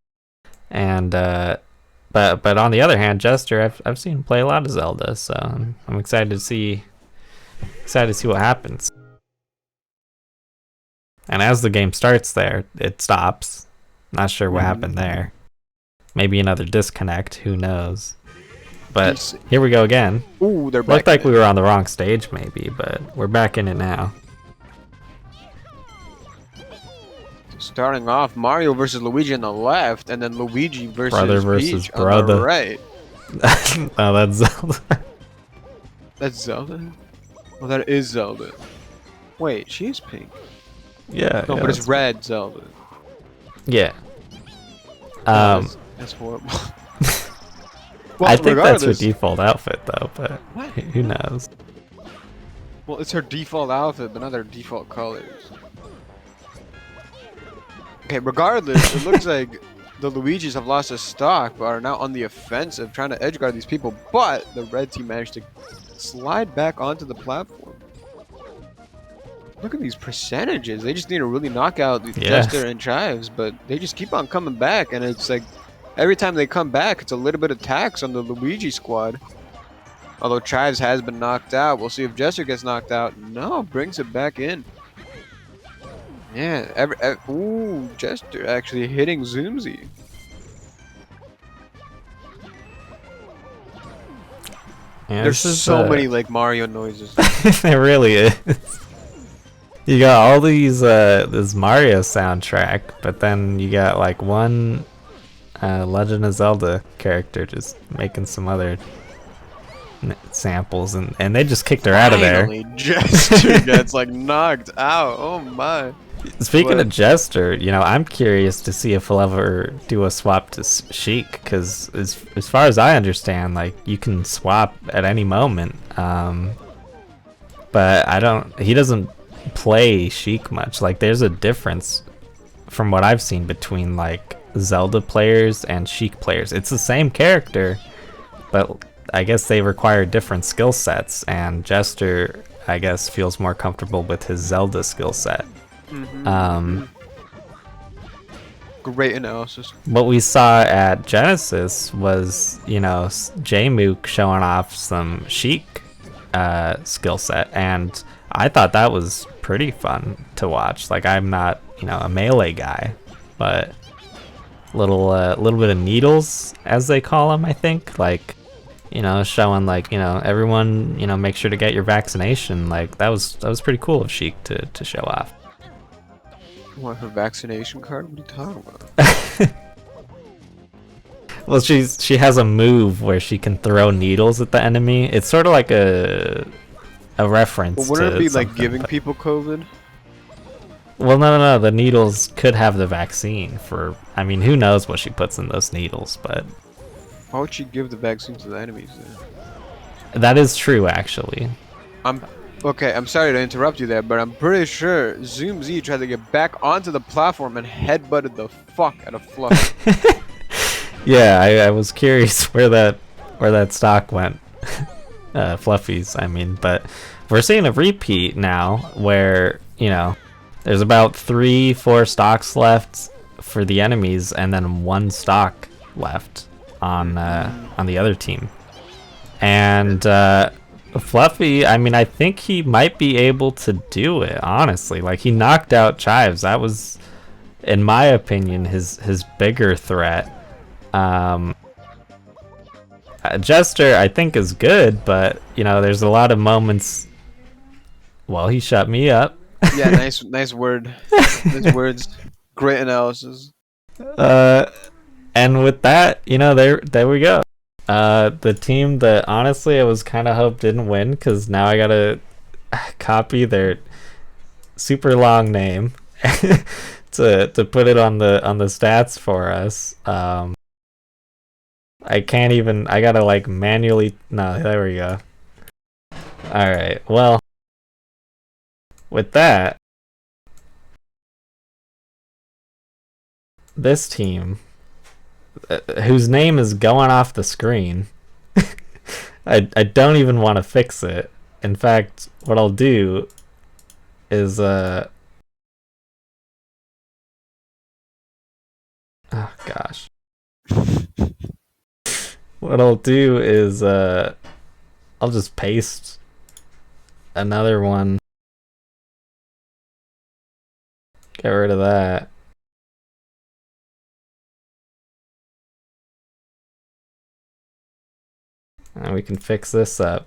And but on the other hand, Jester, I've seen him play a lot of Zelda, so I'm excited to see what happens. And as the game starts there, it stops. Not sure what happened there. Maybe another disconnect, who knows. But here we go again. Ooh, they're back. Looked like we were on the wrong stage maybe, but we're back in it now. Starting off, Mario versus Luigi on the left, and then Luigi versus Brother versus Peach brother. on the right. Oh, that's Zelda. That's Zelda? Well, that is Zelda. Wait, she is pink. Yeah. No, yeah, but it's red Zelda. Yeah. That's horrible. Well, I think that's her regardless- default outfit though, but What? who knows? Well, it's her default outfit, but not her default colors. Okay, regardless, it looks like the Luigis have lost a stock, but are now on the offensive, trying to edgeguard these people. But the red team managed to slide back onto the platform. Look at these percentages. They just need to really knock out the Yeah. Jester and Chives, but they just keep on coming back, and it's like every time they come back, it's a little bit of tax on the Luigi squad. Although Chives has been knocked out. We'll see if Jester gets knocked out. No, brings it back in. Yeah, ooh, Jester actually hitting Zoomzy. Yeah, There's this is, so many like Mario noises. There really is. You got all these this Mario soundtrack, but then you got like one Legend of Zelda character just making some other samples, and they just kicked her out of there. Finally, Jester gets like knocked out. Oh my. Speaking What? of Jester, you know, I'm curious to see if we'll ever do a swap to Sheik, because as far as I understand, like, you can swap at any moment. But he doesn't play Sheik much. Like, there's a difference from what I've seen between, like, Zelda players and Sheik players. It's the same character, but I guess they require different skill sets, and Jester, I guess, feels more comfortable with his Zelda skill set. Great analysis. What we saw at Genesis was, you know, J-Mook showing off some Sheik skill set, and I thought that was pretty fun to watch. Like, I'm not, you know, a melee guy, but little bit of needles, as they call them, I think, like, you know, showing, like, you know, everyone, you know, make sure to get your vaccination. Like, that was pretty cool of Sheik to show off. What, her vaccination card? What are you talking about? Well, she has a move where she can throw needles at the enemy. It's sort of like a reference. Well, wouldn't to it be like something, giving but- people COVID? Well, no. The needles could have the vaccine for. I mean, who knows what she puts in those needles? But Why would she give the vaccine to the enemies then? that is true, actually. Okay, I'm sorry to interrupt you there, but I'm pretty sure Zoom Z tried to get back onto the platform and headbutted the fuck out of Fluff. Yeah, I was curious where that stock went. Fluffies, I mean, but we're seeing a repeat now where, you know, there's about 3-4 stocks left for the enemies, and then 1 stock left on the other team. And Fluffy, I mean, I think he might be able to do it, honestly. Like, he knocked out Chives. That was, in my opinion, his bigger threat. Jester, I think, is good, but you know, there's a lot of moments. Well, he shut me up. Yeah, nice word. Nice words. Great analysis. And with that, you know, there we go. The team that honestly I was kind of hoped didn't win, because now I gotta copy their super long name to put it on the stats for us. I can't even. I gotta like manually. No, there we go. All right. Well, with that, this team, whose name is going off the screen, I don't even want to fix it. In fact, what I'll do is oh gosh. What I'll do is I'll just paste another one. Get rid of that. And we can fix this up.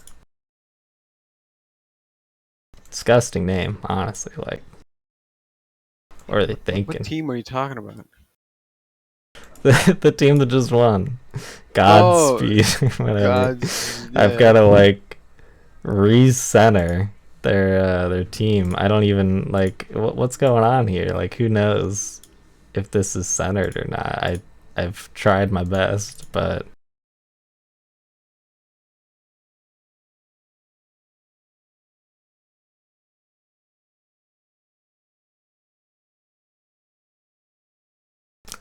Disgusting name, honestly. Like, what are they thinking? What team are you talking about? The team that just won. Godspeed. Whatever. I've got to like recenter their team. I don't even like what's going on here. Like, who knows if this is centered or not. I've tried my best, but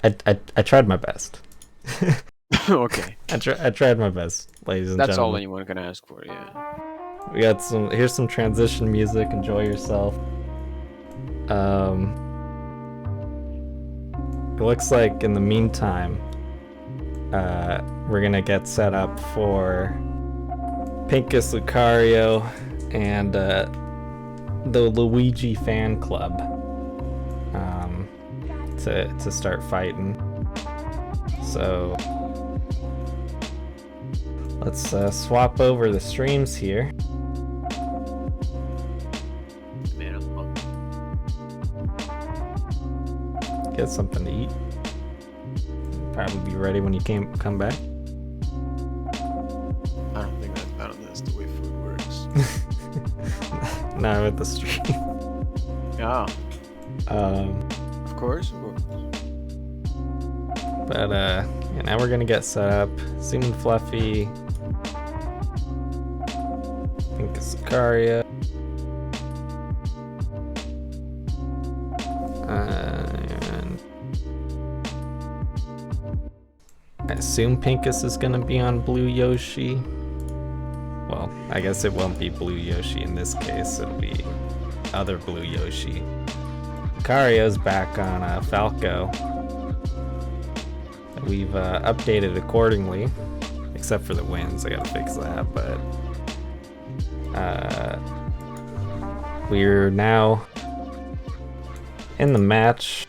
I tried my best. Okay. I tried my best, ladies and That's all gentlemen. anyone can ask for, yeah. We got here's some transition music. Enjoy yourself. It looks like in the meantime, we're gonna get set up for Pinkis, Lucario, and the Luigi fan club to start fighting. So let's swap over the streams here. Man, I'm hungry. Get something to eat. Probably be ready when you come back. I don't think that's the way food works. Not with the stream. Yeah. Of course. But yeah, now we're gonna get set up. Zoom and Fluffy. Pinkis, Lucario. And I assume Pinkis is gonna be on Blue Yoshi. Well, I guess it won't be Blue Yoshi in this case. It'll be other Blue Yoshi. Lucario's back on Falco. We've updated accordingly, except for the wins. I gotta fix that, but we're now in the match,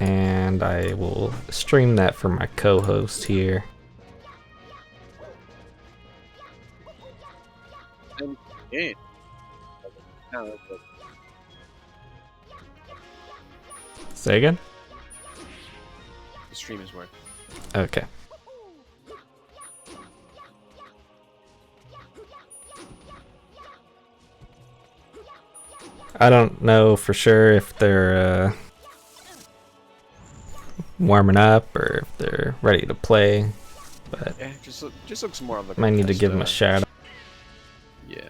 and I will stream that for my co-host here. Yeah. Say again? The stream is working. Okay. I don't know for sure if they're warming up or if they're ready to play, but Yeah, just looks more of like. might need to give them a shout out. Yeah.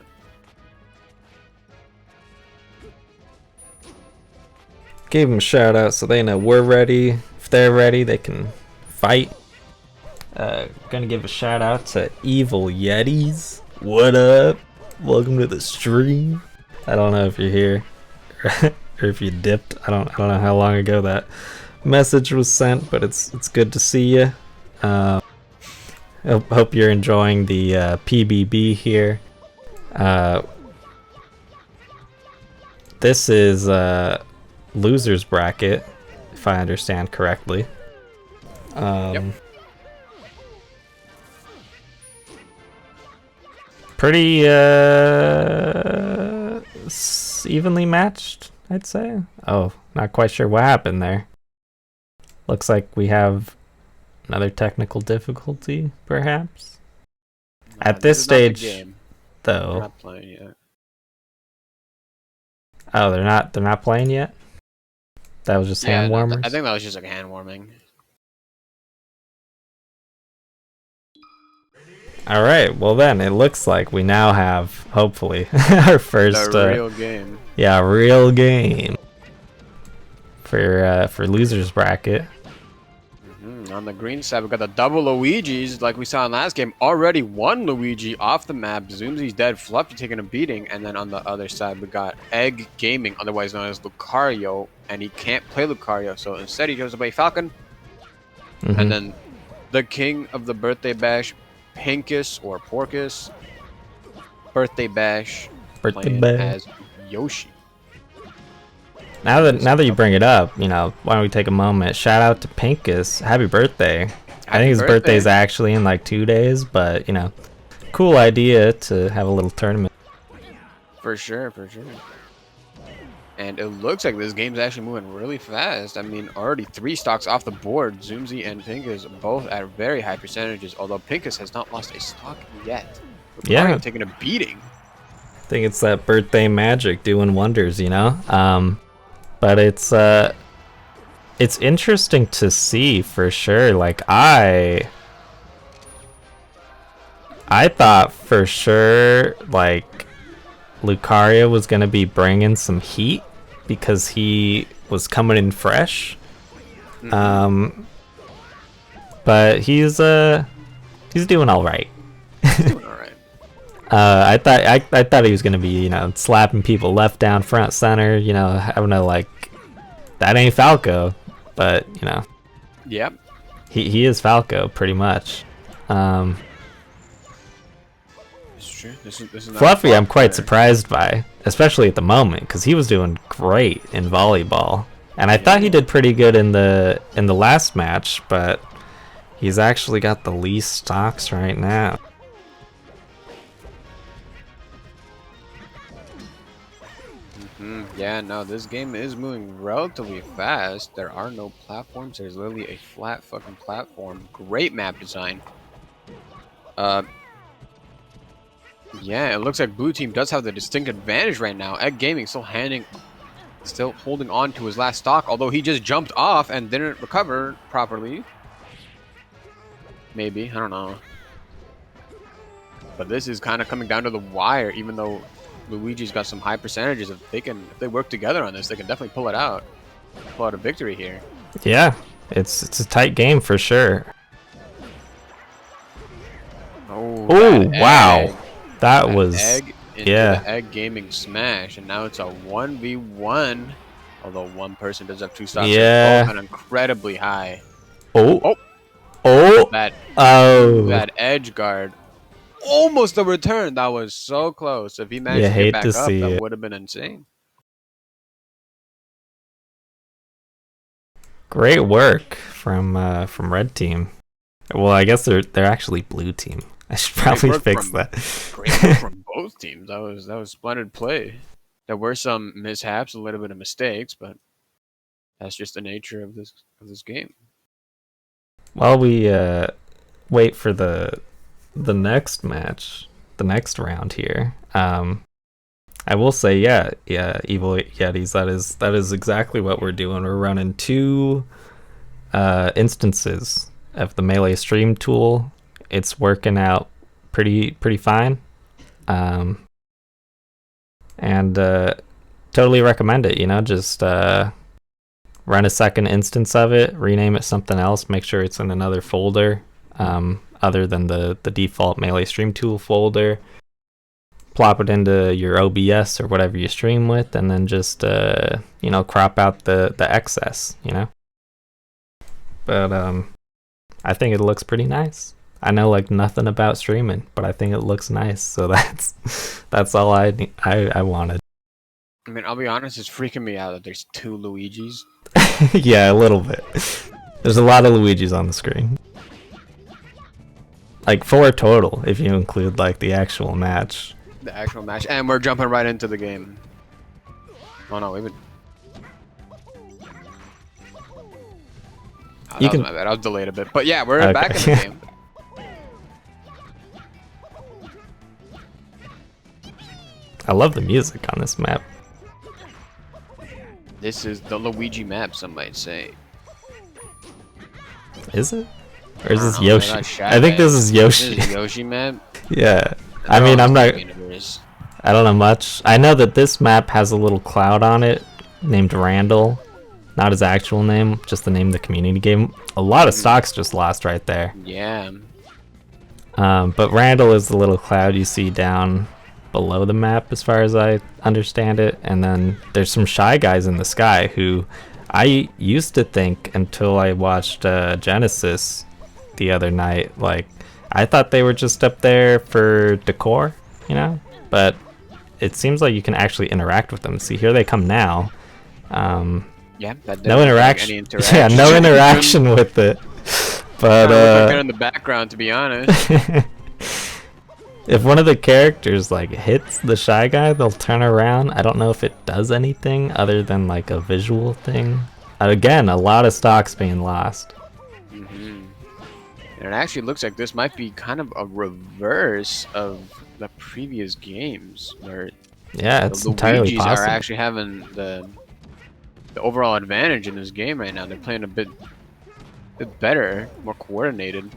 Gave them a shout out so they know we're ready. If they're ready, they can fight. Gonna give a shout out to Evil Yetis. What up? Welcome to the stream. I don't know if you're here or if you dipped. I don't know how long ago that message was sent, but it's good to see you. Hope you're enjoying the PBB here. This is losers bracket, if I understand correctly. Pretty evenly matched, I'd say. Oh, not quite sure what happened there. Looks like we have another technical difficulty, perhaps. At this stage, though. They're not playing yet. Oh, they're not playing yet? That was just hand warmers? I think that was just like hand warming. Alright, well then, it looks like we now have, hopefully, our first... real game. Yeah, real game. For losers bracket. On the green side, we got the double Luigis, like we saw in last game. Already one Luigi off the map. Zoomsy's dead. Fluffy taking a beating. And then on the other side, we got Egg Gaming, otherwise known as Lucario. And he can't play Lucario, so instead he chose to play Falcon. And then the king of the birthday bash, Pinkis or Porkus. Birthday bash. Playing as Yoshi. Now that you bring it up, you know, why don't we take a moment? Shout out to Pinkis. Happy birthday. I think his birthday is actually in like 2 days, but you know, cool idea to have a little tournament. For sure, for sure. And it looks like this game's actually moving really fast. I mean, already 3 stocks off the board. Zoomsy and Pinkis both at very high percentages, although Pinkis has not lost a stock yet. Yeah. Taking a beating. I think it's that birthday magic doing wonders, you know? But it's interesting to see for sure. Like I thought for sure like Lucario was gonna be bringing some heat because he was coming in fresh. But he's doing all right. Doing all right. I thought he was gonna be, you know, slapping people left, down, front, center, you know, having a like, that ain't Falco, but you know, Yep. he is Falco pretty much. It's true. This is not Fluffy, I'm quite player. surprised by, especially at the moment, because he was doing great in volleyball, and I thought he did pretty good in the last match, but he's actually got the least stocks right now. Yeah, no, this game is moving relatively fast. There are no platforms. There's literally a flat fucking platform. Great map design. Yeah, it looks like blue team does have the distinct advantage right now. Egg Gaming still holding on to his last stock, although he just jumped off and didn't recover properly. Maybe, I don't know. But this is kind of coming down to the wire, even though Luigi's got some high percentages. If they work together on this, they can definitely pull out a victory here. Yeah, it's a tight game for sure. Oh wow, that was Egg into the Egg Gaming smash, and now it's a 1v1. Although one person does have 2 stocks, yeah, both incredibly high. That edge guard. Almost a return. That was so close. If he managed to get back up, that would have been insane. Great work from red team. Well, I guess they're actually blue team. I should probably fix that. Great work from both teams. That was splendid play. There were some mishaps, a little bit of mistakes, but that's just the nature of this game. While we wait for the next match, the next round here, I will say, yeah, Evil Yetis, that is exactly what we're doing. We're running 2 instances of the melee stream tool. It's working out pretty fine, and totally recommend it. You know, just run a second instance of it, rename it something else, make sure it's in another folder other than the default melee stream tool folder. Plop it into your OBS or whatever you stream with, and then just you know, crop out the excess, you know. But I think it looks pretty nice. I know like nothing about streaming, but I think it looks nice, so that's all I wanted. I mean, I'll be honest, it's freaking me out that there's 2 Luigis. Yeah, a little bit. There's a lot of Luigis on the screen. Like 4 total, if you include like the actual match. The actual match, and we're jumping right into the game. Oh no, wait. Oh, You that can- was my bad. I was delayed a bit, but yeah, we're Okay. back in the game. I love the music on this map. This is the Luigi map, some might say. Is it? Or is I this don't know, Yoshi? they're not shy, I think this man. is Yoshi. This is Yoshi map. Yeah. I They're mean, all I'm the not. same universe. I don't know much. I know that this map has a little cloud on it named Randall. Not his actual name, just the name the community gave him. A lot of stocks just lost right there. Yeah. But Randall is the little cloud you see down below the map, as far as I understand it. And then there's some Shy Guys in the sky who I used to think until I watched Genesis the other night. Like, I thought they were just up there for decor, you know? But it seems like you can actually interact with them. See, here they come now. Yeah. That No doesn't look like interaction. any interaction. Yeah, no interaction with it. But they're in the background, to be honest. if one of the characters like hits the Shy Guy, they'll turn around. I don't know if it does anything other than like a visual thing. Again, a lot of stocks being lost. And it actually looks like this might be kind of a reverse of the previous games, where Yeah, the it's entirely Luigis possible. are actually having the overall advantage in this game right now. They're playing a bit better, more coordinated.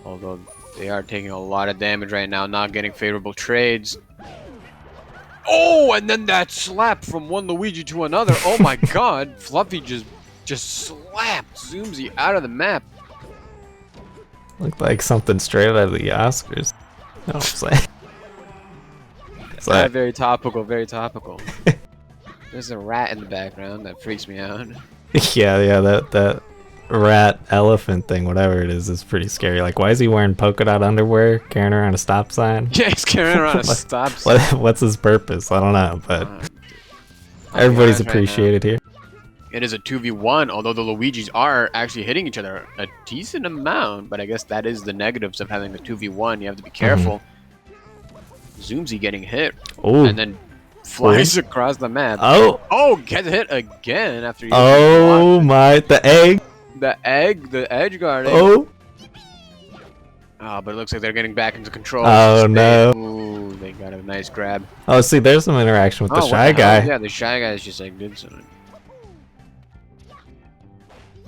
Although they are taking a lot of damage right now, not getting favorable trades. Oh, and then that slap from one Luigi to another. Oh my god, Fluffy just slapped Zoomsy out of the map. Looked like something straight out of the Oscars. You know what I'm saying? It's like, Very topical, very topical. There's a rat in the background that freaks me out. yeah, that rat elephant thing, whatever it is pretty scary. Like, why is he wearing polka dot underwear, carrying around a stop sign? Yeah, he's carrying around a stop sign. What's his purpose? I don't know, but I'll be everybody's honest right now. appreciated here. It is a 2v1, although the Luigis are actually hitting each other a decent amount, but I guess that is the negatives of having a 2v1. You have to be careful. Zoomsy getting hit, Oh, and then flies across the map. oh, Gets hit again after you. oh my! The egg. The edge guarding. Oh, But it looks like they're getting back into control. Oh, no. Ooh, they got a nice grab. oh. See, there's some interaction with the what Shy hell? Guy. Yeah, the Shy Guy is just like did something.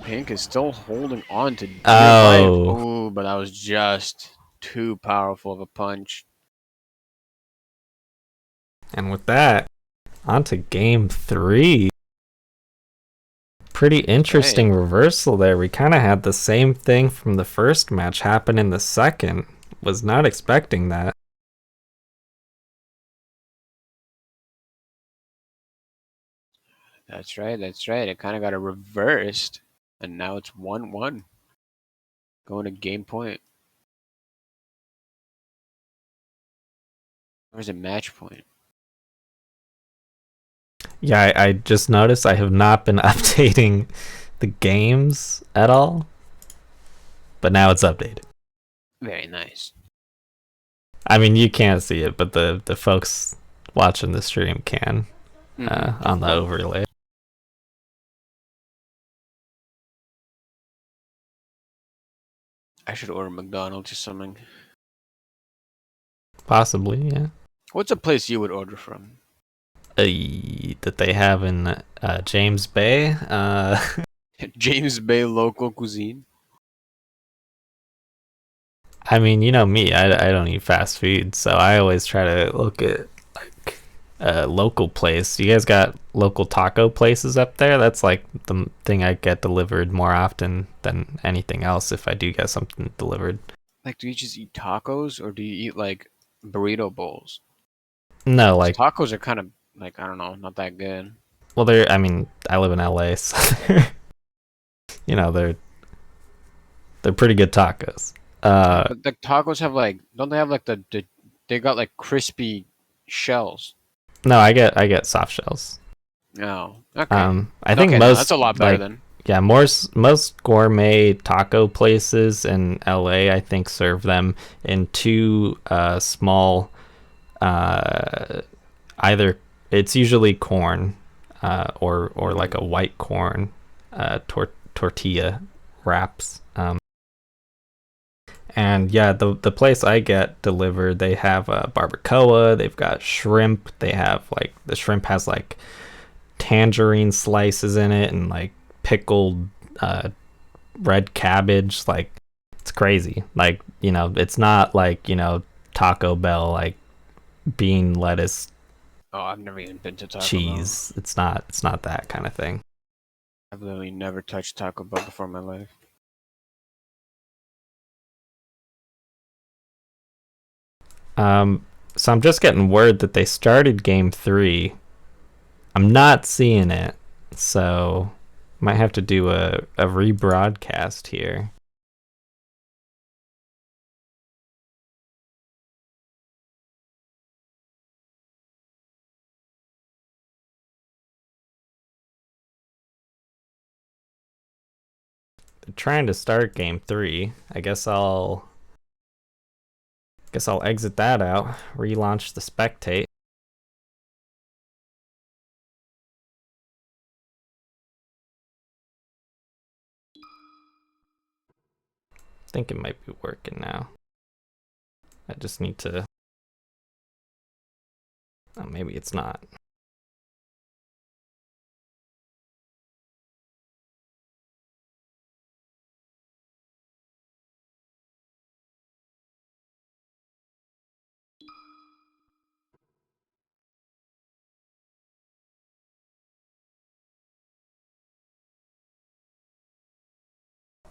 Pink is still holding on to. Oh. Ooh, but that was just too powerful of a punch. And with that, on to game 3. Pretty interesting reversal there. We kind of had the same thing from the first match happen in the second. Was not expecting that. That's right. That's right. It kind of got it reversed, and now it's 1-1. Going to game point. Where's a match point? Yeah, I just noticed I have not been updating the games at all. But now it's updated. Very nice. I mean, you can't see it, but the folks watching the stream can on the overlay. I should order McDonald's or something. Possibly, yeah. What's a place you would order from? That they have in James Bay. James Bay local cuisine. I mean, you know me, I don't eat fast food, so I always try to look at like a local place. You guys got local taco places up there? That's like the thing I get delivered more often than anything else if I do get something delivered. Like, do you just eat tacos, or do you eat like burrito bowls? No, like, Tacos are kind of like, I don't know, not that good. well, I mean, I live in LA, so you know, they're pretty good tacos. But the tacos have like, don't they have like they got like crispy shells? No, I get soft shells. No. Okay. I think Okay, no, most that's a lot better like, then. yeah, most gourmet taco places in LA, I think, serve them in two small, either it's usually corn, or like a white corn tortilla wraps. And yeah, the place I get delivered, they have barbacoa, they've got shrimp, they have like the shrimp has like tangerine slices in it and like pickled red cabbage. Like it's crazy. Like, you know, it's not like, you know, Taco Bell like bean, lettuce, Oh, I've never even been to Taco cheese. It's not that kind of thing. Bell. I've literally never touched Taco Bell before in my life. So I'm just getting word that they started game 3. I'm not seeing it, so might have to do a rebroadcast here. They're trying to start game 3. I guess I'll exit that out, relaunch the spectate. I think it might be working now. I just need to... Oh, maybe it's not.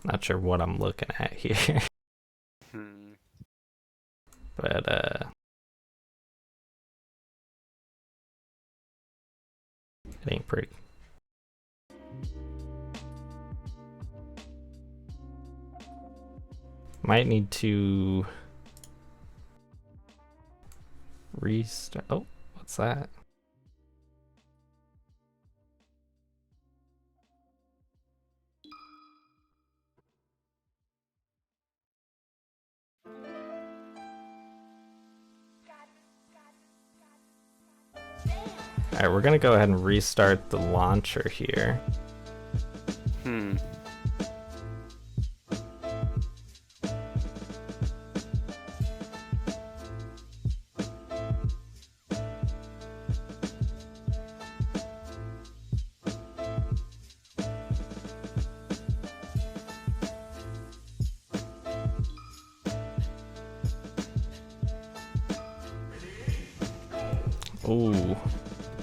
Not sure what I'm looking at here. But it ain't pretty. Might need to restart. Oh, what's that? Alright, we're gonna go ahead and restart the launcher here. Ooh,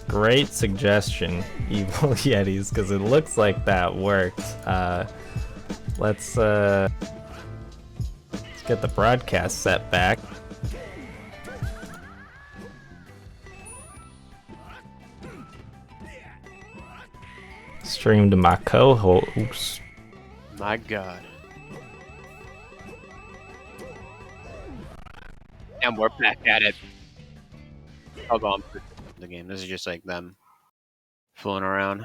great suggestion, Evil Yetis, because it looks like that worked. Let's get the broadcast set back. Stream to my co-host. My God. And we're back at it. Hold on. The game. This is just like them fooling around.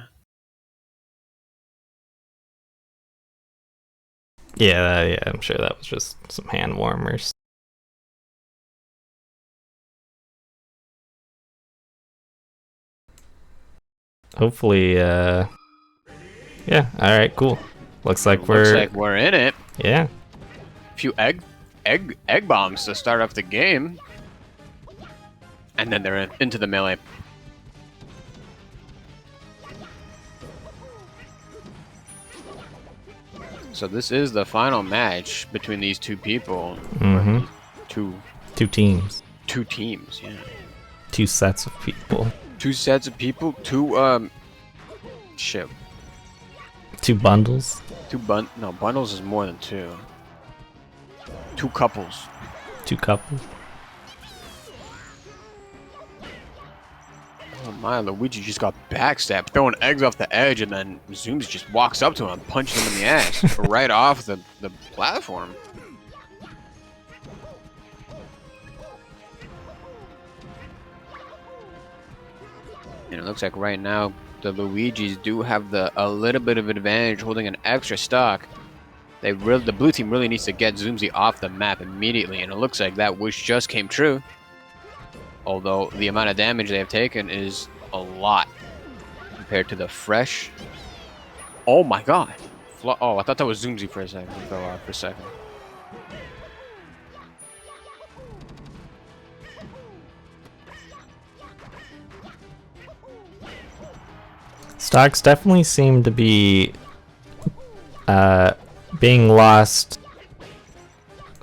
Yeah, I'm sure that was just some hand warmers. Hopefully, yeah. All right, cool. Looks like we're in it. Yeah. A few egg bombs to start off the game, and then they're into the melee. So this is the final match between these two people. Mm-hmm. Two teams. Two teams, yeah. Two sets of people. Two sets of people. Shit. Two bundles. No, bundles is more than two. Two couples. Two couples. Oh my, Luigi just got backstabbed, throwing eggs off the edge, and then Zooms just walks up to him and punches him in the ass right off the platform. And it looks like right now the Luigis do have a little bit of advantage holding an extra stock. The blue team really needs to get Zoomsy off the map immediately, and it looks like that wish just came true. Although the amount of damage they have taken is a lot compared to the fresh. Oh my god! Oh, I thought that was Zoomsy for a second. He fell off for a second. Stocks definitely seem to be being lost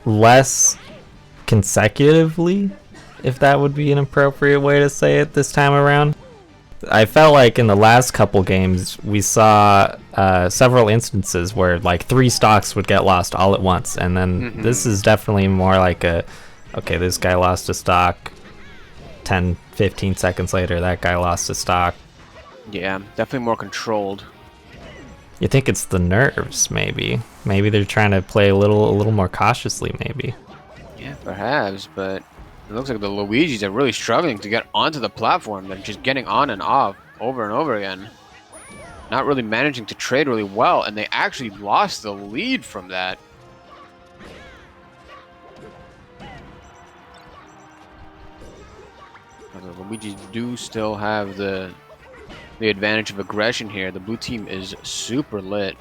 less consecutively, if that would be an appropriate way to say it this time around. I felt like in the last couple games we saw several instances where like 3 stocks would get lost all at once, and then this is definitely more like okay, this guy lost a stock, 10-15 seconds later that guy lost a stock. Yeah, definitely more controlled. You think it's the nerves, maybe? Maybe they're trying to play a little more cautiously, maybe. Yeah, perhaps, but it looks like the Luigis are really struggling to get onto the platform. They're just getting on and off over and over again. Not really managing to trade really well, and they actually lost the lead from that. The Luigis do still have the advantage of aggression here. The blue team is super lit.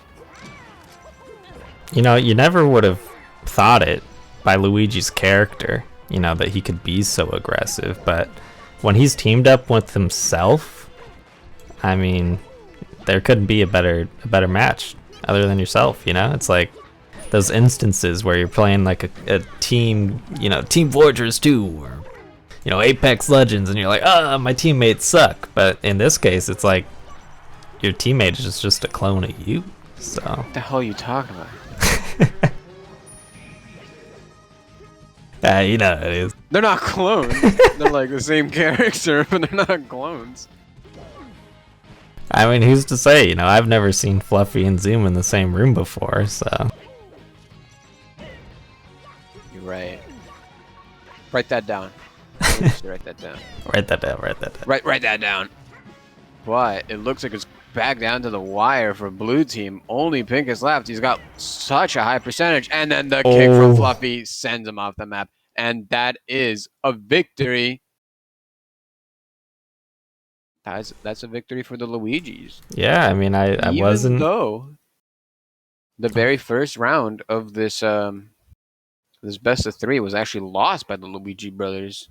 You know, you never would have thought it by Luigi's character, you know, that he could be so aggressive, but when he's teamed up with himself, I mean, there couldn't be a better match other than yourself, you know? It's like those instances where you're playing like a team, you know, Team Fortress 2 or, you know, Apex Legends, and you're like, my teammates suck. But in this case, it's like your teammate is just a clone of you. So What the hell are you talking about? you know it is. They're not clones. They're like the same character, but they're not clones. I mean, who's to say? You know, I've never seen Fluffy and Zoom in the same room before, so. You're right. Write that down. Write that down. Write that down, write that down. Write that down. But it looks like it's back down to the wire for blue team. Only Pinkis left. He's got such a high percentage, and then the kick from Fluffy sends him off the map, and that is a victory. That's a victory for the Luigis. Yeah, I mean, I wasn't. Even though the very first round of this this best of 3 was actually lost by the Luigi brothers.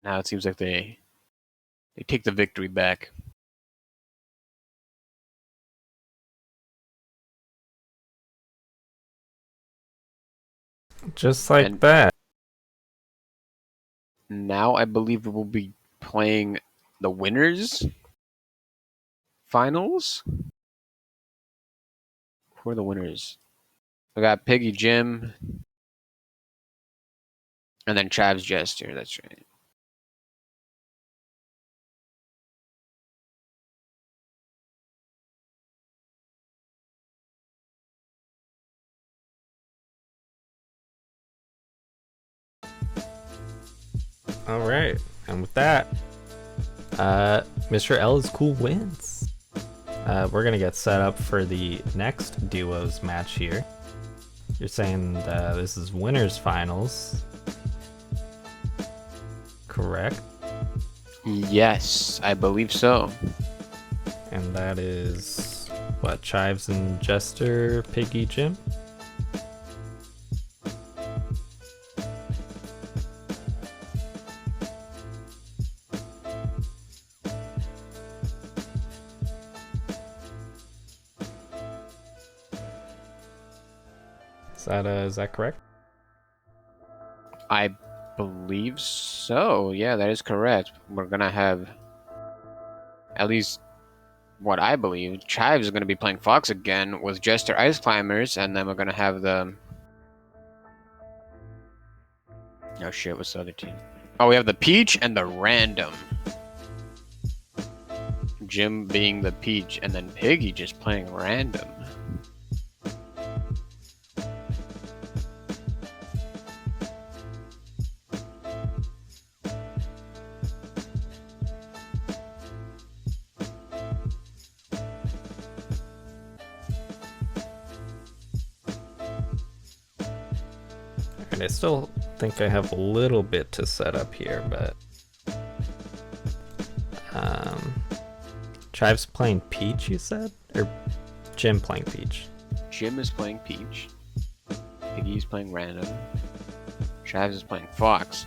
Now it seems like they take the victory back. Just like that. Now I believe we will be playing the winners finals. Who are the winners? I got Piggy Jim and then Chav's Jester. That's right. All right, and with that, Mr. L is cool wins. We're gonna get set up for the next duos match here. You're saying this is winners finals, correct? Yes, I believe so. And that is what, Chives and Jester, Piggy, Jim? Is that correct? I believe so. Yeah, that is correct. We're gonna have at least what I believe. Chives is gonna be playing Fox again with Jester Ice Climbers, and then we're gonna have the. Oh shit! What's the other team? Oh, we have the Peach and the Random. Jim being the Peach, and then Piggy just playing Random. And I still think I have a little bit to set up here, but Chive's playing Peach, you said? Or Jim playing Peach? Jim is playing Peach. Piggy's playing Random. Chives is playing Fox.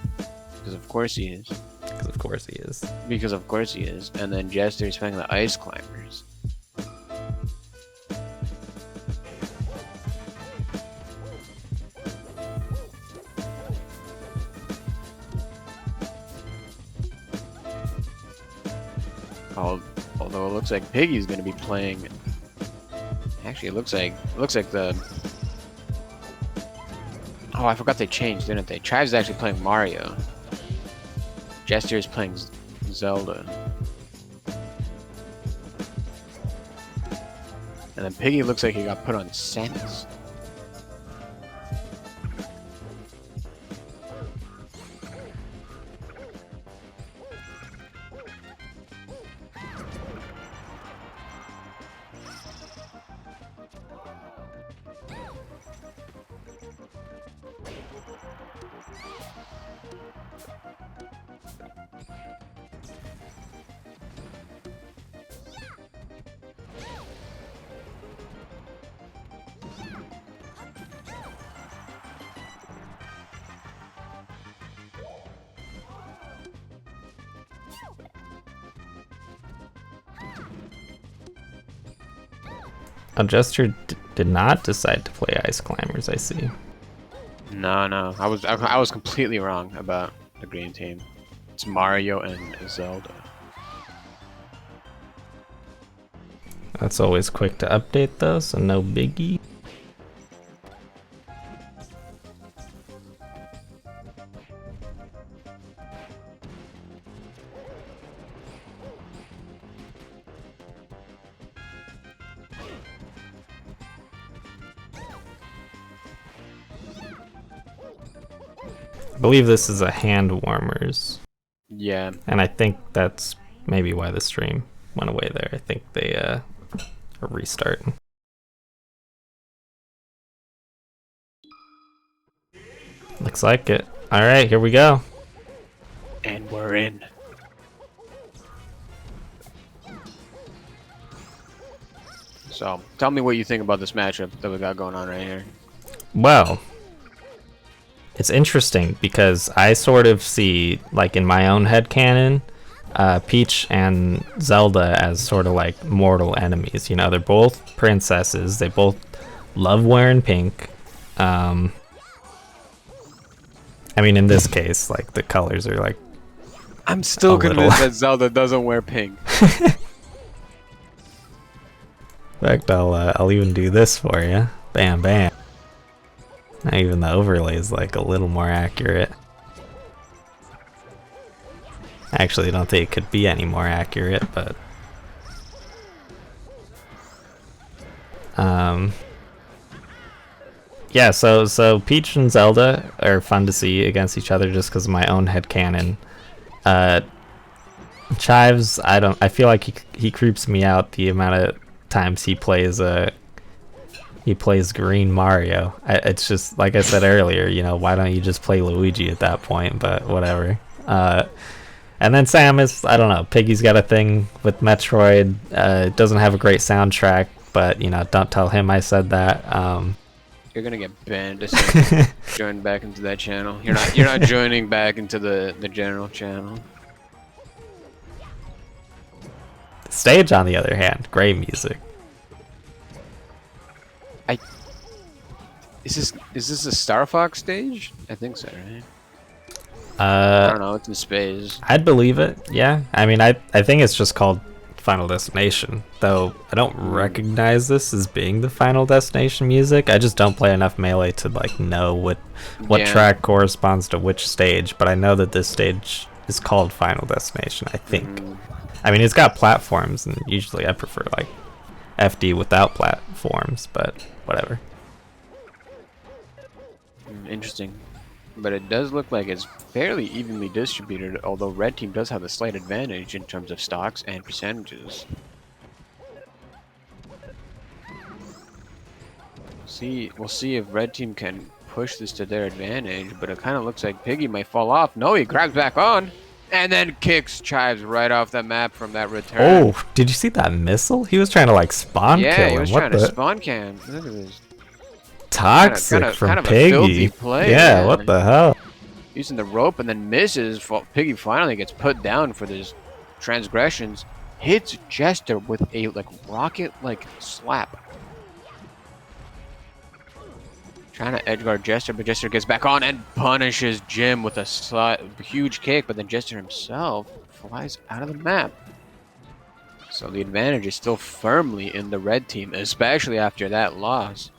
Because of course he is. Because of course he is. Because of course he is. And then Jester is playing the Ice Climbers. Although it looks like Piggy's gonna be playing. Actually, it looks like the. Oh, I forgot they changed, didn't they? Chives is actually playing Mario. Jester is playing Zelda. And then Piggy looks like he got put on Samus. Jester did not decide to play Ice Climbers, I see. No, I was completely wrong about the green team. It's Mario and Zelda. That's always quick to update though, so no biggie. I believe this is a hand warmers. Yeah. And I think that's maybe why the stream went away there. I think they are restarting. Looks like it. Alright, here we go. And we're in. So, tell me what you think about this matchup that we got going on right here. Well, it's interesting because I sort of see, like in my own headcanon, Peach and Zelda as sort of like mortal enemies. You know, they're both princesses. They both love wearing pink. I mean, in this case, like the colors are like. I'm still convinced that Zelda doesn't wear pink. In fact, I'll even do this for you. Bam, bam. Now even the overlay is like a little more accurate. Actually, I don't think it could be any more accurate, but yeah. So Peach and Zelda are fun to see against each other just because of my own headcanon. Chives, I feel like he creeps me out the amount of times he plays green Mario. It's just like I said earlier, you know, why don't you just play Luigi at that point? But whatever. And then Samus, I don't know. Piggy's got a thing with Metroid. It doesn't have a great soundtrack, but you know, don't tell him I said that. You're gonna get banned to join back into that channel. You're not joining back into the general channel. The stage, on the other hand, great music. Is this a Star Fox stage? I think so, right? I don't know. It's in space. I'd believe it. Yeah. I mean, I think it's just called Final Destination, though I don't recognize this as being the Final Destination music. I just don't play enough Melee to like know what track corresponds to which stage. But I know that this stage is called Final Destination. I think. I mean, it's got platforms, and usually I prefer like FD without platforms, but whatever. Interesting. But it does look like it's fairly evenly distributed, although Red Team does have a slight advantage in terms of stocks and percentages. We'll see if Red Team can push this to their advantage, but it kind of looks like Piggy might fall off. No, he grabs back on, and then kicks Chives right off the map from that return. Oh, did you see that missile? He was trying to like spawn kill him. Yeah, he was What trying the to spawn cam. Look at this. toxic from kind of a Piggy. filthy play, yeah, yeah. what the hell? Using the rope and then misses. Piggy finally gets put down for this transgressions. Hits Jester with a like rocket-like slap. Trying to edgeguard Jester, but Jester gets back on and punishes Jim with a huge kick, but then Jester himself flies out of the map. So the advantage is still firmly in the red team, especially after that loss.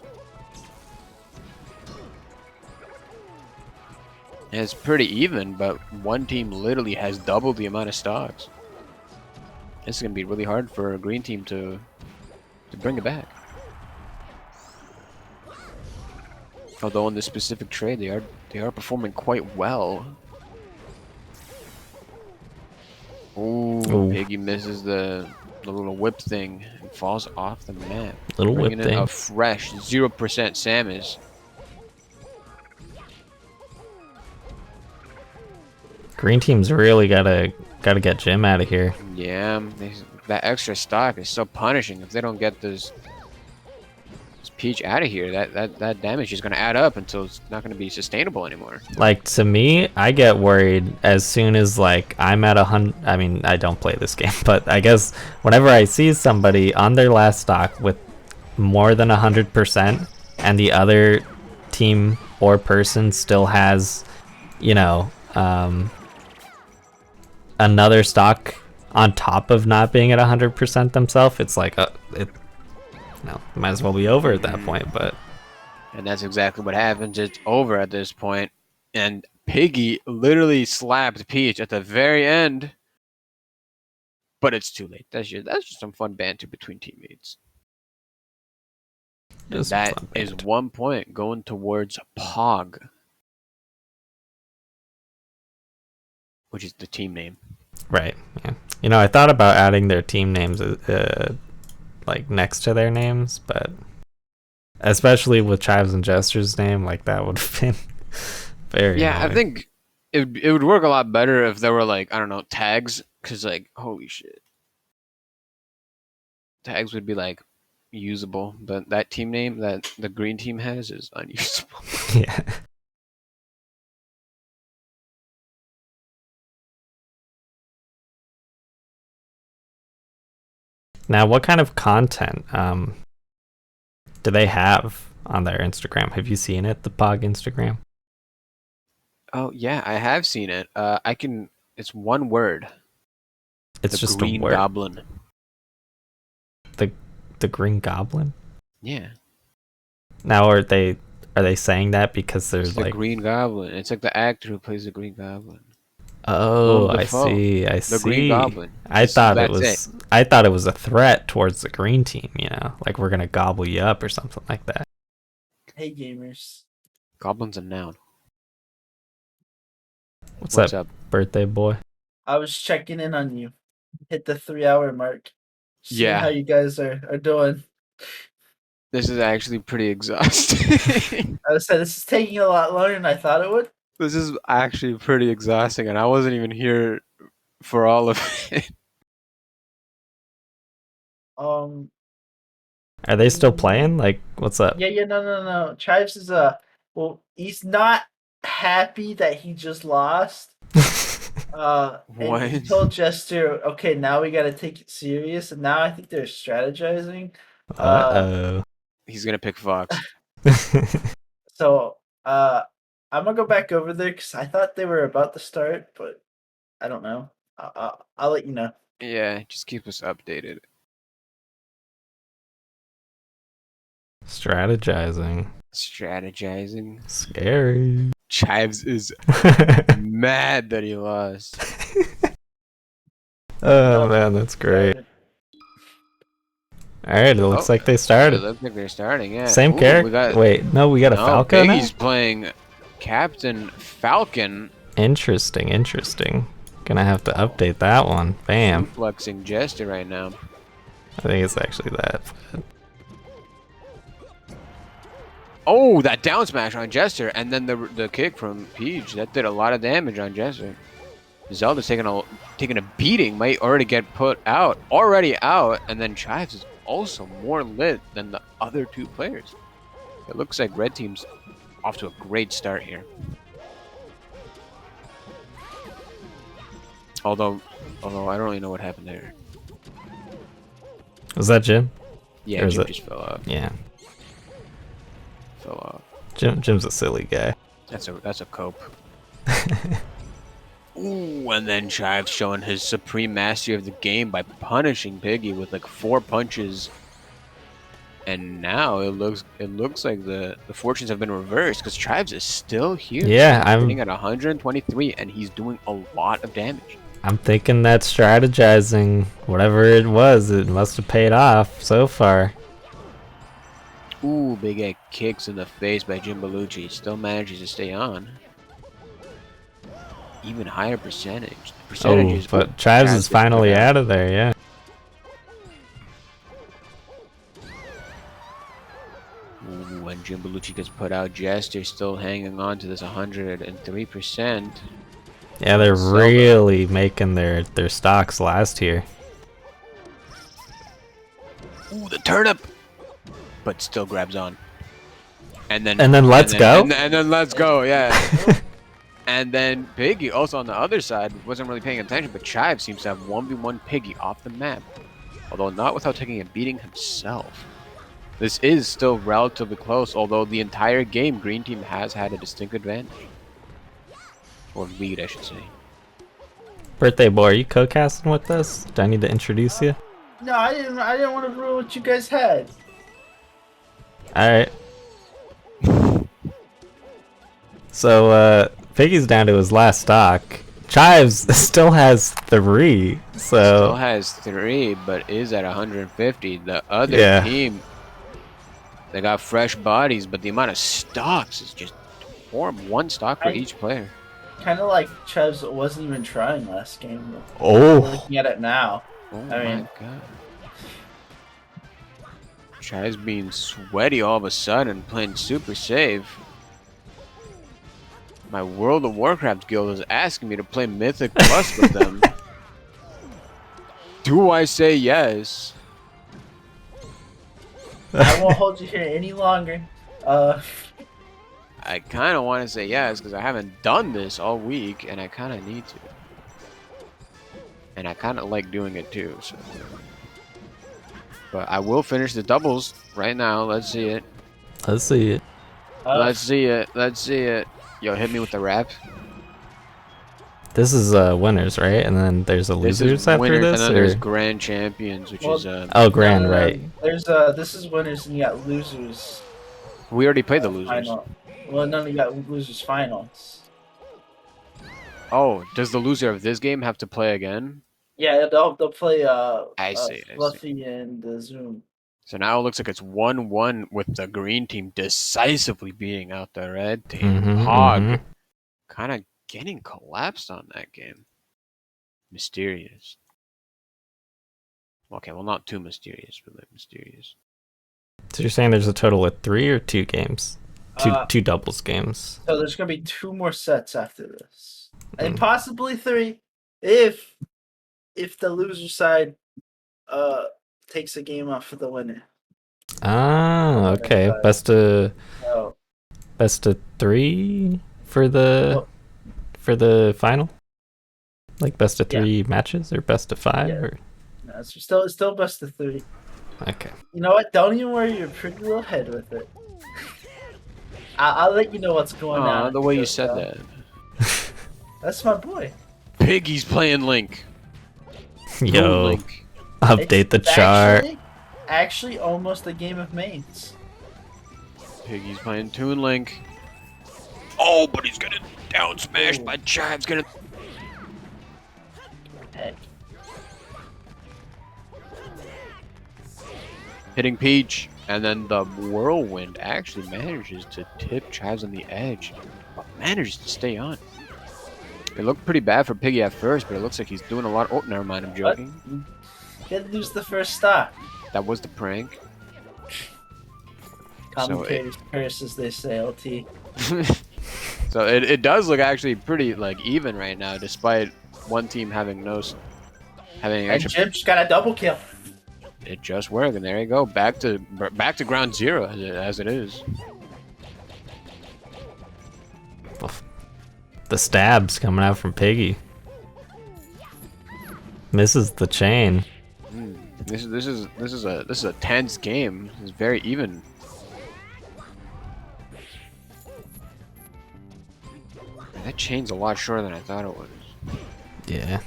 It's pretty even, but one team literally has double the amount of stocks. This is going to be really hard for a green team to bring it back. Although in this specific trade, they are performing quite well. Ooh, Piggy misses the little whip thing and falls off the map. Little whip Bringing in thing. a fresh 0% Samus. Green team's really gotta get Jim out of here. Yeah, that extra stock is so punishing. If they don't get this Peach out of here, that damage is going to add up until it's not going to be sustainable anymore. Like, to me, I get worried as soon as like I'm at 100. I mean, I don't play this game, but I guess whenever I see somebody on their last stock with more than 100% and the other team or person still has, you know, another stock on top of not being at 100% themselves, it's like no, might as well be over at that point. But and that's exactly what happens. It's over at this point, and Piggy literally slapped Peach at the very end, but it's too late. That's just some fun banter between teammates. That is 1 point going towards Pog, which is the team name. Right. Yeah. You know, I thought about adding their team names like next to their names, but especially with Chives and Jester's name, like that would have been very annoying. I think it would work a lot better if there were like, I don't know, tags, because like, holy shit, tags would be like usable, but that team name that the green team has is unusable. Yeah. Now, what kind of content do they have on their Instagram? Have you seen it, the Pog Instagram? Oh yeah, I have seen it. It's one word. It's the just Green a word. Goblin. The Green Goblin? Yeah. Now, are they saying that because there's It's like the Green Goblin. It's like the actor who plays the Green Goblin. Oh, Willem I Dafoe, see. I the see. Green Goblin. I thought it That's was. I thought it was a threat towards the green team. You know, like we're gonna gobble you up or something like that. Hey gamers. Goblin's a noun. What's What's up, up? birthday boy? I was checking in on you. Hit the 3-hour mark. Seeing Yeah. how you guys are doing. This is actually pretty exhausting. I said this is taking a lot longer than I thought it would. This is actually pretty exhausting, and I wasn't even here for all of it. Are they still playing? Like, what's up? Yeah, no. Chives is well, he's not happy that he just lost. And he What? told Jester, okay, now we gotta take it serious, and now I think they're strategizing. Uh He's gonna pick Fox. So I'm gonna go back over there because I thought they were about to start, but I don't know. I'll let you know. Yeah, just keep us updated. Strategizing. Strategizing. Scary. Chives is mad that he lost. Oh man, that's great. All right, it looks like they It started. looks like they're starting. Yeah. Same Ooh, character. Wait, no, we got a Falco now. Piggy's playing Captain Falcon. Interesting. Gonna have to update that one. Bam. Flexing Jester right now. I think it's actually that. Oh, that down smash on Jester, and then the kick from Peach that did a lot of damage on Jester. Zelda's taking a beating, might already get put out, and then Chives is also more lit than the other two players. It looks like Red Team's off to a great start here. Although I don't really know what happened there. Was that Jim? Yeah, Jim just fell off. Yeah. Fell off. Jim's a silly guy. That's a cope. Ooh, and then Chives showing his supreme mastery of the game by punishing Piggy with like 4 punches. And now it looks like the fortunes have been reversed because Chives is still here. Yeah, he's I'm hitting at 123 and he's doing a lot of damage. I'm thinking that strategizing, whatever it was, it must have paid off so far. Ooh, big egg kicks in the face by Jim Bellucci. Still manages to stay on. Even higher percentage. The percentages. But Chives is finally out of there, yeah. Ooh, when Jim Bellucci gets put out, Jester still hanging on to this 103%. Yeah, they're really making their stocks last here. Ooh, the turnip! But still grabs on. And then let's go? And then let's go, yeah. And then Piggy, also on the other side, wasn't really paying attention, but Chives seems to have 1v1 Piggy off the map. Although not without taking a beating himself. This is still relatively close, although the entire game, Green Team has had a distinct advantage. Or lead, I should say. Birthday boy, are you co-casting with us? Do I need to introduce you? No, I didn't want to ruin what you guys had. Alright. So, Piggy's down to his last stock. Chives still has 3, so... Still has 3, but is at 150. The other team, they got fresh bodies, but the amount of stocks is just horrible. 1 stock for each player. Kind of like Chives wasn't even trying last game. Oh! Looking at it now. Oh I mean, my god. Chives being sweaty all of a sudden, playing super safe. My World of Warcraft guild is asking me to play Mythic Plus with them. Do I say yes? I won't hold you here any longer. I kind of want to say yes because I haven't done this all week and I kind of need to. And I kind of like doing it too. So. But I will finish the doubles right now. Let's see it. Let's see it. Let's see it. Let's see it. Yo, hit me with the rap. This is winners, right? And then there's a losers after winners, this? And then or? there's grand champions, which is... oh, grand, right. There's this is winners and you got losers. We already played the losers. Final. Well, no, you got losers finals. Oh, does the loser of this game have to play again? Yeah, they'll play I see. Fluffy and Zoom. So now it looks like it's 1-1 with the green team decisively beating out the red team. Hog kind of getting collapsed on that game. Mysterious. Okay, well, not too mysterious, but like mysterious. So you're saying there's a total of 3 or 2 games? Two doubles games. So there's gonna be 2 more sets after this, and possibly 3 if the loser side takes a game off for the winner. Ah, okay. Best of 3 for the final. Like best of 3 matches or best of 5 or. No, it's still best of 3. Okay. You know what? Don't even worry your pretty little head with it. I'll let you know what's going on. The way you said that. That's my boy. Piggy's playing Link. Yo, Link. update the chart. Actually, almost a game of mains. Piggy's playing Toon Link. Oh, but he's gonna down smash by Chives. Gonna. Heck. Hitting Peach, and then the Whirlwind actually manages to tip Chives on the edge, but manages to stay on. It looked pretty bad for Piggy at first, but it looks like he's doing a lot. Oh, never mind, I'm joking. Didn't lose the first stock. That was the prank. Commentators curse, as they say, LT. So it does look actually pretty like even right now, despite one team having having And extra. Jim just got a double kill. It just worked, and there you go, back to ground zero as it is. The stabs coming out from Piggy. Misses the chain. This is a tense game. It's very even. That chain's a lot shorter than I thought it was. Yeah.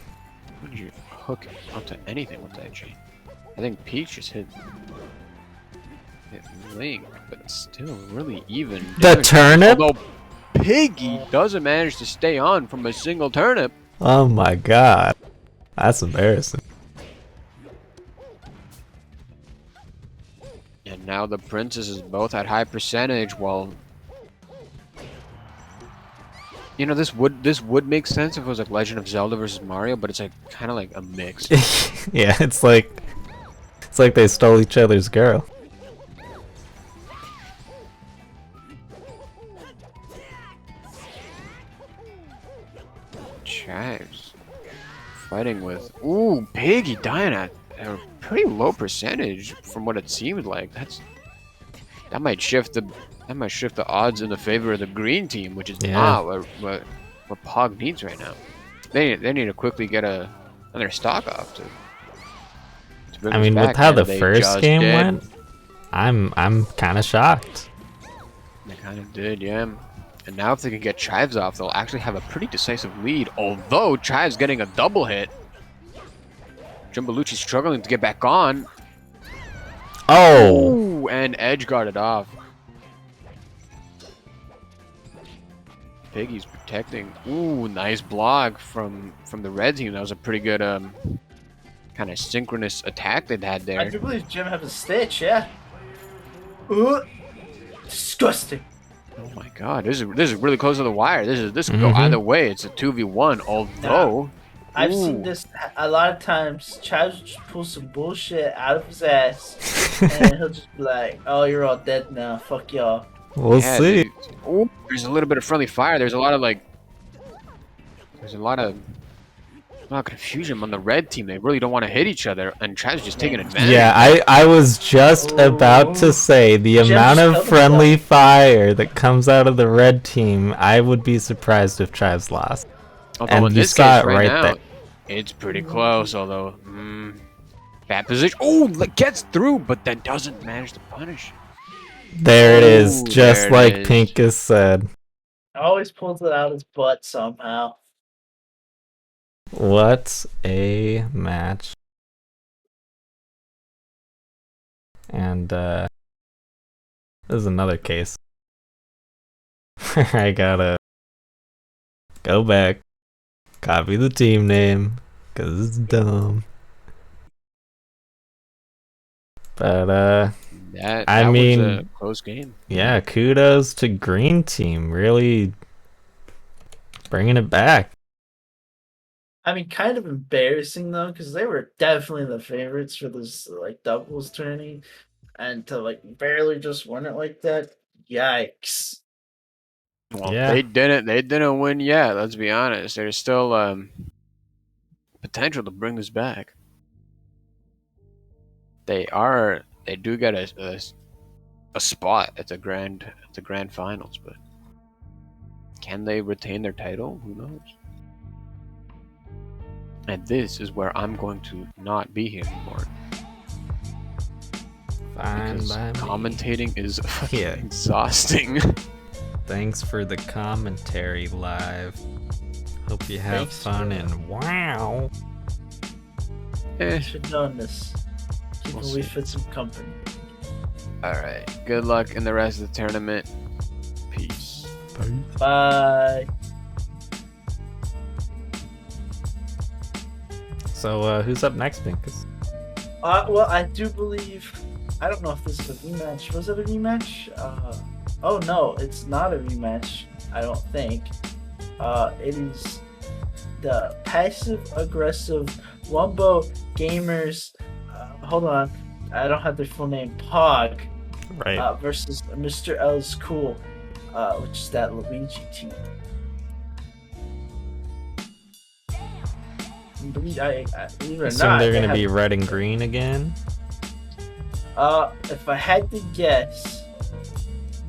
How did you hook onto anything with that chain? I think Peach just hit Link, but it's still really even. The turnip? Although Piggy doesn't manage to stay on from a single turnip. Oh my god. That's embarrassing. And now the princesses both at high percentage, while you know this would make sense if it was like Legend of Zelda versus Mario, but it's like kind of like a mix. Yeah, it's like they stole each other's girl. Chives fighting with Piggy dying at a pretty low percentage from what it seemed like. That might shift the odds in the favor of the green team, which is not what Pog needs right now. They need to quickly get another stock off to bring I us mean, back, with how and the they first just game did. went, I'm kind of shocked. They kind of did, yeah. And now if they can get Chives off, they'll actually have a pretty decisive lead. Although Chives getting a double hit. Jumbalucci struggling to get back on. Oh! Ooh, and Edge got it off. Piggy's protecting. Ooh, nice block from the red team. That was a pretty good kind of synchronous attack they'd had I there. do believe Jim has a stitch, yeah. Disgusting. Oh my god, this is really close to the wire. This could go either way. It's a 2v1, although I've seen this a lot of times. Chives will just pull some bullshit out of his ass, and he'll just be like, "Oh, you're all dead now. Fuck y'all." We'll see. Oh, there's a little bit of friendly fire. There's a lot of confusion on the red team. They really don't want to hit each other, and Chives just taking advantage. Yeah, I was just about to say the amount of friendly fire that comes out of the red team. I would be surprised if Chives lost. Although And in you this saw case it right right now, there. it's pretty close. Although bad position. Oh, gets through, but then doesn't manage to punish. There it is, Ooh, just there it like is. Pinkis said. Always pulls it out his butt somehow. What a match. And this is another case. I gotta go back, copy the team name, cause it's dumb. But That I was mean, a close game. yeah, kudos to Green Team, really bringing it back. I mean, kind of embarrassing though, because they were definitely the favorites for this like doubles tourney, and to like barely just win it like that. Yikes! Well, Yeah. they didn't win yet. Let's be honest. There's still potential to bring this back. They do get a spot at the grand finals, but can they retain their title? Who knows? And this is where I'm going to not be here anymore. Fine Because by me. commentating is fucking Yeah. exhausting. Thanks for the commentary live. Hope you have Thanks fun for- and wow. Eh, Should know this. Keep We'll a wee see. fit some company. Alright. Good luck in the rest of the tournament. Peace. Bye. So who's up next, Pinkis? Well, I do believe. I don't know if this is a rematch. Was it a rematch? Oh no, it's not a rematch. I don't think. It is the passive aggressive Wumbo Gamers. Hold on, I don't have their full name. Pog Right. versus Mr. L's Cool, which is that Luigi team. Believe it or Assume not, they're they gonna have- be red and green again. If I had to guess,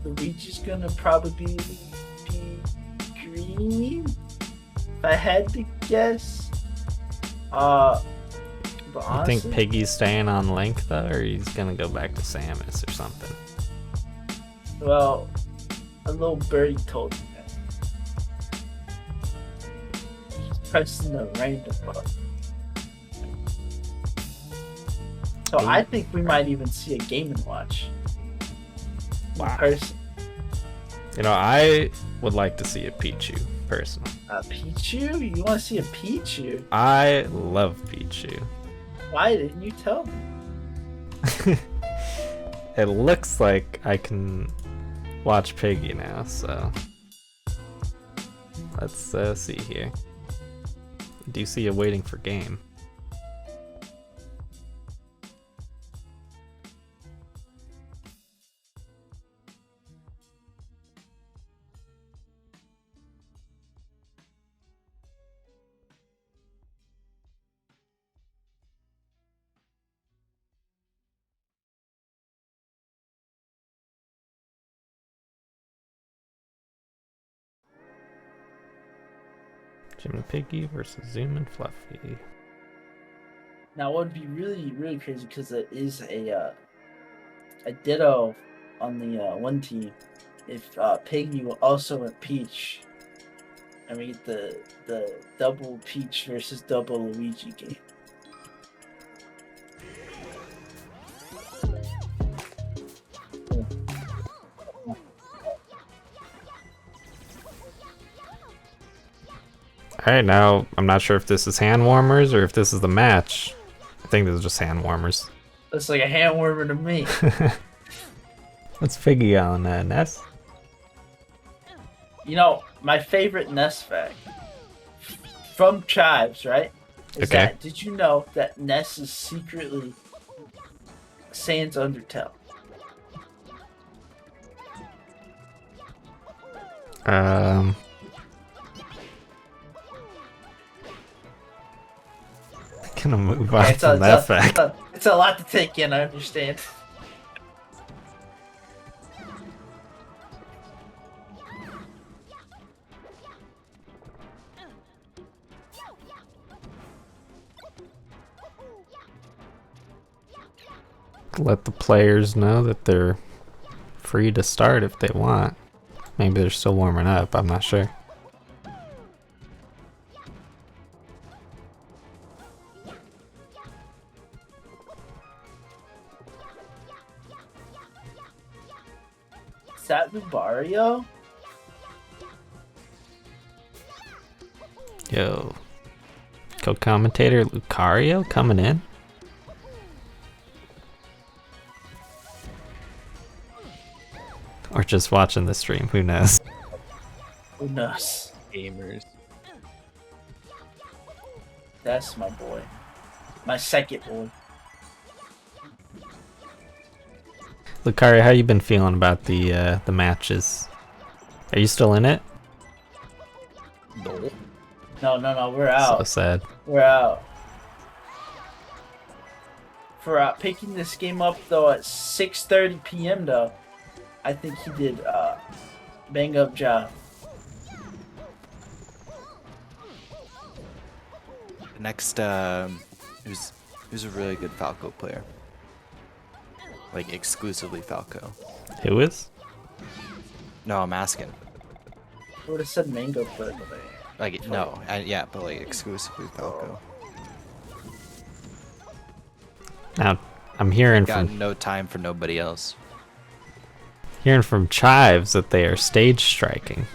Luigi's gonna probably be green. If I had to guess, but I think honestly, Piggy's staying on Link though, or he's gonna go back to Samus or something. well, a little birdie told me that. He's pressing the random button. So I think we might even see a Game and Watch. In Wow. person. You know, I would like to see a Pichu, personally. A Pichu? You want to see a Pichu? I love Pichu. Why didn't you tell me? It looks like I can watch Piggy now, so let's see here. Do you see a waiting for game? Jim and Piggy versus Zoom and Fluffy. Now, what would be really, really crazy because it is a ditto on the one team. If Piggy will also went Peach, and we get the double Peach versus double Luigi game. Alright, now I'm not sure if this is hand warmers or if this is the match. I think this is just hand warmers. Looks like a hand warmer to me. What's Piggy on Ness? You know, my favorite Ness fact from Chives, right? Is Okay. that did you know that Ness is secretly Sans Undertale? Gonna move on from that fact. It's a lot to take in, I understand. Let the players know that they're free to start if they want. Maybe they're still warming up, I'm not sure. Is that Lubario? Yo. Co-commentator Lucario coming in? Or just watching the stream, who knows? Who knows? Gamers. That's my boy. My second boy. Lucario, how you been feeling about the matches? Are you still in it? No, we're out. So sad. We're out. For picking this game up though at 6:30 p.m. though, I think he did bang up job. Next, who's a really good Falco player? Like exclusively Falco. Who is? No, I'm asking. I would have said mango foot, but Like no, yeah, but like exclusively Falco. Now, I'm hearing Got from no time for nobody else. Chives that they are stage striking.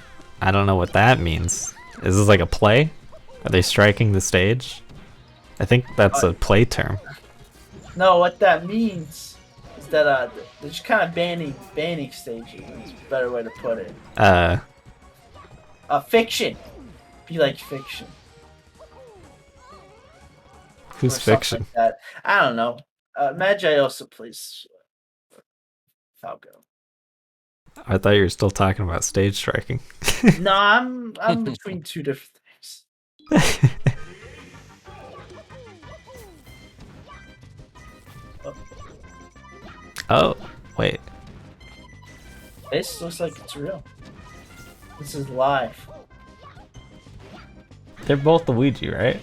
I don't know what that means. Is this like a play? Are they striking the stage? I think that's a play term. no, what that means is that they're just kind of banning stages. Is a better way to put it. Fiction. Be like fiction. Who's or something fiction? like that. I don't know. Magi also plays Falco. I thought you were still talking about stage striking. No, I'm between two different things. Oh, wait. This looks like it's real. This is live. They're both Luigi, right?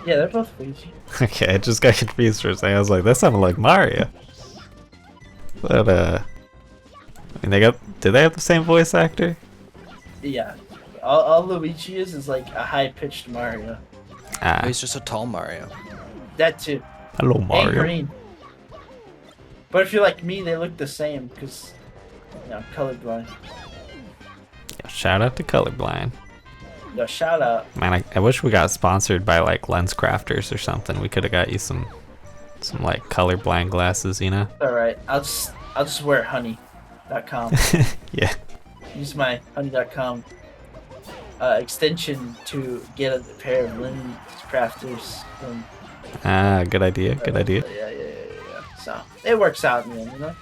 Yeah, they're both Luigi. Okay, I just got confused for a second. I was like, that sounded like Mario. But, I mean, did they have the same voice actor? Yeah. All Luigi is like a high-pitched Mario. Ah, He's just a tall Mario. That too. hello, And Mario. green. But if you're like me, they look the same because, colorblind. Yeah, shout out to Colorblind. Yo, shout out. Man, I wish we got sponsored by like Lens Crafters or something. We could have got you some like colorblind glasses, you know? All right, I'll just wear honey.com. Yeah. Use my honey.com extension to get a pair of lens crafters. From, Ah, good idea. Good idea. yeah. So it works out in the end, you know.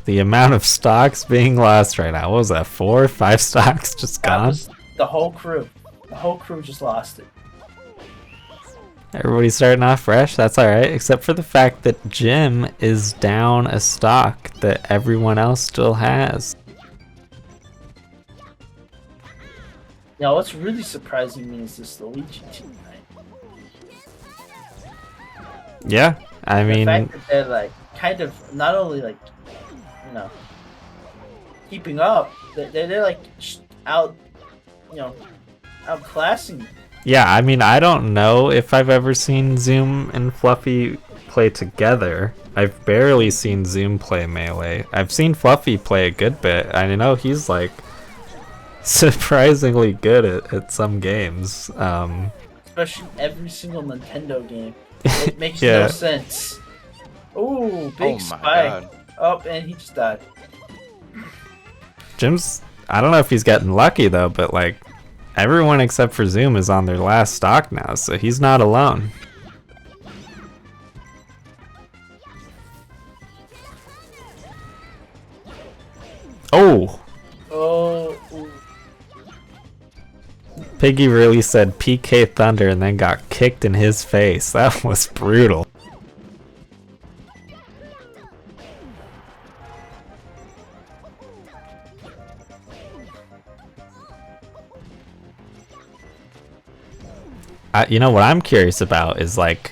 The amount of stocks being lost right now. What was that? 4 or 5 stocks just That gone? was the whole crew. The whole crew just lost it. Everybody's starting off fresh. That's all right, except for the fact that Jim is down a stock that everyone else still has. Now, what's really surprising me is this Luigi team, right? Yeah, I The mean, fact that they're like kind of not only like keeping up, they're like out, outclassing them. yeah, I mean, I don't know if I've ever seen Zoom and Fluffy play together. I've barely seen Zoom play Melee. I've seen Fluffy play a good bit. I know he's like surprisingly good at some games. Especially every single Nintendo game. It makes Yeah. no sense. Ooh, big Oh my spike. God. Oh, and he just died. Jim's, I don't know if he's getting lucky though, but like everyone except for Zoom is on their last stock now, so he's not alone. Oh, Oh, ooh. Piggy really said PK Thunder and then got kicked in his face. That was brutal. You know what I'm curious about is like,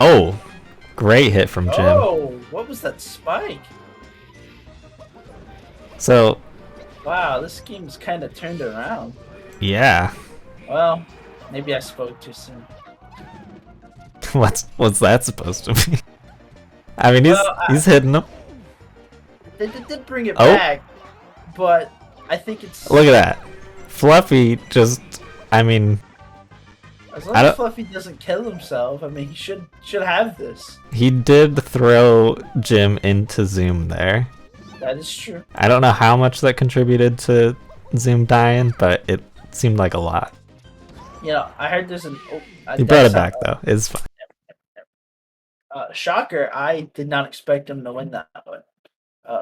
oh, great hit from Jim. Oh, what was that spike? So, Wow, this game's kind of turned around. yeah, Well, maybe I spoke too soon. what's that supposed to mean? I mean, Well, he's hitting them. They did bring it Oh. back, but I think it's Look at that, Fluffy. Just, I mean, as long I as don't- Fluffy doesn't kill himself. I mean, he should have this. he did throw Jim into Zoom there. That is true. I don't know how much that contributed to Zoom dying, but it seemed like a lot. I heard there's an. He brought it back though. It's fine. Shocker! I did not expect him to win that one.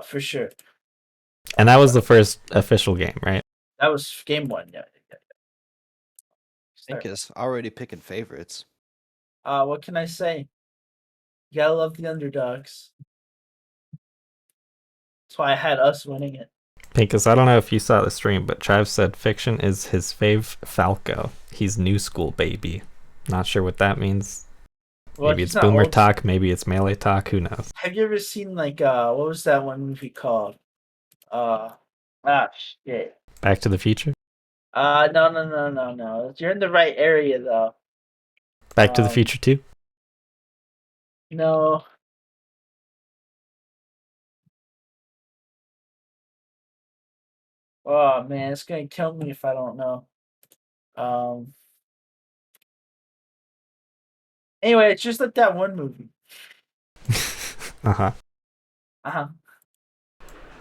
For sure. And that was the first official game, right? That was game one. Yeah. Pinkis already picking favorites. What can I say? You gotta love the underdogs. That's why I had us winning it. Pinkis, I don't know if you saw the stream, but Trav said Fiction is his fave Falco. He's new school baby. Not sure what that means. Well, Maybe he's it's not boomer old. talk, maybe it's melee talk, who knows? Have you ever seen what was that one movie called? Shit. Back to the Future? No. You're in the right area though. Back to the Future 2? No. Oh man, it's gonna kill me if I don't know. Anyway, it's just like that one movie. Uh-huh.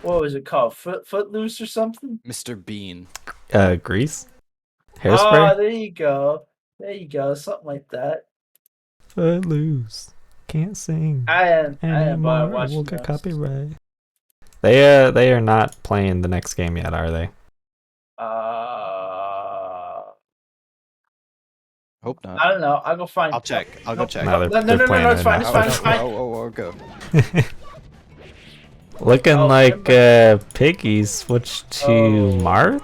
What was it called? Footloose or something? Mr. Bean. Grease? Oh, Hairspray? there you go. There you go. Something like that. Footloose. Can't sing I am anymore. watching We'll get those. copyright. They are not playing the next game yet, are they? Hope not. I don't know. I'll go find. I'll check. I'll go check. No, No, they're no, playing it's their fine. It's fine. next It's one. fine. Oh, go. Looking Oh, like remember- Piggy switched to Oh. Marth.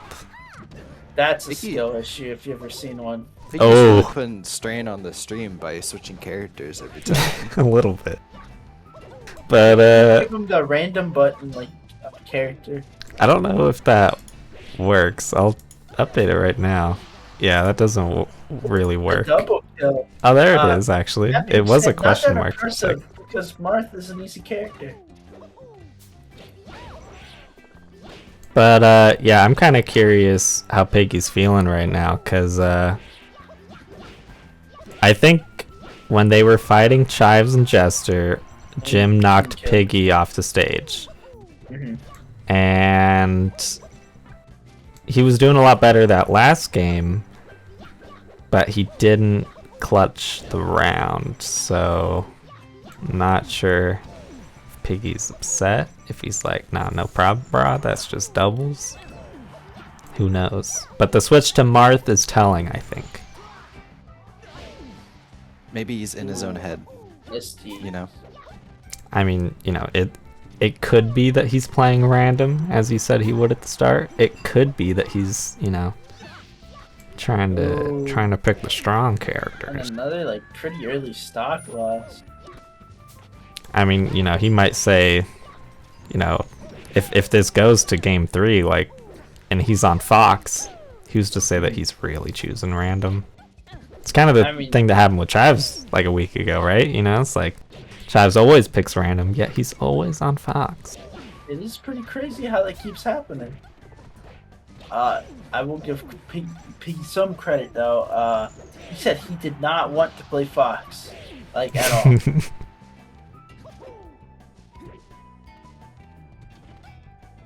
That's a Vicky- skill issue if you've ever seen one. Pinkis Oh. really putting strain on the stream by switching characters every time. A little bit. But Give him the random button like character. I don't know if that works. I'll update it right now. Yeah, that doesn't really work. Double kill. Oh, there it is. Actually, That it being was a said, not question that mark for a second. impressive, because Marth is an easy character. But yeah, I'm kind of curious how Piggy's feeling right now, cause I think when they were fighting Chives and Jester, Jim knocked Piggy off the stage, and he was doing a lot better that last game, but he didn't clutch the round, so not sure. Piggy's upset, if he's like, nah, no problem, brah, that's just doubles. Who knows? But the switch to Marth is telling, I think. Maybe he's in his own head, you know? I mean, you know, it could be that he's playing random, as he said he would at the start. It could be that he's, you know, trying to pick the strong And characters. another like pretty early stock loss. I mean, you know, he might say, you know, if this goes to game 3, like, and he's on Fox, who's to say that he's really choosing random? It's kind of the thing that happened with Chives like a week ago, right? You know, it's like Chives always picks random, yet he's always on Fox. It is pretty crazy how that keeps happening. I will give Piggy some credit though. He said he did not want to play Fox, like at all.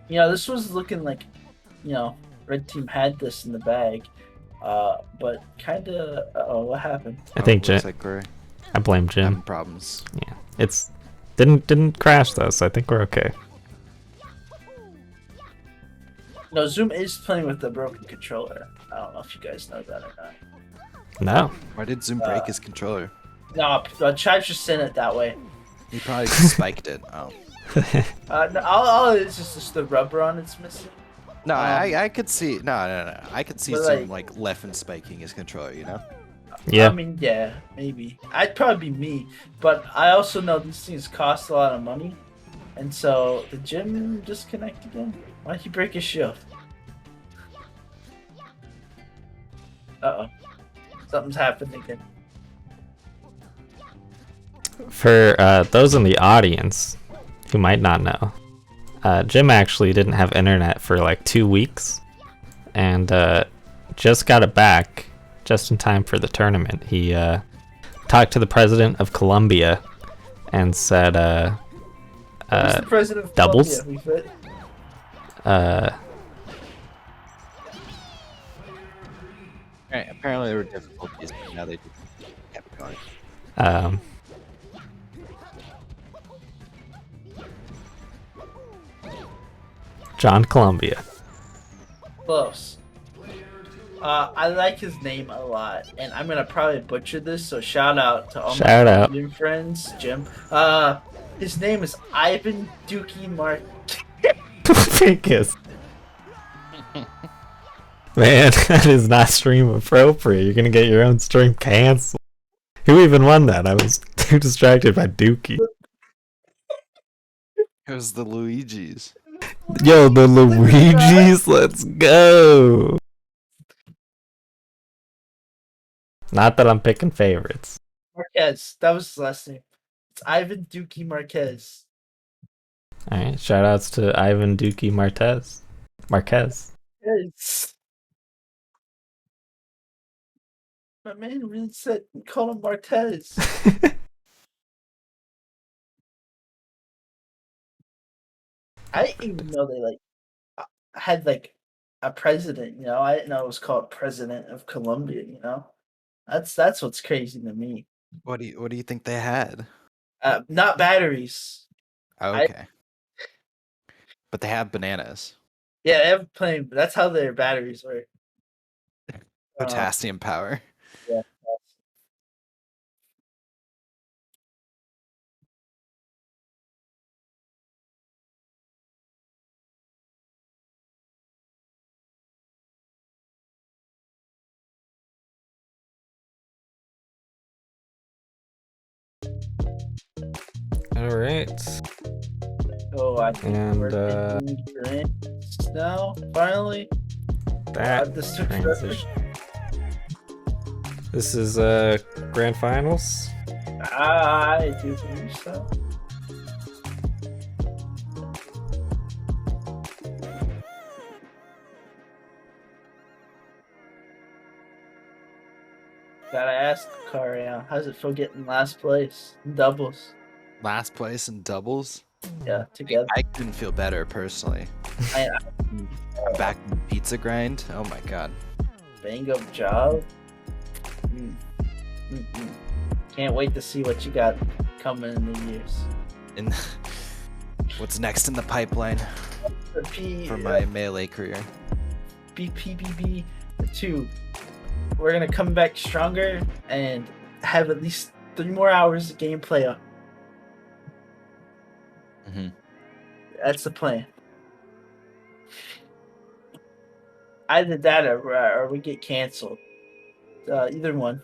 You know, this was looking like, you know, red team had this in the bag, but kind of. Oh, what happened? I think Jim. Looks like we're I blame having Jim. problems. Yeah, it's didn't crash though, so I think we're okay. No, Zoom is playing with the broken controller. I don't know if you guys know that or not. No. Why did Zoom break his controller? No, Chives just sent it that way. He probably just spiked it. Oh. No, all it is just the rubber on it's missing. No, I could see. No. I could see But, Zoom like left and spiking his controller. You know. Yeah. I mean, yeah, maybe. I'd probably be me, but I also know these things cost a lot of money, and so the gym disconnect again. Why'd he break his shield? Uh oh, something's happening again. For those in the audience who might not know, Jim actually didn't have internet for like 2 weeks, and just got it back just in time for the tournament. He talked to the president of Colombia and said, Who's the president of doubles? Colombia? We fit? Apparently there were difficulties, but now they kept going. John Columbia. Close. I like his name a lot, and I'm gonna probably butcher this. So shout out to all Shout my out. Colombian friends, Jim. His name is Ivan Dookie Mark. Pinkis. Man, that is not stream appropriate. You're gonna get your own stream canceled. Who even won that? I was too distracted by Dookie. It was the Luigi's. Yo, the Luigi's, let's go. Not that I'm picking favorites. Marquez. That was his last name. It's Ivan Dookie Marquez. Alright, shout outs to Ivan Dookie Marquez. Yes. My man really said call him Marquez. I didn't even know they like had like a president. You know, I didn't know it was called President of Colombia. You know, that's what's crazy to me. What do you think they had? Not batteries. Okay. But they have bananas. Yeah, they have plenty. That's how their batteries work. Potassium power. Yeah. All right. So I think And, we're taking drinks now. Finally, That this took forever. transition. This is grand finals. I do believe so. Gotta ask Karian, how's it feel getting last place in doubles? Last place in doubles. Yeah, together. I couldn't feel better personally. I'm back in the pizza grind. Oh my god. Bang up job. Can't wait to see what you got coming in the years. And what's next in the pipeline for my melee career? BPBB 2. We're gonna come back stronger and have at least 3 more hours of gameplay up. Mm-hmm. That's the plan. Either that or we get canceled. Either one.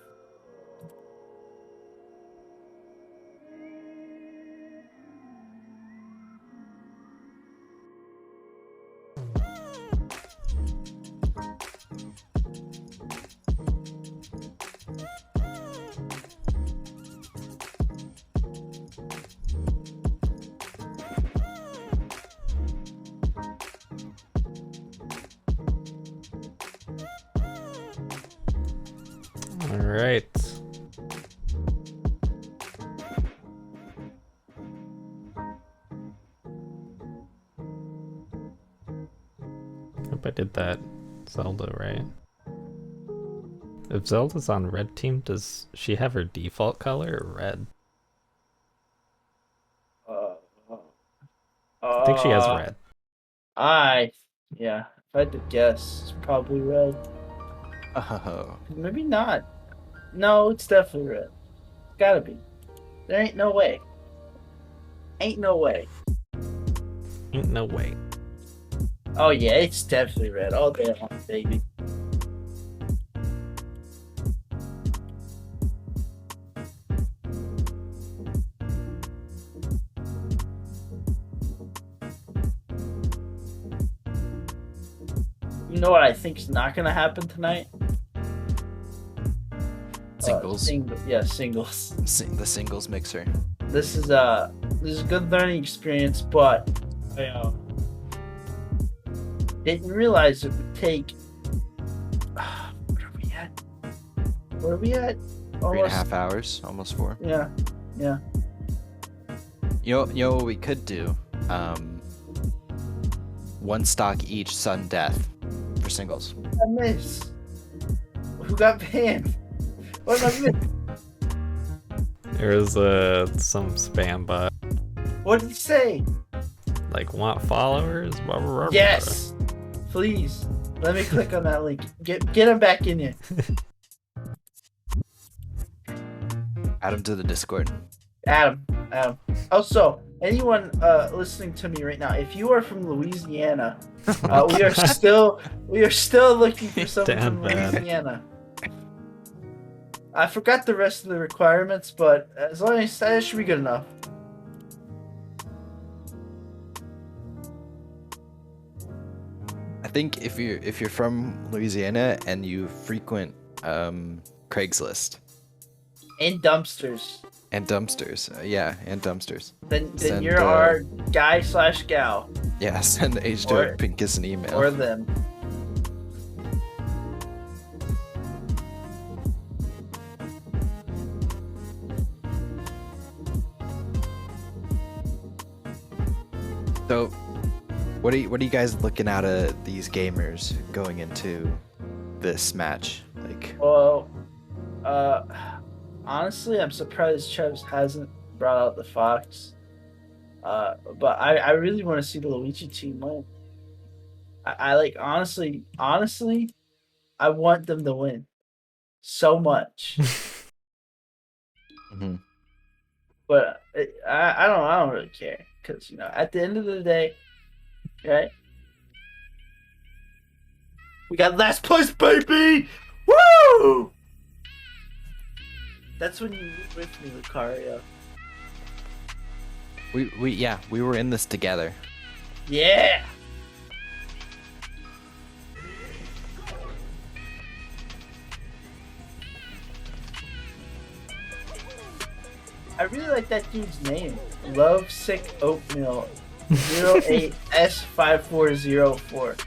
All right. Hope I did that Zelda right. If Zelda's on red team, does she have her default color or red? I think she has red. Yeah, if I had to guess, it's probably red. Oh. Maybe not. No, it's definitely red. It's gotta be. There ain't no way. Ain't no way. Ain't no way. Oh yeah, it's definitely red. All day long, baby. You know what I think's not gonna happen tonight? Singles. Singles. The singles mixer. This is a good learning experience, but I didn't realize it would take. What are we at? Where are we at? Almost 3.5 hours, almost 4. Yeah. You know what we could do? One stock each, sudden death for singles. I miss. Who got banned? What did I miss? There was some spam bot. What did he say? Like, want followers? Blah, blah, blah, blah. Yes. Please. Let me click on that link. Get him back in here. Add him to the Discord. Adam. Also, anyone listening to me right now, if you are from Louisiana, we are still looking for someone from Louisiana. I forgot the rest of the requirements, but as long as that should be good enough. I think if you're from Louisiana and you frequent Craigslist And dumpsters. and dumpsters, and dumpsters. Then Send, you're our guy/gal. Yeah, send H2 Or- and Pinkis an email. Or them. So, what are you guys looking at these gamers going into this match? Like, Well, honestly, I'm surprised Chubbs hasn't brought out the Fox. But I really want to see the Luigi team win. I like honestly, I want them to win so much. Mhm. But I don't really care because at the end of the day, right? We got last place, baby! Woo! That's when you move with me, Lucario. We were in this together. Yeah. I really like that dude's name. Love Sick Oatmeal 08S5404.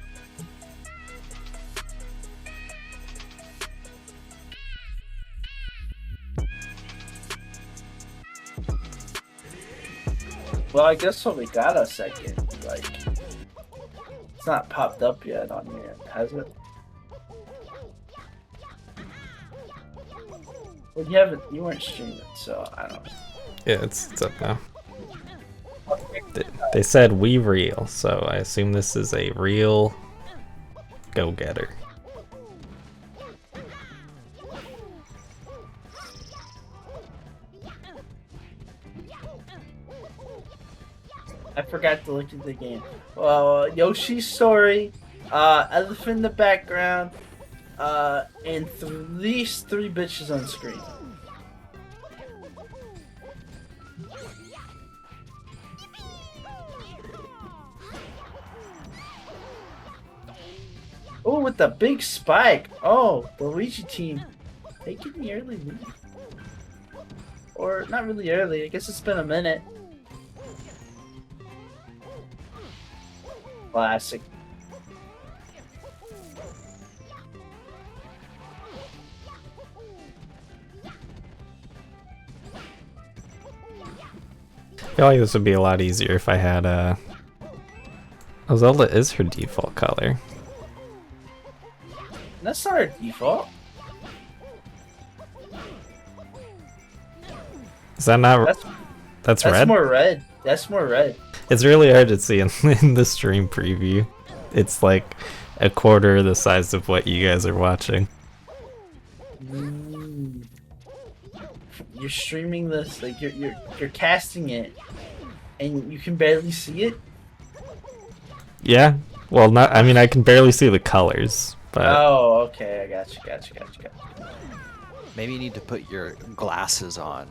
Well, I guess what we got a second. Like, it's not popped up yet on here, has it? Well, you weren't streaming, so I don't know. Yeah, it's up now. They said we real, so I assume this is a real go-getter. I forgot to look at the game. Well, Yoshi's Story, Elephant in the background, and at least 3 bitches on screen. Oh, with the big spike. Oh, the Luigi team taking the early lead. Or not really early. I guess it's been a minute. Classic. I feel like this would be a lot easier if I had Oh, Zelda is her default color. That's not our default. Is that not? That's red? That's more red. That's more red. It's really hard to see in the stream preview. It's like a quarter the size of what you guys are watching. You're streaming this, like you're casting it, and you can barely see it. Yeah. Well, not. I mean, I can barely see the colors, but. Oh, okay. I got you. Maybe you need to put your glasses on,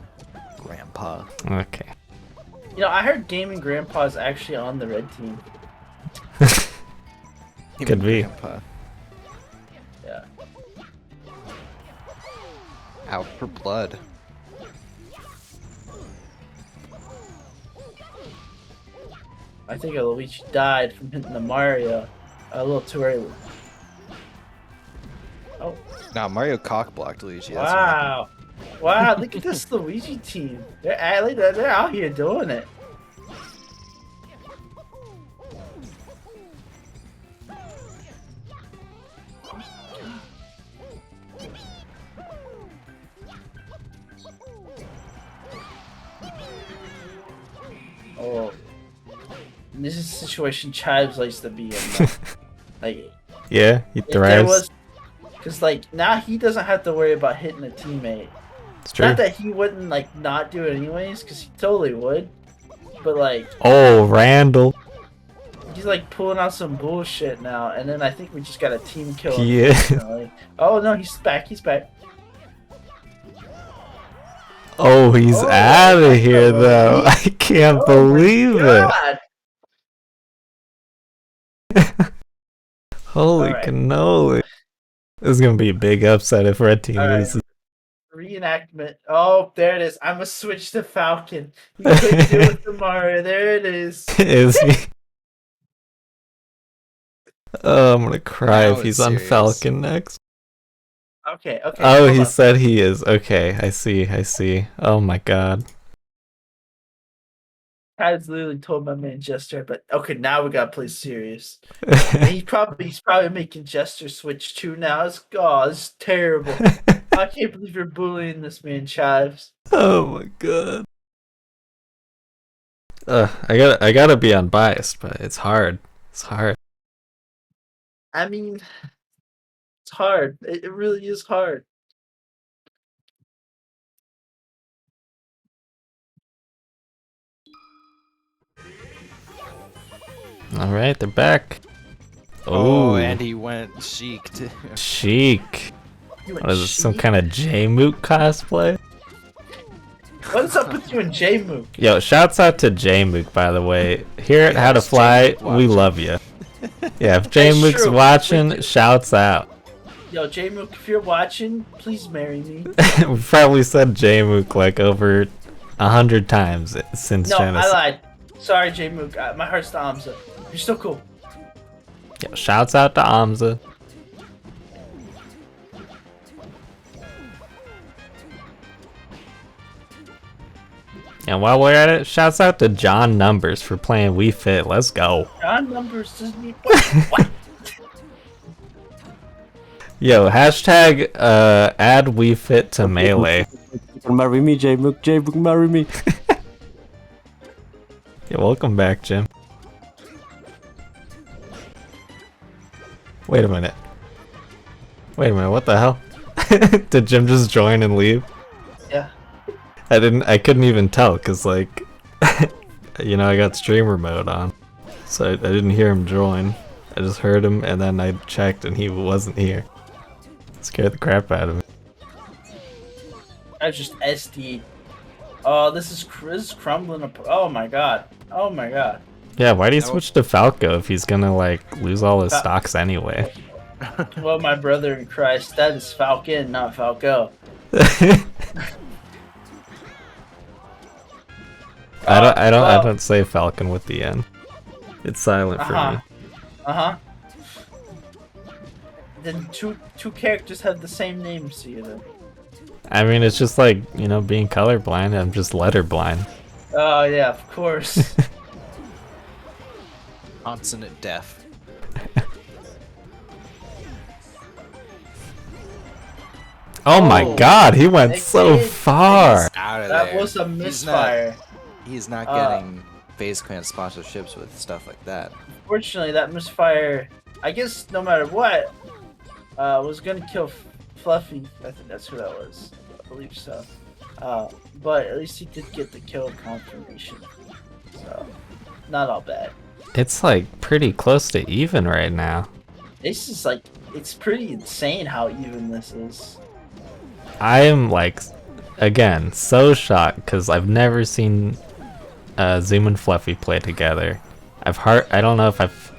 Grandpa. Okay. I heard Gaming Grandpa is actually on the red team. Could be. Grandpa. Yeah. Out for blood. I think Luigi died from hitting the Mario a little too early. Oh. Now Mario cockblocked Luigi. That's what happened. Wow, look at this Luigi team. They're out here doing it. Oh. This is a situation Chives likes to be in. Though. Like, Yeah, he thrives. Because, like, now he doesn't have to worry about hitting a teammate. It's true. Not that he wouldn't, like, not do it anyways, because he totally would. But, like... Oh, Randall. He's, like, pulling out some bullshit now, and then I think we just got a team kill. He is. Oh, no, he's back. Oh, he's out of here, though. I can't believe it. Holy cannoli. This is going to be a big upset if Red Team loses. Reenactment. Oh, there it is. I'm going to switch to Falcon. He couldn't do it to Mario. There it is. Is he? Oh, I'm going to cry Now if he's it's on serious. Falcon next. Okay. Oh, hold he on. said he is. Okay, I see. Oh my god. I literally told my man Jester, but okay, now we gotta play serious. And he's probably making Jester switch too now. It's terrible. I can't believe you're bullying this man, Chives. Oh my god. I gotta be unbiased, but it's hard. It's hard. I mean, it's hard. It really is hard. All right, they're back. Oh, Ooh, and he went chic too. chic. You What and is it? Some Sheik? kind of J-Mook cosplay? What is up with you and J-Mook? Yo, shouts out to J-Mook, by the way. Here at Yeah, How to it's Fly, J-Mook we watching. love you. Yeah, if J-Mook's true. watching, shouts out. Yo, J-Mook, if you're watching, please marry me. We've probably said J-Mook like over 100 times since No, Genesis. I lied. Sorry, J-Mook. My heart's to Amza. You're still cool. Yo, shouts out to Amza. And while we're at it, shouts out to John Numbers for playing Wii Fit. Let's go. John Numbers doesn't need. What? Yo, hashtag add Wii Fit to Melee. Marry me, J-Mook. J-Mook, marry me. Yeah, welcome back, Jim. Wait a minute. Wait a minute, what the hell? Did Jim just join and leave? Yeah. I couldn't even tell, cause like, you know, I got streamer mode on. So I didn't hear him join. I just heard him and then I checked and he wasn't here. Scared the crap out of me. I just SD'd. Oh, this is crumbling apart. Oh my god. Oh my god. Yeah, why do you No. switch to Falco if he's gonna like lose all his Fa- stocks anyway? Well, my brother in Christ, that is Falcon, not Falco. I well- don't say Falcon with the N. It's silent for me. Uh-huh. Then two characters have the same name, so you know. I mean, it's just like, you know, being colorblind. I'm just letter blind. Oh yeah, of course. Consonant deaf. Oh my Oh, god, he went they so did. far. Out of That there. was a He's misfire. He's not Uh, getting FaZe Clan sponsorships with stuff like that. Fortunately, that misfire, I guess no matter what, was gonna kill Fluffy. I think that's who that was. I believe so. But at least he did get the kill confirmation. So, not all bad. It's like pretty close to even right now. This is like, it's pretty insane how even this is. I am like, again, so shocked because I've never seen Zoom and Fluffy play together. I don't know if I've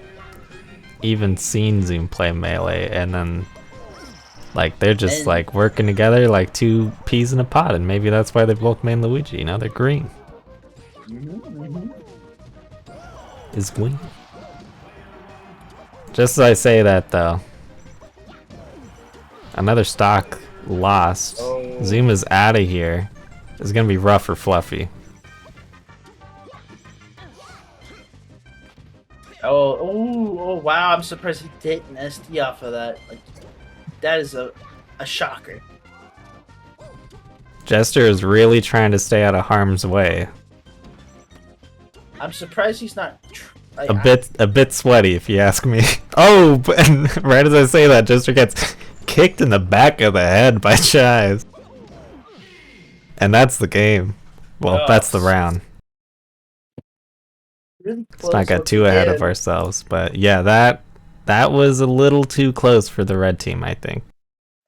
even seen Zoom play Melee, and then like they're just And- like working together like two peas in a pod, and maybe that's why they both made Luigi. You know, they're green. Is green. Just as I say that though, another stock lost. Oh. Zoom is out of here. It's gonna be rough for Fluffy. Oh wow, I'm surprised he didn't SD off of that. Like, that is a shocker. Jester is really trying to stay out of harm's way. I'm surprised he's not. Like, A bit sweaty, if you ask me. Oh, but right as I say that, Jester gets kicked in the back of the head by Chives. And that's the game. Well, Oh, that's the round. really Let's close not get at too the ahead end. of ourselves, but yeah, that was a little too close for the red team, I think.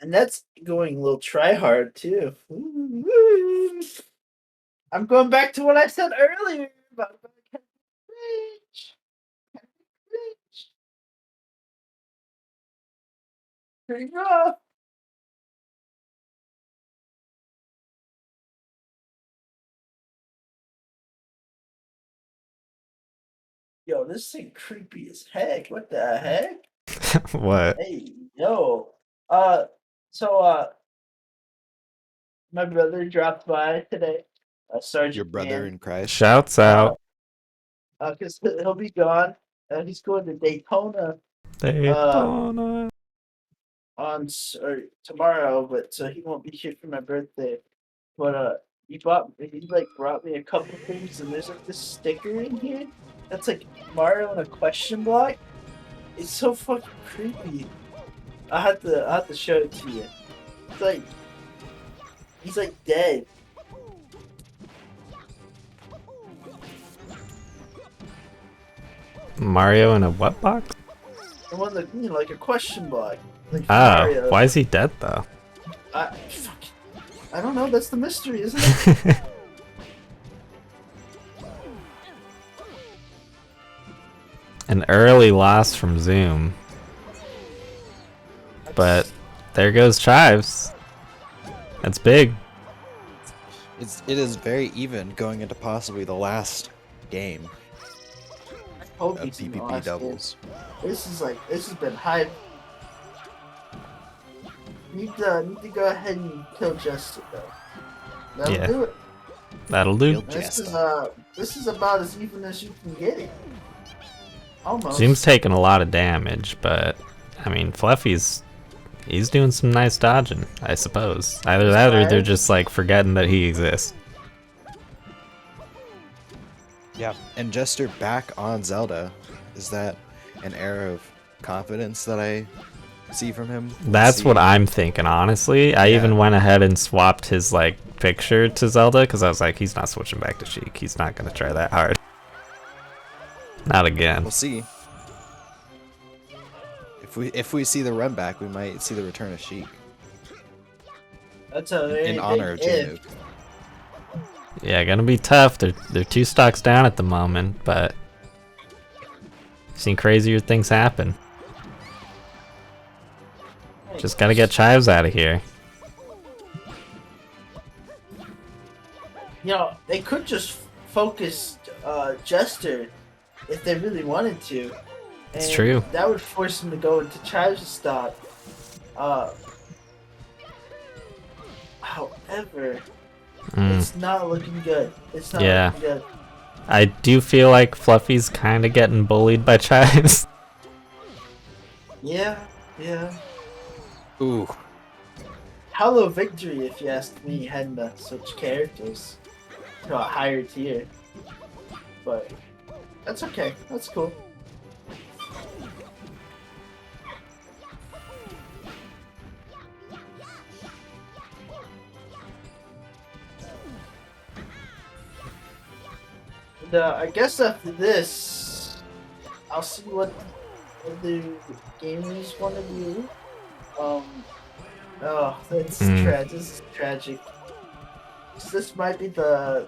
And that's going a little try hard too. I'm going back to what I said earlier about Rich. Pretty rough. Yo, this thing creepy as heck. What the heck? What? Hey, yo. My brother dropped by today. Sergeant Your brother Man. in Christ. Shouts out. Because he'll be gone. He's going to Daytona Daytona. or tomorrow, but so he won't be here for my birthday. But he like brought me a couple things, and there's like this sticker in here that's like Mario on a question block. It's so fucking creepy. I have to show it to you. It's like he's like dead. Mario in a what box? The one that like a question block. Like Oh, Mario. why is he dead though? I don't know. That's the mystery, isn't it? An early loss from Zoom. But there goes Chives. That's big. It is very even going into possibly the last game Hope of he's in the PPP last doubles. game. This has been hype. Need to go ahead and kill Jester though. That'll Yeah. do it. That'll do. This is about as even as you can get it. Almost. Zoom's taking a lot of damage, but I mean, Fluffy's he's doing some nice dodging, I suppose. Either that or they're just like forgetting that he exists. Yeah. And Jester back on Zelda. Is that an air of confidence that I see from him? That's what I'm thinking, honestly. I even went ahead and swapped his like picture to Zelda because I was like, he's not switching back to Sheik. He's not gonna try that hard. Not again. We'll see. If we see the run back, we might see the return of Sheik. That's a very In honor of big if. J-Noob. Yeah, gonna be tough. They're 2 stocks down at the moment, but seen crazier things happen. Just gotta get Chives out of here. You know, they could just focus Jester if they really wanted to. It's And true. That would force him to go into Chives' stock. However, it's not looking good. It's not Yeah. looking good. I do feel like Fluffy's kind of getting bullied by Chives. Yeah. Ooh. Hello victory, if you ask me, heading to switch characters to a higher tier. But that's okay. That's cool. And, I guess after this, I'll see what the gamers want to do. Oh, that's tragic. This is tragic. This might be the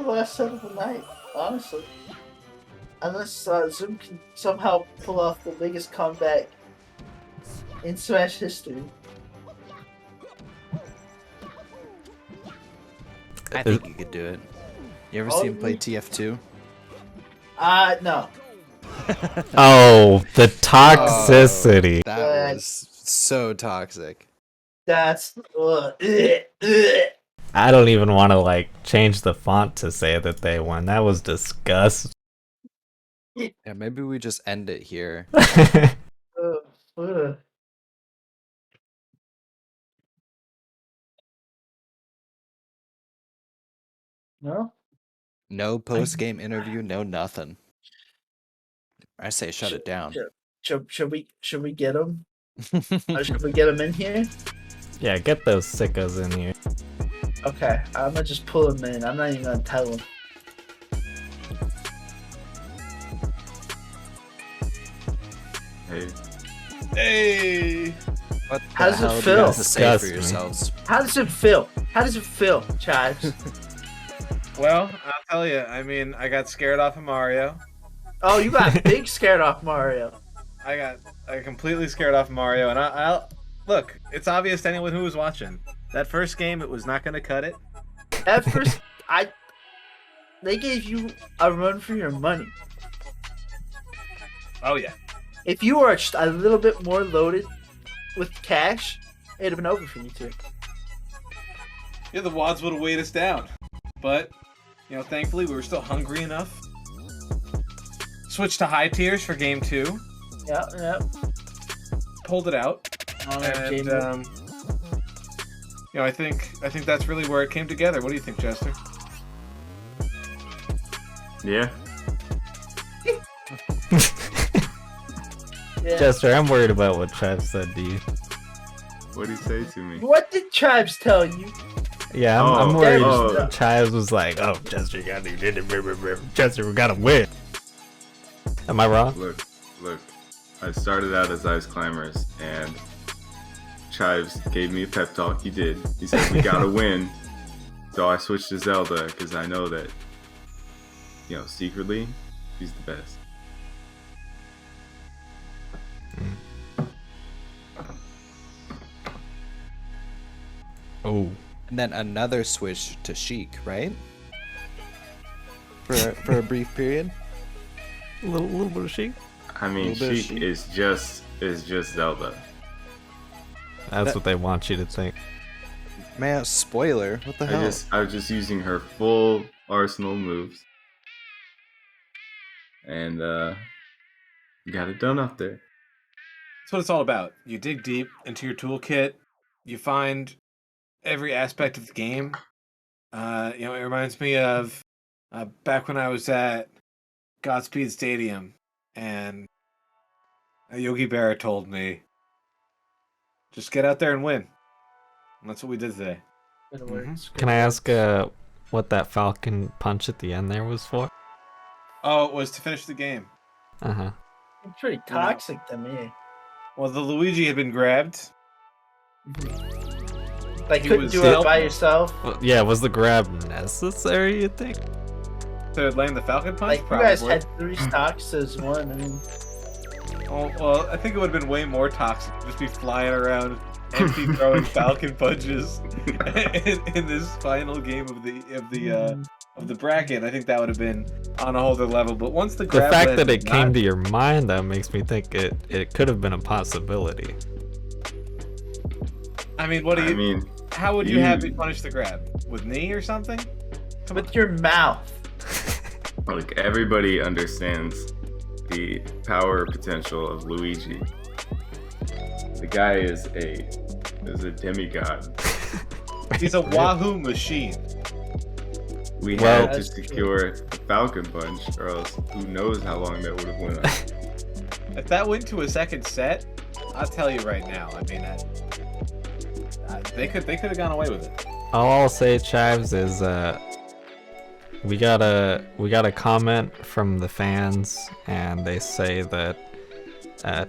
last set of the night, honestly. Unless Zoom can somehow pull off the biggest comeback in Smash history. I think you could do it. You ever see him play TF2? No. Oh, the toxicity. That was so toxic. That's I don't even want to like change the font to say that they won. That was disgusting. Yeah, maybe we just end it here. No? No post-game interview, no nothing. I say shut it down. Should we get him? Should we get him in here? Yeah, get those sickos in here. Okay, I'm gonna just pull him in. I'm not even gonna tell him. Hey! What How the does it hell do feel? you have to say for Disgust me. yourselves? How does it feel? How does it feel, Chives? Well, I'll tell you. I mean, I got scared off of Mario. Oh, you got big scared off Mario. I got completely scared off Mario, and I'll look. It's obvious to anyone who was watching. That first game, it was not going to cut it. At first, they gave you a run for your money. Oh yeah. If you were a little bit more loaded with cash, it'd have been over for you too. Yeah, the WODs would have weighed us down, but you know, thankfully we were still hungry enough. Switched to high tiers for game 2. Yeah. Pulled it out. Oh, And I think that's really where it came together. What do you think, Chester? Yeah. Yeah. Chester, I'm worried about what Trav said to you. What'd he say to me? What did Tribes tell you? Yeah, I'm worried. oh. Chives was like, "Oh, Chester, you gotta do it. Chester, we gotta win." Am I wrong? Look. I started out as Ice Climbers, and Chives gave me a pep talk. He did. He said, we gotta win. So I switched to Zelda, because I know that, secretly, he's the best. Oh. And then another switch to Sheik, right? For a brief period. A little bit of Sheik. I mean, Sheik is just Zelda. That's what they want you to think. Man, spoiler. What the hell? I was just using her full arsenal moves. And got it done up there. That's what it's all about. You dig deep into your toolkit. You find every aspect of the game. It reminds me of back when I was at Godspeed Stadium, and Yogi Berra told me, just get out there and win. And that's what we did today. Good words. Can I ask what that Falcon punch at the end there was for? Oh, it was to finish the game. Uh-huh. It's pretty toxic to me. Well, the Luigi had been grabbed. Like, He couldn't was do still- it by yourself. Well, yeah, was the grab necessary, you think? To land the Falcon Punch? Like, you Probably. guys had 3 stocks as one. I mean, Well, I think it would have been way more toxic to just be flying around and be throwing Falcon punches in this final game of the bracket. I think that would have been on a whole other level. But once the The grab fact landed, that it came to your mind, though, makes me think it could have been a possibility. I mean, what do you? I mean, how would you have me punish the grab? With knee or something? with your mouth. like everybody understands the power potential of Luigi. The guy is a demigod. He's a Wahoo machine. We Well- had to secure the Falcon Punch, or else who knows how long that would have went on. If that went to a second set, I'll tell you right now. I mean, they could have gone away with it. All I'll say, Chives, is we got a comment from the fans, and they say that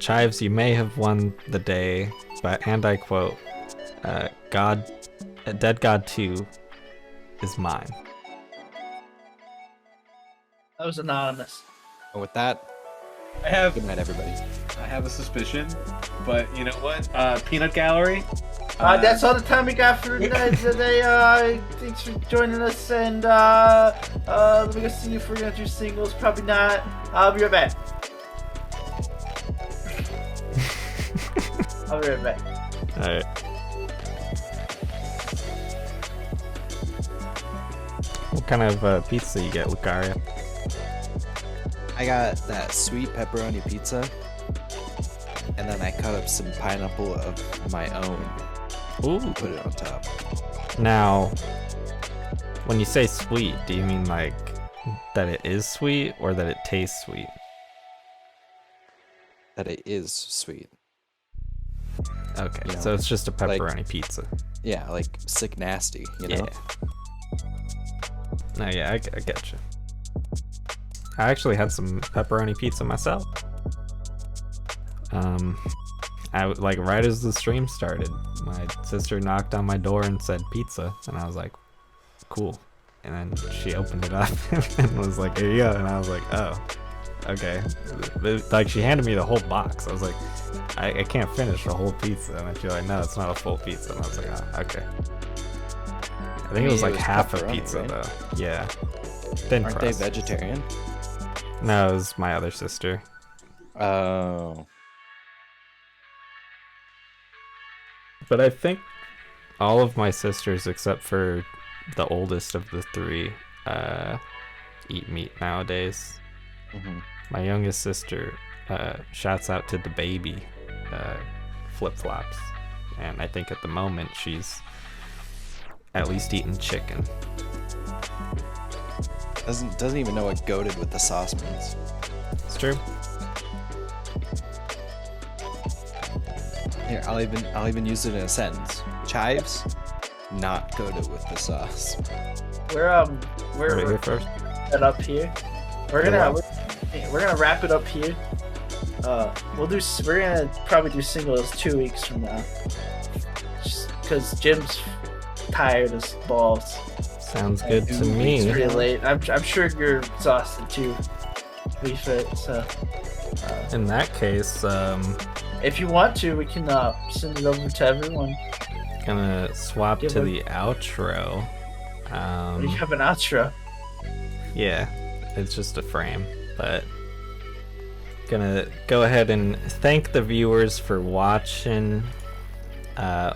Chives, you may have won the day, but, and I quote, Dead God 2 is mine. That was anonymous. And with that, I have good night, everybody. I have a suspicion, but you know what? Peanut Gallery. That's all the time we got for today. Thanks for joining us, and let me go see if we're gonna do singles. Probably not. I'll be right back. I'll be right back. Alright. What kind of pizza you get, Lucario? I got that sweet pepperoni pizza, and then I cut up some pineapple of my own. Ooh. Put it on top. Now, when you say sweet, do you mean like that it is sweet or that it tastes sweet? That it is sweet. Okay, You know, so it's just a like- pepperoni pizza. Yeah, like sick nasty, you know? No, yeah, I get you. I actually had some pepperoni pizza myself. I was like, right as the stream started, my sister knocked on my door and said pizza, and I was like, cool. And then she opened it up and was like, here you go. And I was like, oh, okay. Like, she handed me the whole box. I was like, I can't finish the whole pizza. And she's like, no, it's not a full pizza. And I was like, oh, okay. I think it was like half a pepperoni, pizza, right? though. Yeah. Thin Aren't crust. they vegetarian? No, it was my other sister. Oh. But I think all of my sisters, except for the oldest of the 3, eat meat nowadays. Mhm. My youngest sister, shouts out to the baby, flip-flops. And I think at the moment she's at least eaten chicken. Doesn't even know what goated with the sauce means. It's true. Here, I'll even use it in a sentence. Chives, not goated with the sauce. We're Right here first. it up here. We're gonna wrap it up here. We're gonna probably do singles 2 weeks from now, just because Jim's tired as balls. Sounds good to It's me. pretty late. I'm sure you're exhausted too. We fit. So In that case, if you want to, we can send it over to everyone. gonna swap Give to a- the outro. We have an outro. Yeah, it's just a frame, but gonna go ahead and thank the viewers for watching.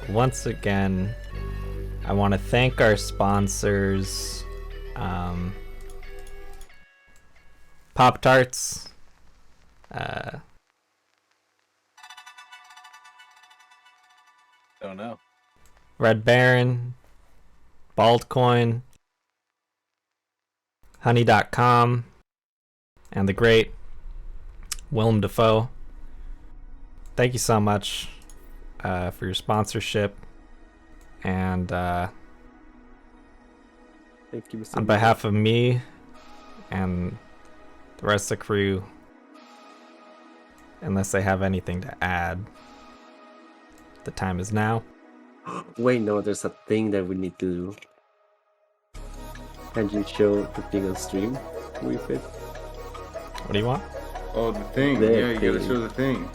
Once again, I want to thank our sponsors, Pop Tarts, Don't know. Red Baron, Baldcoin, Honey.com, and the great Willem Dafoe. Thank you so much for your sponsorship. And Thank you, Mr. on behalf of me and the rest of the crew, unless they have anything to add, the time is now. Wait, no, there's a thing that we need to do. Can you show the thing on stream? With it? What do you want? Oh, the thing. The Yeah, you gotta thing. show the thing.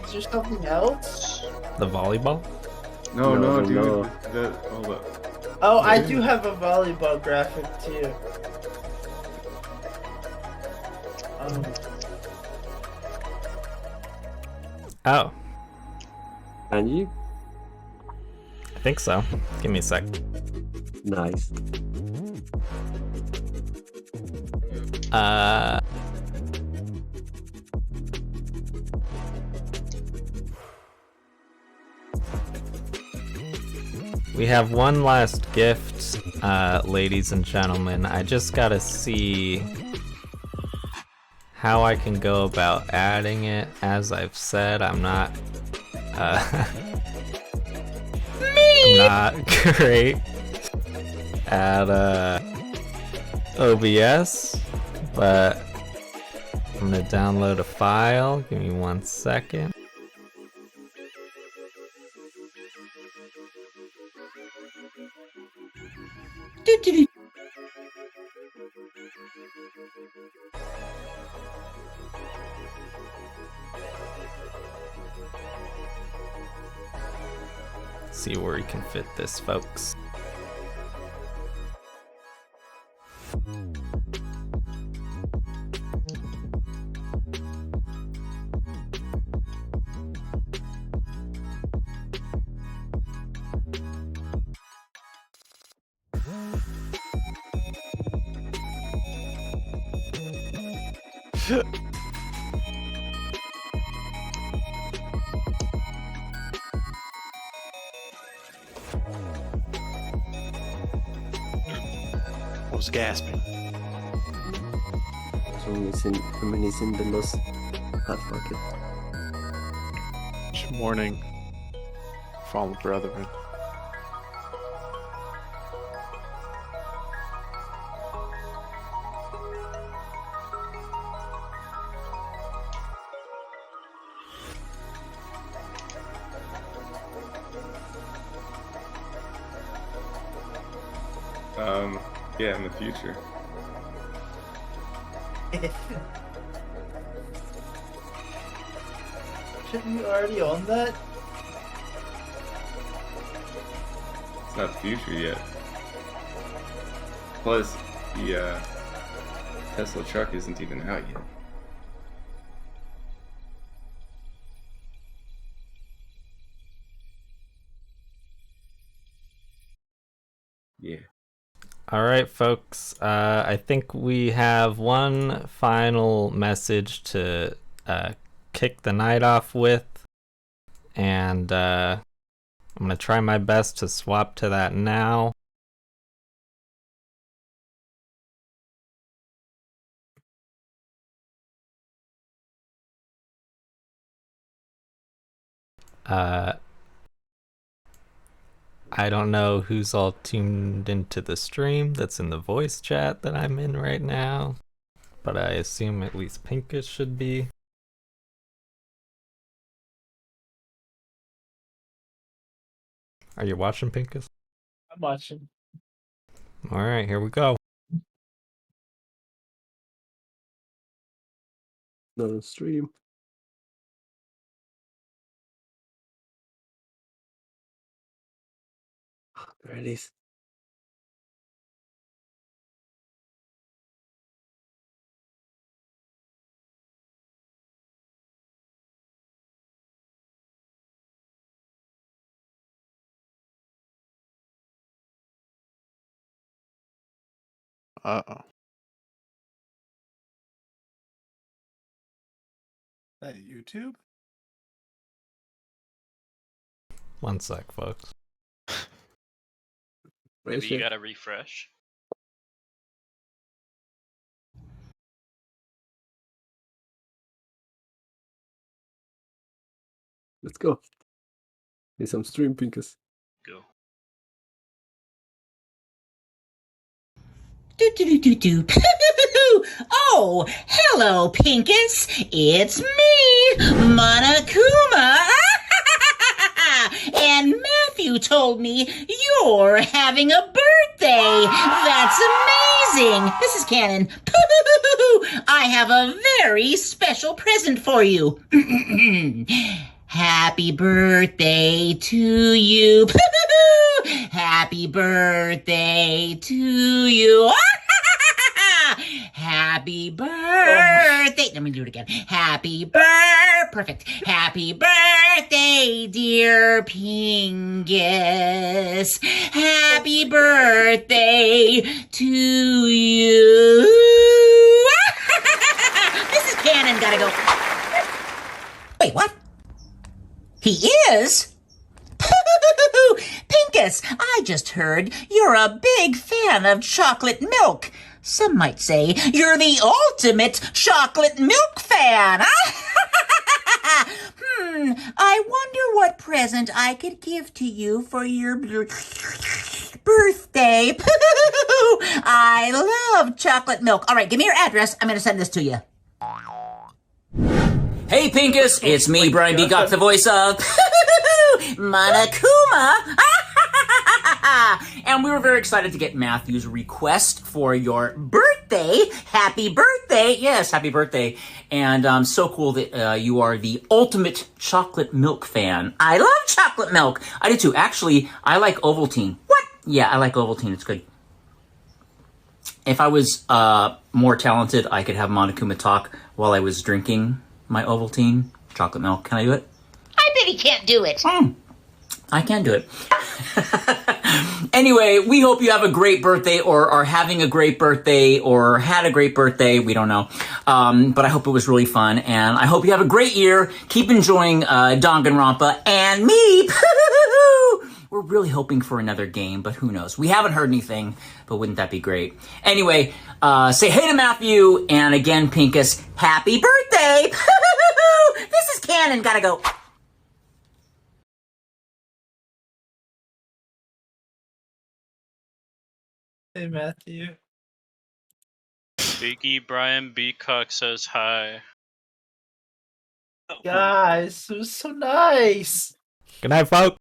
Is there something else? The volleyball? No, No, dude. no. Hold up. Oh, I do have a volleyball graphic too. Oh, Can you? I think so. Give me a sec. Nice. We have one last gift, ladies and gentlemen. I just gotta see how I can go about adding it. As I've said, I'm not not great at OBS, but I'm gonna download a file. Give me 1 second. See where we can fit this, folks. Was gasping. Reminiscing de los hot pocket. Good morning, fallen brethren. Yeah, in the future. Shouldn't you already own that? It's not the future yet. Plus, the Tesla truck isn't even out yet. Yeah. All right, folks. I think we have one final message to kick the night off with, and I'm gonna try my best to swap to that now. I don't know who's all tuned into the stream that's in the voice chat that I'm in right now, but I assume at least Pinkis should be. Are you watching, Pinkis? I'm watching. Alright, here we go. Not on stream. There it is. Uh-oh. That YouTube? One sec, folks. Maybe you gotta refresh. Let's go. Need some stream, Pinkis. Go. Oh, hello, Pinkis. It's me, Monokuma. And Matthew told me you're having a birthday. That's amazing. This is Cannon. I have a very special present for you. Happy birthday to you. Happy birthday to you. Happy birthday. Let me do it again. Perfect. Happy birthday, dear Pinkis. Happy birthday to you. This is Cannon. Gotta go. Wait, what? He is? Pinkis, I just heard you're a big fan of chocolate milk. Some might say you're the ultimate chocolate milk fan. I wonder what present I could give to you for your birthday. I love chocolate milk. All right, give me your address. I'm going to send this to you. Hey, Pinkis, it's me, Brian B. Got the voice of Monokuma. And we were very excited to get Matthew's request for your birthday. Happy birthday. Yes, happy birthday. And so cool that you are the ultimate chocolate milk fan. I love chocolate milk. I do too. Actually, I like Ovaltine. What? Yeah, I like Ovaltine. It's good. If I was more talented, I could have Monokuma talk while I was drinking my Ovaltine chocolate milk. Can I do it? I bet he can't do it. I can do it. Anyway, we hope you have a great birthday or are having a great birthday or had a great birthday. We don't know. But I hope it was really fun. And I hope you have a great year. Keep enjoying Danganronpa and me. We're really hoping for another game, but who knows? We haven't heard anything, but wouldn't that be great? Anyway, say hey to Matthew. And again, Pinkis, happy birthday. This is Cannon. Gotta go. Hey, Matthew. Biggie Brian B. Cook says hi. Guys, it was so nice. Good night, folks.